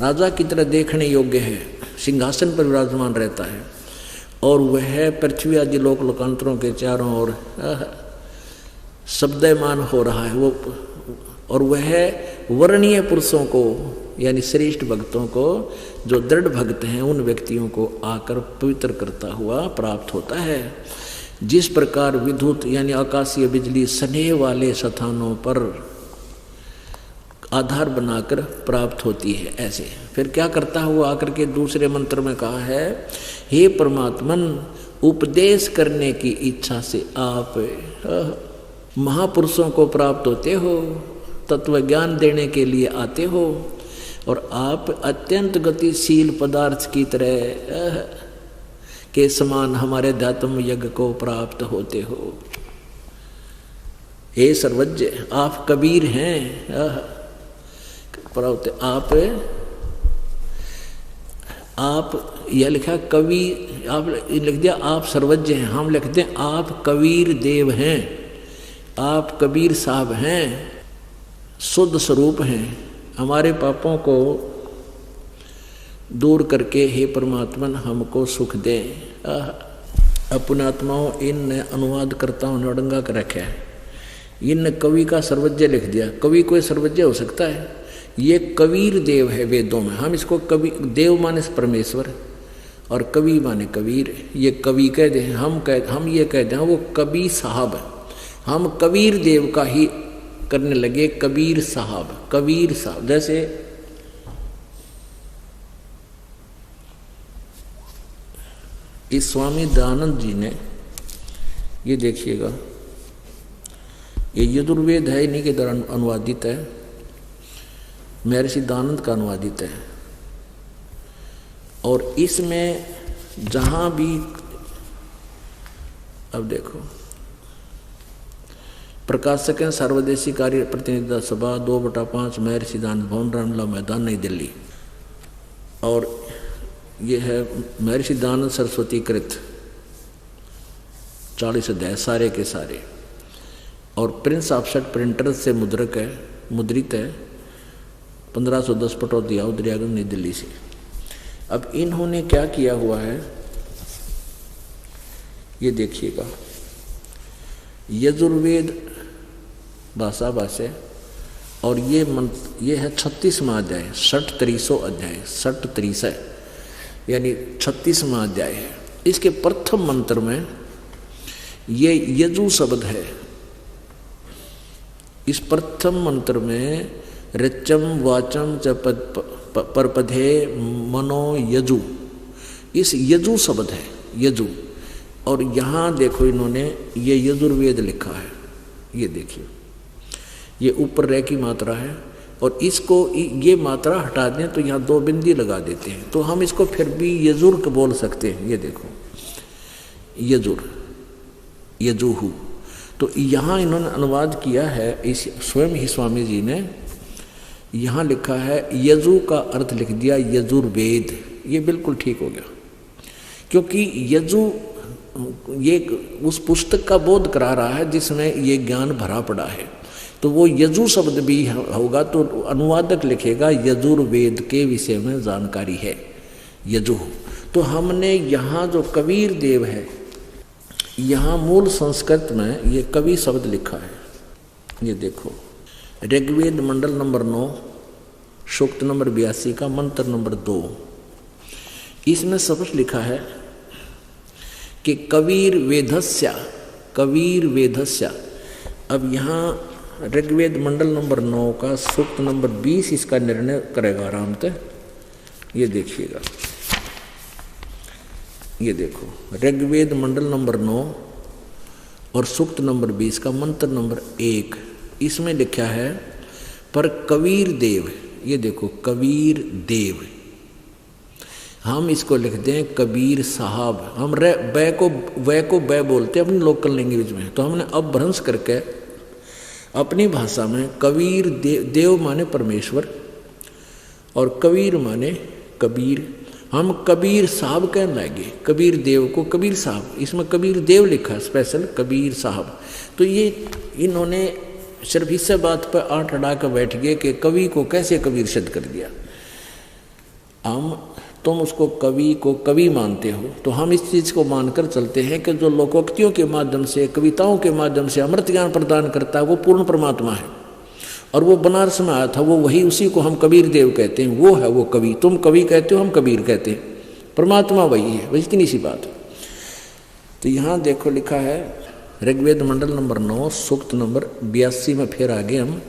राजा की तरह देखने योग्य है, सिंहासन पर विराजमान रहता है, और वह पृथ्वी आदि लोक लोकांतरों के चारों ओर शब्दमान हो रहा है वो, और वह वर्णीय पुरुषों को, यानी श्रेष्ठ भक्तों को, जो दृढ़ भक्त हैं, उन व्यक्तियों को आकर पवित्र करता हुआ प्राप्त होता है। जिस प्रकार विद्युत यानी आकाशीय बिजली स्नेह वाले स्थानों पर आधार बनाकर प्राप्त होती है, ऐसे फिर क्या करता है वो आकर के दूसरे मंत्र में कहा है, हे परमात्मन, उपदेश करने की इच्छा से आप महापुरुषों को प्राप्त होते हो, तत्व ज्ञान देने के लिए आते हो, और आप अत्यंत गतिशील पदार्थ की तरह के समान हमारे अध्यात्म यज्ञ को प्राप्त होते हो। हे सर्वज्ञ, आप कबीर हैं, आप यह लिखा कवि, आप लिख दिया आप सर्वज्ञ हैं, हम लिखते हैं आप कबीर देव हैं, आप कबीर साहब हैं, शुद्ध स्वरूप हैं, हमारे पापों को दूर करके हे परमात्मन हमको सुख दे। अपनात्माओं इन अनुवाद करताओं ने अड़ंगा कर रखा है, इन कवि का सर्वज्ञ लिख दिया। कवि कोई सर्वज्ञ हो सकता है, ये कबीर देव है वेदों में, हम इसको कवि, देव माने परमेश्वर और कवि माने कबीर, ये कवि कह दे, हम ये कह दें वो कवि साहब है, हम कबीर देव का ही करने लगे कबीर साहब। कबीर साहब जैसे इस स्वामी दयानंद जी ने, ये देखिएगा, ये यजुर्वेद है, इन्हीं के द्वारा अनुवादित है, महर्षि दयानंद का अनुवादित है। और इसमें जहाँ भी, अब देखो, प्रकाशक हैं सर्वदेशी कार्य प्रतिनिधि सभा 2/5 महर्षि दयानंद भवन, रामला मैदान, नई दिल्ली। और ये है महर्षि दयानंद सरस्वती कृत 40 अध्याय सारे के सारे। और प्रिंस ऑफसेट प्रिंटर से मुद्रक है, मुद्रित है, 1510 पटौदिया उदरियागंज नई दिल्ली से। अब इन्होंने क्या किया हुआ है ये देखिएगा, यजुर्वेद भाषा भाष्य, और ये है 36वां अध्याय, 63 अध्याय, 63 यानी 36वां अध्याय है। इसके प्रथम मंत्र में ये यजु शब्द है। इस प्रथम मंत्र में ऋचम वाचम च परपधे मनो यजु, इस यजु शब्द है, यजु। और यहाँ देखो इन्होंने ये यजुर्वेद लिखा है, ये देखिए, ये ऊपर रे की मात्रा है, और इसको ये मात्रा हटा दें तो यहाँ 2 बिंदी लगा देते हैं, तो हम इसको फिर भी यजुर बोल सकते हैं। ये देखो यजुर, यजुहु। तो यहाँ इन्होंने अनुवाद किया है, इस स्वयं ही स्वामी जी ने यहाँ लिखा है, यजु का अर्थ लिख दिया यजुर्वेद। ये बिल्कुल ठीक हो गया, क्योंकि यजु ये उस पुस्तक का बोध करा रहा है जिसमें ये ज्ञान भरा पड़ा है। तो वो यजु शब्द भी होगा तो अनुवादक लिखेगा यजुर्वेद के विषय में जानकारी है, यजु। तो हमने यहाँ जो कबीर देव है, यहाँ मूल संस्कृत में ये कवि शब्द लिखा है। ये देखो, ऋग्वेद मंडल नंबर 9 सूक्त नंबर 82 का मंत्र नंबर 2, इसमें स्पष्ट लिखा है कि कबीर वेदस्या, कबीर वेदस्या। अब यहाँ ऋग्वेद मंडल नंबर 9 का सूक्त नंबर 20 इसका निर्णय करेगा आराम से। ये देखिएगा, ये देखो, ऋग्वेद मंडल नंबर 9 और सूक्त नंबर 20 का मंत्र नंबर 1, इसमें लिखा है पर कबीर देव। ये देखो कबीर देव, हम इसको लिख दें कबीर साहब। हम वे को बै बोलते हैं अपनी लोकल लैंग्वेज में, तो हमने अब भ्रंश करके अपनी भाषा में कबीर देव माने परमेश्वर और कबीर माने कबीर, हम कबीर साहब कहने लगे। कबीर देव को कबीर साहब, इसमें कबीर देव लिखा स्पेशल कबीर साहब। तो ये इन्होंने सिर्फ इससे बात पर आंट अड़ा कर बैठ गए कि कवि को कैसे कबीर सिद्ध कर दिया। तुम उसको कवि को कवि मानते हो, तो हम इस चीज़ को मानकर चलते हैं कि जो लोकोक्तियों के माध्यम से, कविताओं के माध्यम से अमृत ज्ञान प्रदान करता है वो पूर्ण परमात्मा है। और वो बनारस में आया था, वो वही, उसी को हम कबीर देव कहते हैं। वो है वो कवि, तुम कवि कहते हो, हम कबीर कहते हैं, परमात्मा वही है, बस इतनी सी बात। तो यहाँ देखो लिखा है ऋग्वेद मंडल नंबर 9 सूक्त नंबर 82 में, फिर आगे हम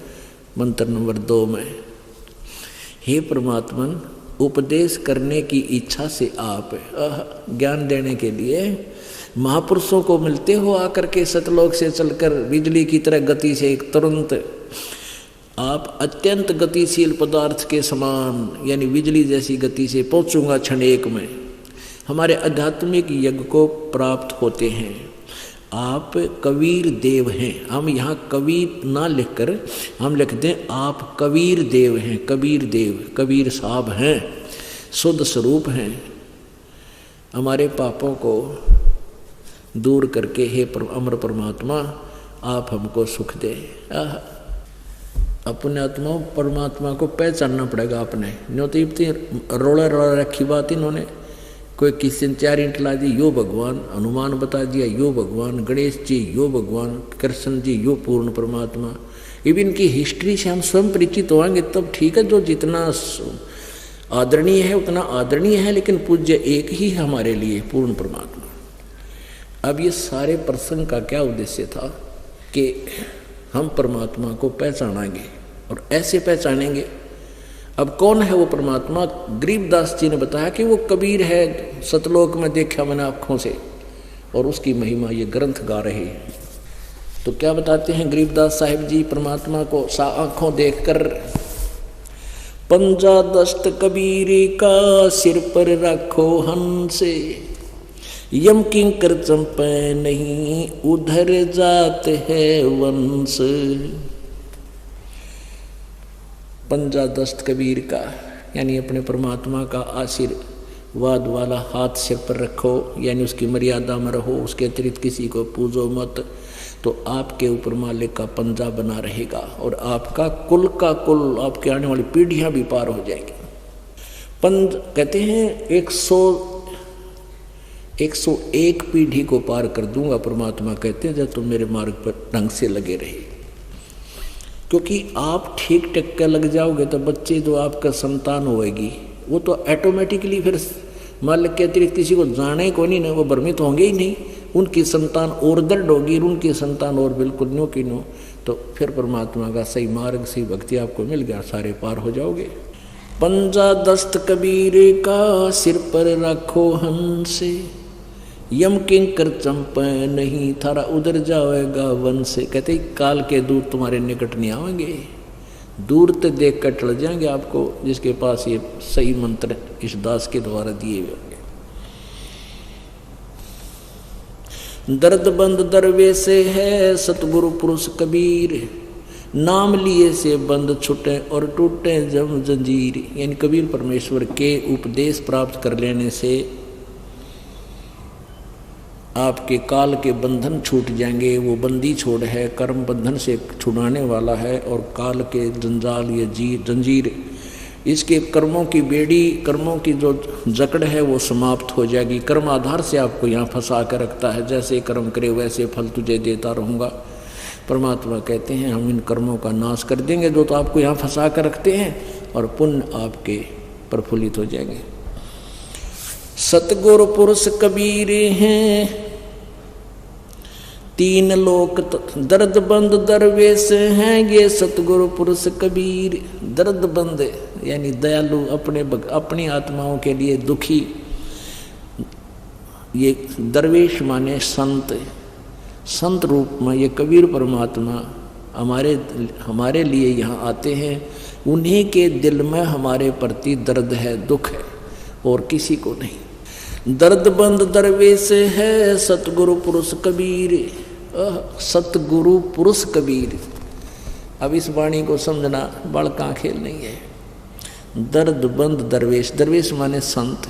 मंत्र नंबर 2 में, हे परमात्मन, उपदेश करने की इच्छा से आप ज्ञान देने के लिए महापुरुषों को मिलते हो आकर के सतलोक से चलकर बिजली की तरह गति से एक तुरंत आप अत्यंत गतिशील पदार्थ के समान यानी बिजली जैसी गति से पहुंचूंगा क्षण एक में, हमारे आध्यात्मिक यज्ञ को प्राप्त होते हैं। आप कबीर देव हैं। हम यहाँ कवि ना लिखकर हम लिख दें आप कबीर देव हैं, कबीर देव, कबीर साहब हैं, शुद्ध स्वरूप हैं। हमारे पापों को दूर करके हे अमर परमात्मा आप हमको सुख दे। अपने आत्मा परमात्मा को पहचानना पड़ेगा आपने। न्यो तो इतनी रोड़ा रोड़ा रखी बात इन्होंने, कोई किसी ने 4 ईंट ला दी, यो भगवान, हनुमान बता दिया यो भगवान, गणेश जी यो भगवान, कृष्ण जी यो पूर्ण परमात्मा। इवन इनकी हिस्ट्री से हम स्वयं परिचित होंगे तब ठीक है। जो जितना आदरणीय है उतना आदरणीय है, लेकिन पूज्य एक ही है हमारे लिए, पूर्ण परमात्मा। अब ये सारे प्रसंग का क्या उद्देश्य था कि हम परमात्मा को पहचानेंगे और ऐसे पहचानेंगे। अब कौन है वो परमात्मा? गरीबदास जी ने बताया कि वो कबीर है, सतलोक में देखा मैंने आँखों से, और उसकी महिमा ये ग्रंथ गा रहे हैं। तो क्या बताते हैं गरीबदास साहिब जी परमात्मा को आँखों देखकर? पंजा दस्त कबीर का सिर पर रखो हंस, यम किंकर चंपे नहीं उधर जात है वंश। पंजा दस्त कबीर का यानी अपने परमात्मा का आशीर्वाद वाला हाथ सिर पर रखो, यानी उसकी मर्यादा में रहो, उसके अतिरिक्त किसी को पूजो मत, तो आपके ऊपर मालिक का पंजा बना रहेगा और आपका कुल का कुल, आपके आने वाली पीढ़ियां भी पार हो जाएगी। कहते हैं 101 पीढ़ी को पार कर दूंगा, परमात्मा कहते हैं, जब तुम मेरे मार्ग पर ढंग से लगे रहे। क्योंकि आप ठीक टक्का लग जाओगे तो बच्चे जो आपका संतान होएगी वो तो ऑटोमेटिकली फिर मालिक के अतिरिक्त किसी को जाने को नहीं ना, वो भ्रमित होंगे ही नहीं, उनकी संतान और दृढ़ होगी, उनकी संतान और बिल्कुल नो की नो, तो फिर परमात्मा का सही मार्ग, सही भक्ति आपको मिल गया, सारे पार हो जाओगे। पंजा दस्त कबीर का सिर पर रखो हंस, यम किंकर चंपे नहीं थारा उधर जाएगा वन से। कहते काल के दूत तुम्हारे निकट नहीं आएंगे, दूर से देख कर टल जाएंगे आपको, जिसके पास ये सही मंत्र इस दास के द्वारा दिए हुए होंगे। दर्द बंद दरवे से है सतगुरु पुरुष कबीर, नाम लिए से बंद छुटे और टूटे जम जंजीर। यानी कबीर परमेश्वर के उपदेश प्राप्त कर लेने से आपके काल के बंधन छूट जाएंगे। वो बंदी छोड़ है, कर्म बंधन से छुड़ाने वाला है, और काल के जंजाल ये जंजीर, इसके कर्मों की बेड़ी, कर्मों की जो जकड़ है वो समाप्त हो जाएगी। कर्म आधार से आपको यहाँ फंसा कर रखता है, जैसे कर्म करे वैसे फल तुझे देता रहूँगा। परमात्मा कहते हैं हम इन कर्मों का नाश कर देंगे जो तो आपको यहाँ फंसा कर रखते हैं, और पुण्य आपके प्रफुल्लित हो जाएंगे। सतगुरु पुरुष कबीर हैं, तीन लोक दर्द बंद दरवेश हैं ये सतगुरु पुरुष कबीर। दर्द बंद यानी दयालु, अपनी आत्माओं के लिए दुखी, ये दरवेश माने संत, संत रूप में ये कबीर परमात्मा हमारे लिए यहाँ आते हैं। उन्हीं के दिल में हमारे प्रति दर्द है, दुख है, और किसी को नहीं। दर्द बंद दरवेश है सतगुरु पुरुष कबीर, सतगुरु पुरुष कबीर। अब इस वाणी को समझना बड़का खेल नहीं है। दर्द बंद दरवेश, दरवेश माने संत,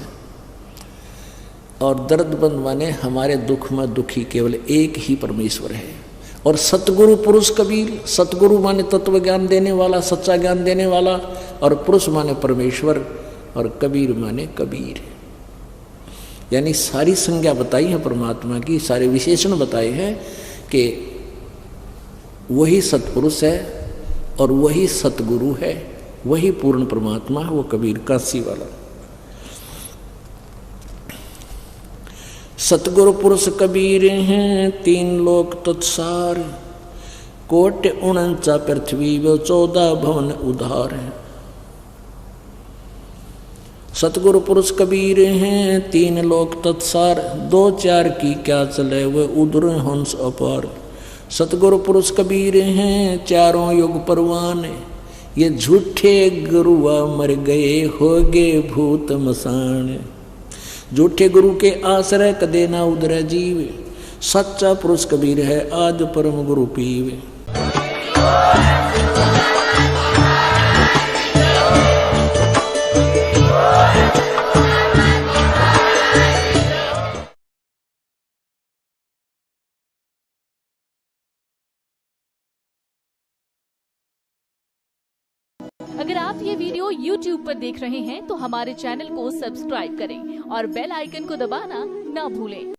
और दर्द बंद माने हमारे दुख में दुखी केवल एक ही परमेश्वर है। और सतगुरु पुरुष कबीर, सतगुरु माने तत्व ज्ञान देने वाला, सच्चा ज्ञान देने वाला, और पुरुष माने परमेश्वर, और कबीर माने कबीर। यानी सारी संज्ञा बताई है परमात्मा की, सारे विशेषण बताए हैं कि वही सतपुरुष है और वही सतगुरु है, वही पूर्ण परमात्मा है, वो कबीर काशी वाला। सतगुरु पुरुष कबीर हैं, तीन लोक तत्सार, कोटि 49 पृथ्वी व 14 भवन उधार है। सतगुरु पुरुष कबीर हैं, तीन लोक तत्सार, 2 4 की क्या चले वे उधर हंस अपार। सतगुरु पुरुष कबीर हैं, चारों युग परवान, ये झूठे गुरुआ मर गए होगे भूत मसान। झूठे गुरु के आश्रय कदे ना उधर जीव, सच्चा पुरुष कबीर है आज परम गुरु पीव। अगर आप ये वीडियो YouTube पर देख रहे हैं तो हमारे चैनल को सब्सक्राइब करें और बेल आइकन को दबाना ना भूलें।